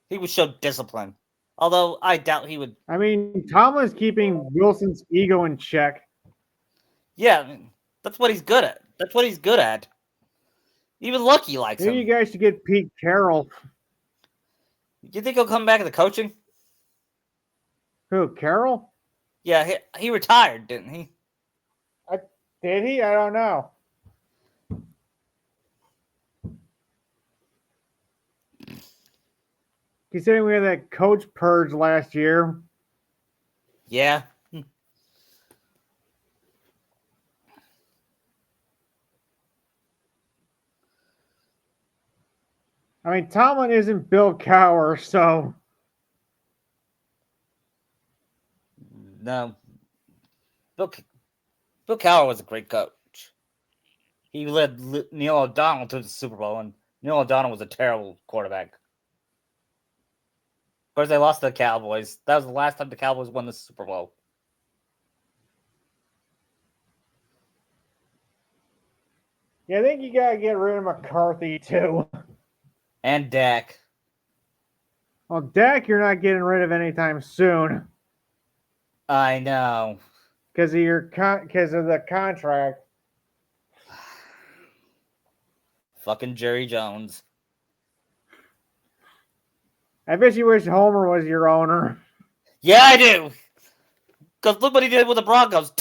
He would show discipline. Although I doubt he would. I mean, Tomlin's keeping Wilson's ego in check. Yeah, that's what he's good at. That's what he's good at. Even Lucky likes him. Maybe you guys should get Pete Carroll. You think he'll come back to the coaching? Who, Carroll? Yeah, he retired, didn't he? Did he? I don't know. Considering we had that coach purge last year. Yeah. I mean, Tomlin isn't Bill Cowher, so. No. Bill Cowher was a great coach. He led Neil O'Donnell to the Super Bowl, and Neil O'Donnell was a terrible quarterback. Of course, they lost to the Cowboys. That was the last time the Cowboys won the Super Bowl. Yeah, I think you gotta get rid of McCarthy, too. And Dak. Well, Dak, you're not getting rid of anytime soon. I know. Because of the contract. Fucking Jerry Jones. I bet you wish Homer was your owner. Yeah, I do. Because look what he did with the Broncos.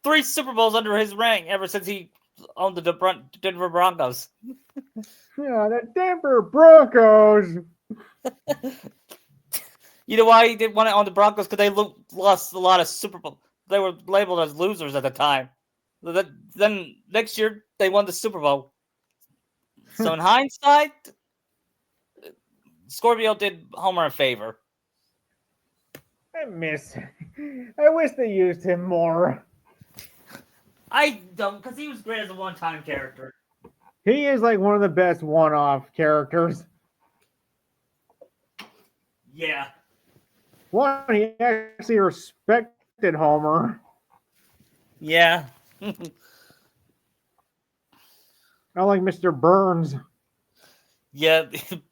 3 Super Bowls under his reign ever since he owned the Denver Broncos. Yeah, the Denver Broncos. You know why he didn't want to own the Broncos? Because they lost a lot of Super Bowl. They were labeled as losers at the time. Then next year, they won the Super Bowl. So in hindsight, Scorpio did Homer a favor. I wish they used him more. I don't, because he was great as a one-time character. He is like one of the best one-off characters. Yeah. One, he actually respected Homer. Yeah. Unlike Mr. Burns. Yeah,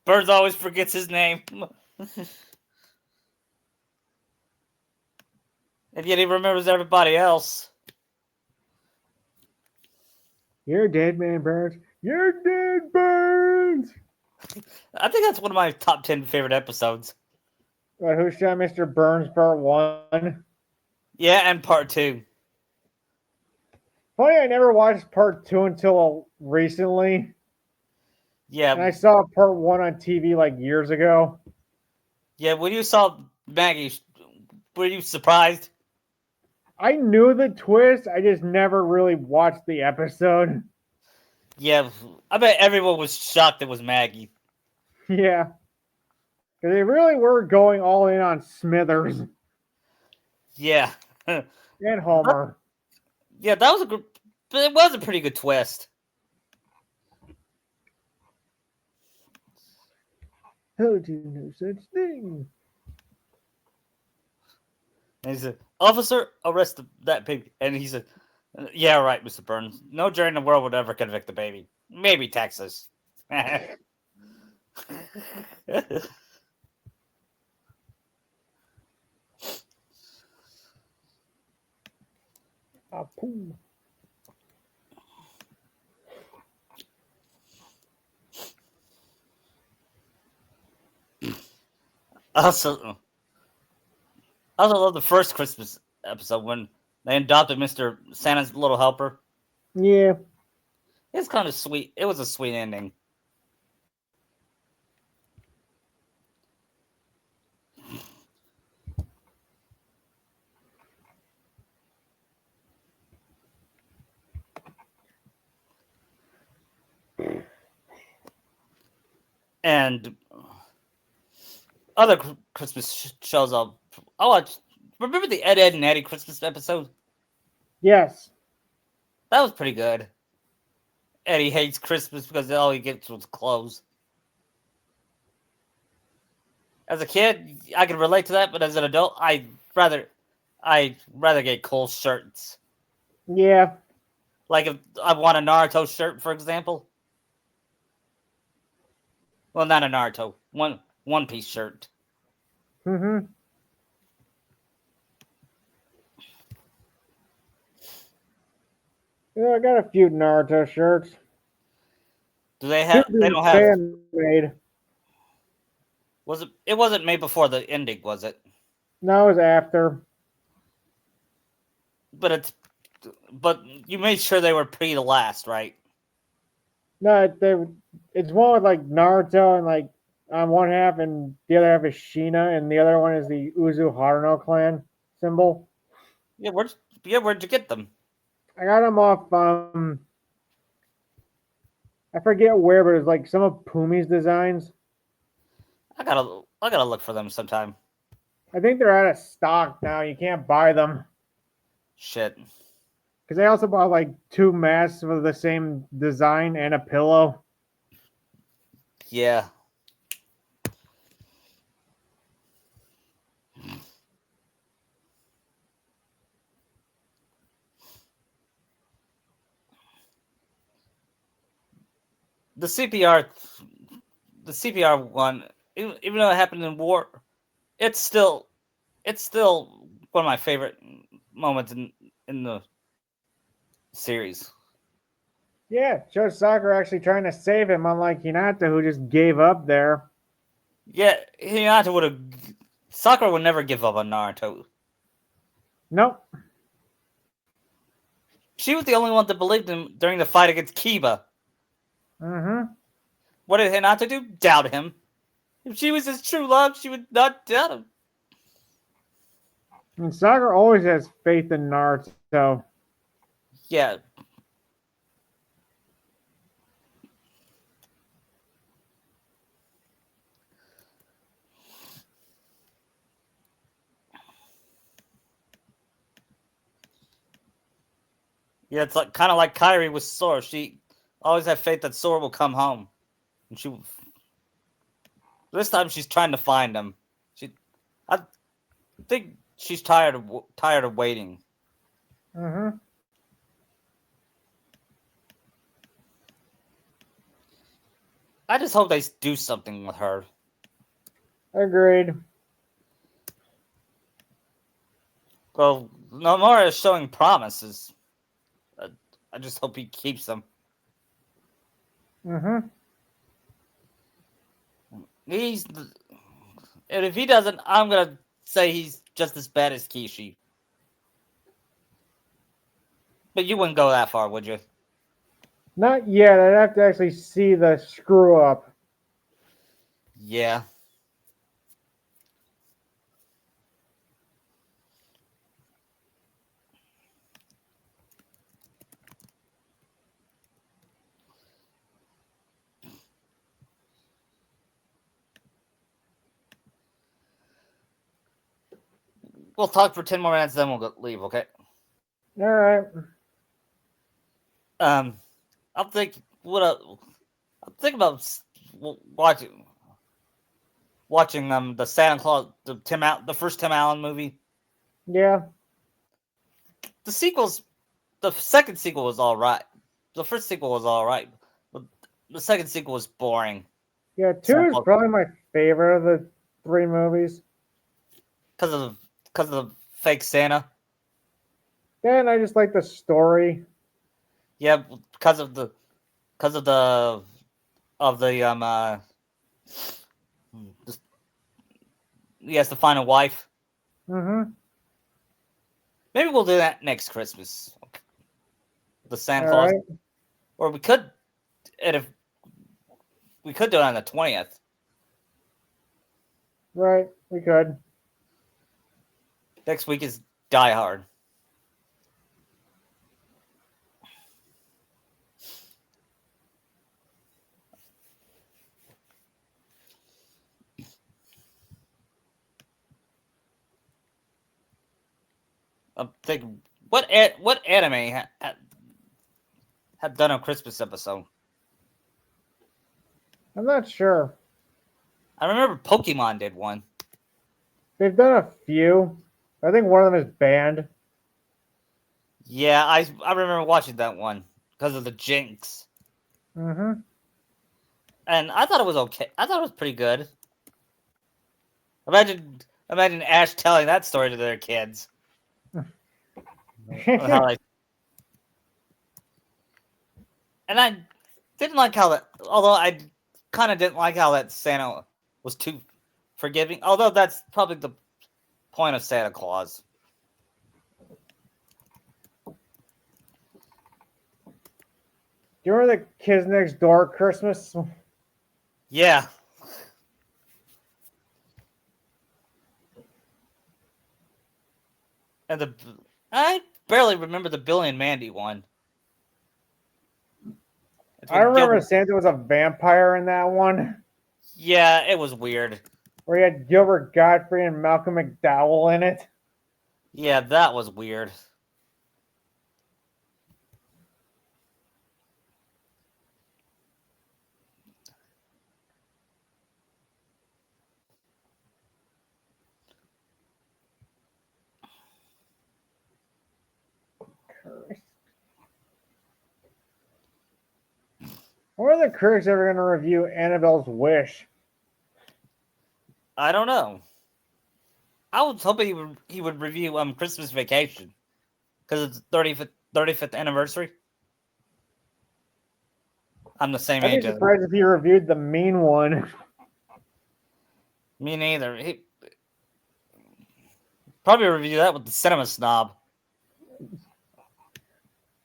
Burns always forgets his name. And yet he remembers everybody else. You're dead, man, Burns. You're dead, Burns. I think that's one of my top 10 favorite episodes. What, Who Shot Mr. Burns Part 1? Yeah, and Part 2. Funny, I never watched Part 2 until recently. Yeah. And I saw Part 1 on TV like years ago. Yeah, when you saw Maggie, were you surprised? I knew the twist. I just never really watched the episode. Yeah, I bet everyone was shocked it was Maggie. Yeah, because they really were going all in on Smithers Yeah. and Homer. Yeah, that was a good. It was a pretty good twist. How do no such thing? And he said, "Officer, arrest that baby." And he said, "Yeah, right, Mr. Burns. No jury in the world would ever convict the baby. Maybe Texas." Pooh. also, I also love the first Christmas episode when they adopted Mr. Santa's little helper. Yeah. It's kind of sweet. It was a sweet ending. And other Christmas shows I watched. Remember the Ed and Eddie Christmas episode? Yes. That was pretty good. Eddie hates Christmas because all he gets was clothes. As a kid, I could relate to that, but as an adult, I'd rather get cool shirts. Yeah. Like if I want a Naruto shirt, for example. Well, not a Naruto, One Piece shirt. Mm-hmm. Yeah, I got a few Naruto shirts. Do they Two have? They being don't have. fan made. Was it? It wasn't made before the ending, was it? No, it was after. But it's. But you made sure they were pre the last, right? No, it's one with like Naruto and like on one half, and the other half is Shina, and the other one is the Uzu Haruno clan symbol. Yeah, where'd you get them? I got them off. I forget where, but it was like some of Pumi's designs. I gotta look for them sometime. I think they're out of stock now. You can't buy them Shit. because I also bought like two masks with the same design and a pillow. Yeah. The CPR, the CPR one, even though it happened in war, it's still, it's still one of my favorite moments in the series. Yeah, shows Sakura actually trying to save him, unlike Hinata, who just gave up there. Yeah, Hinata would have. Sakura would never give up on Naruto. Nope. She was the only one that believed him during the fight against Kiba. Mm-hmm. What did Hinata do? Doubt him. If she was his true love, she would not doubt him. And Sakura always has faith in Naruto. Yeah. Yeah, it's like kind of like Kyrie with Sora. She always had faith that Sora will come home, and she. This time she's trying to find him. I think she's tired of waiting. Mm-hmm. I just hope they do something with her. Agreed. Well, Nomura is showing promises. I just hope he keeps them. Mm-hmm. And if he doesn't, I'm gonna say he's just as bad as Kishi. But you wouldn't go that far, would you? Not yet. I'd have to actually see the screw up. Yeah. We'll talk for 10 more minutes, then we'll leave. Okay. All right. I'll think. I'll think about watching the Santa Claus, the first Tim Allen movie. Yeah. The sequels, the second sequel was all right. The first sequel was all right, but the second sequel was boring. Yeah, 2 is probably my favorite of the 3 movies. Because of the fake Santa. Then I just like the story. Yeah, because of the he has to find a wife. Mm-hmm. Maybe we'll do that next Christmas. The Santa All Claus, right. or we could, and if we could do it on the 20th. Right, we could. Next week is Die Hard. I'm thinking, what anime have done a Christmas episode? I'm not sure. I remember Pokemon did one. They've done a few. I think one of them is banned. Yeah, I remember watching that one because of the Jinx. Mm-hmm. And I thought it was okay. I thought it was pretty good. Imagine Ash telling that story to their kids. How and I didn't like how that. Although I kind of didn't like how that Santa was too forgiving. Although that's probably the point of Santa Claus. Do you remember the Kids Next Door Christmas? Yeah. And I barely remember the Billy and Mandy one. I remember Santa was a vampire in that one. Yeah, it was weird. Where you had Gilbert Godfrey and Malcolm McDowell in it. Yeah, that was weird. When are the critics ever going to review Annabelle's Wish? I don't know. I was hoping he would review Christmas Vacation because it's 35th anniversary. I'm the same I'd age be as him. surprised if he reviewed the mean one. Me neither. He probably review that with the Cinema Snob.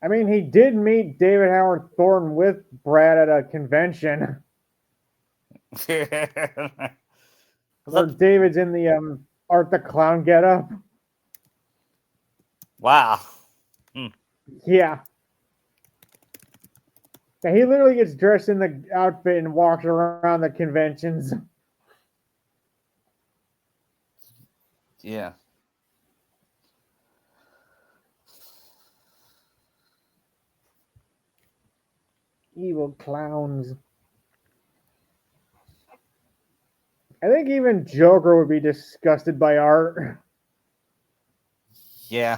I mean, he did meet David Howard Thornton with Brad at a convention. Where David's in the Art the Clown getup. Wow. Yeah. He literally gets dressed in the outfit and walks around the conventions. Yeah. Evil clowns. I think even Joker would be disgusted by art. Yeah.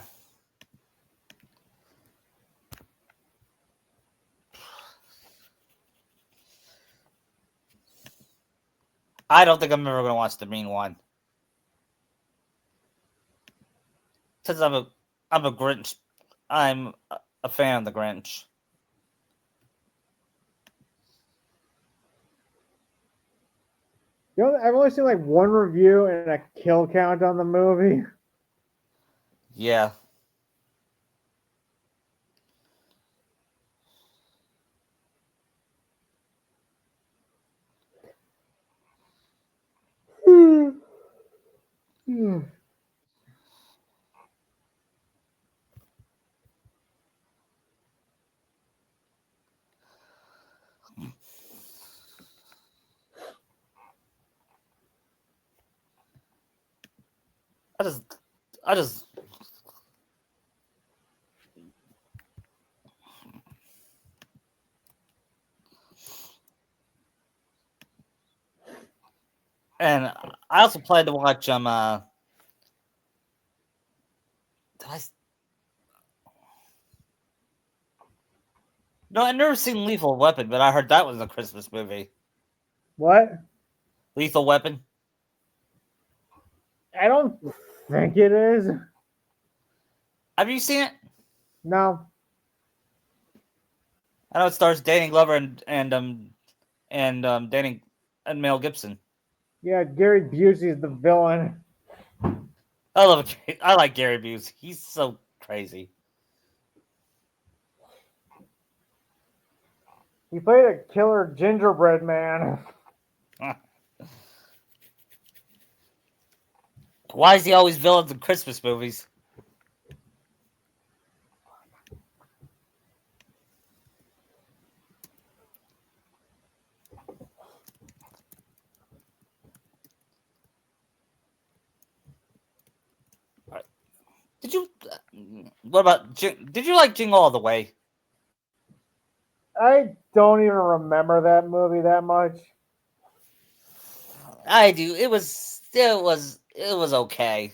I don't think I'm ever going to watch the Mean one. Since I'm a Grinch. I'm a fan of the Grinch. You know, I've only seen like one review and a kill count on the movie. Yeah. I just and I also planned to watch did I, no, I've never seen Lethal Weapon, but I heard that was a Christmas movie. What? Lethal Weapon. I don't think it is. Have you seen it? No. I know it stars Danny Glover and Danny and Mel Gibson. Yeah, Gary Busey is the villain. I love it. I like Gary Busey. He's so crazy. He played a killer gingerbread man. Why is he always villains in Christmas movies? Did you? What about? Did you like Jingle All the Way? I don't even remember that movie that much. I do. It was okay,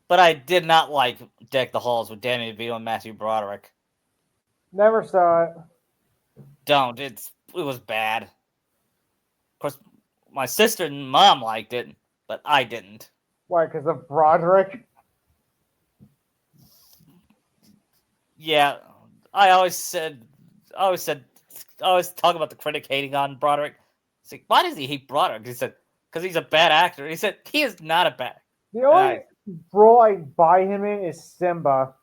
but I did not like Deck the Halls with Danny DeVito and Matthew Broderick. Never saw it. Don't. It was bad. Of course, my sister and mom liked it, but I didn't. Why? Because of Broderick? Yeah, I always talk about the critic hating on Broderick. It's like, why does he hate Broderick? He said, because he's a bad actor. He said, he is not a bad. The only role I buy him in is Simba.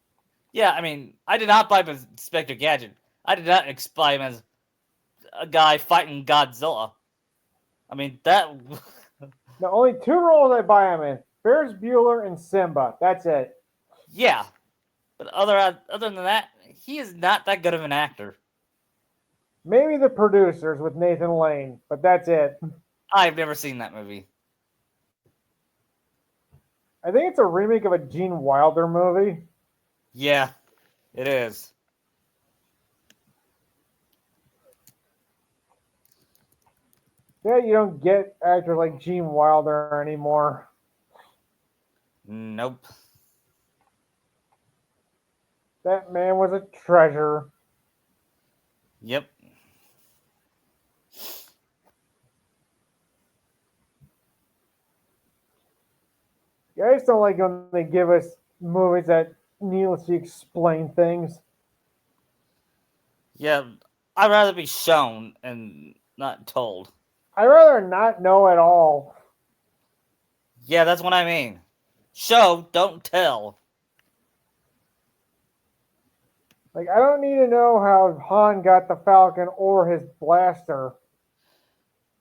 Yeah, I mean, I did not buy him as Inspector Gadget. I did not buy him as a guy fighting Godzilla. I mean, that. The only two roles I buy him in: Ferris Bueller and Simba. That's it. Yeah, but other than that, he is not that good of an actor. Maybe The Producers with Nathan Lane, but that's it. I've never seen that movie. I think it's a remake of a Gene Wilder movie. Yeah, it is. Yeah, you don't get actors like Gene Wilder anymore. Nope. That man was a treasure. Yep. Yeah, I just don't like when they give us movies that needlessly explain things. Yeah, I'd rather be shown and not told. I'd rather not know at all. Yeah, that's what I mean. Show, don't tell. Like, I don't need to know how Han got the Falcon or his blaster.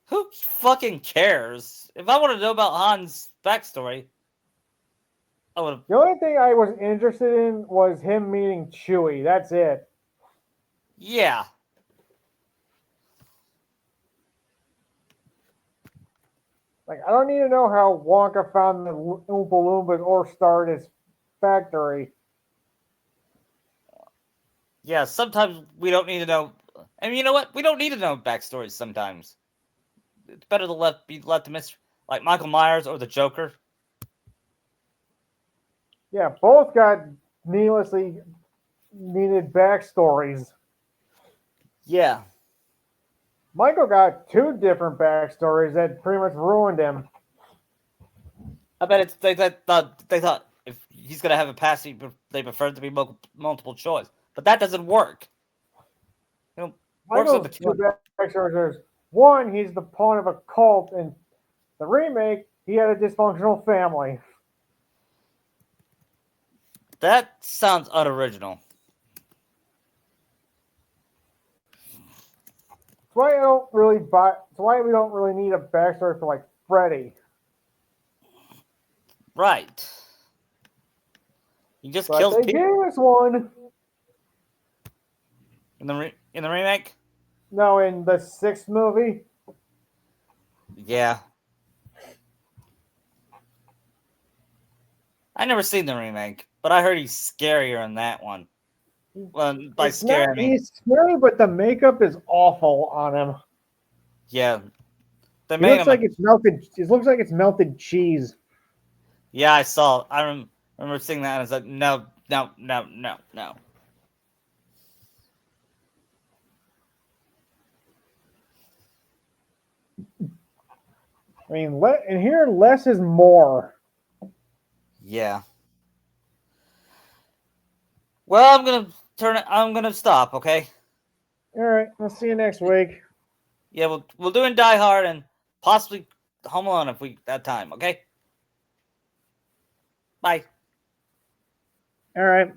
Who fucking cares? If I wanted to know about Han's backstory, I would have. The only thing I was interested in was him meeting Chewie. That's it. Yeah. Like, I don't need to know how Wonka found the Oompa Loompas or started his factory. Yeah, sometimes we don't need to know. And you know what? We don't need to know backstories sometimes. It's better to be left to mystery. Like Michael Myers or the Joker. Yeah, both got needlessly needed backstories. Yeah. Michael got two different backstories that pretty much ruined him. I bet they thought if he's gonna have a past, they prefer it to be multiple choice. But that doesn't work. You know, works with the Michael's two backstories is one, he's the pawn of a cult, and the remake, he had a dysfunctional family. That sounds unoriginal. That's why I don't really buy. That's why we don't really need a backstory for like Freddy. Right. He just But kills they people gave us one. in the remake. No, in the sixth movie. Yeah. I never seen the remake, but I heard he's scarier in that one. Well, by It's not. scary, I mean, He's scary, but the makeup is awful on him. yeah, they He made looks him. like it's melted. It looks like it's melted cheese. Yeah, I saw. Remember seeing that, and I was like, no, no, no, no, no. I mean, in here, less is more. Yeah. Well, I'm gonna turn it. I'm gonna stop. Okay. All right, I'll see you next week. Yeah, we'll do in Die Hard and possibly Home Alone if we that time. Okay. Bye. All right.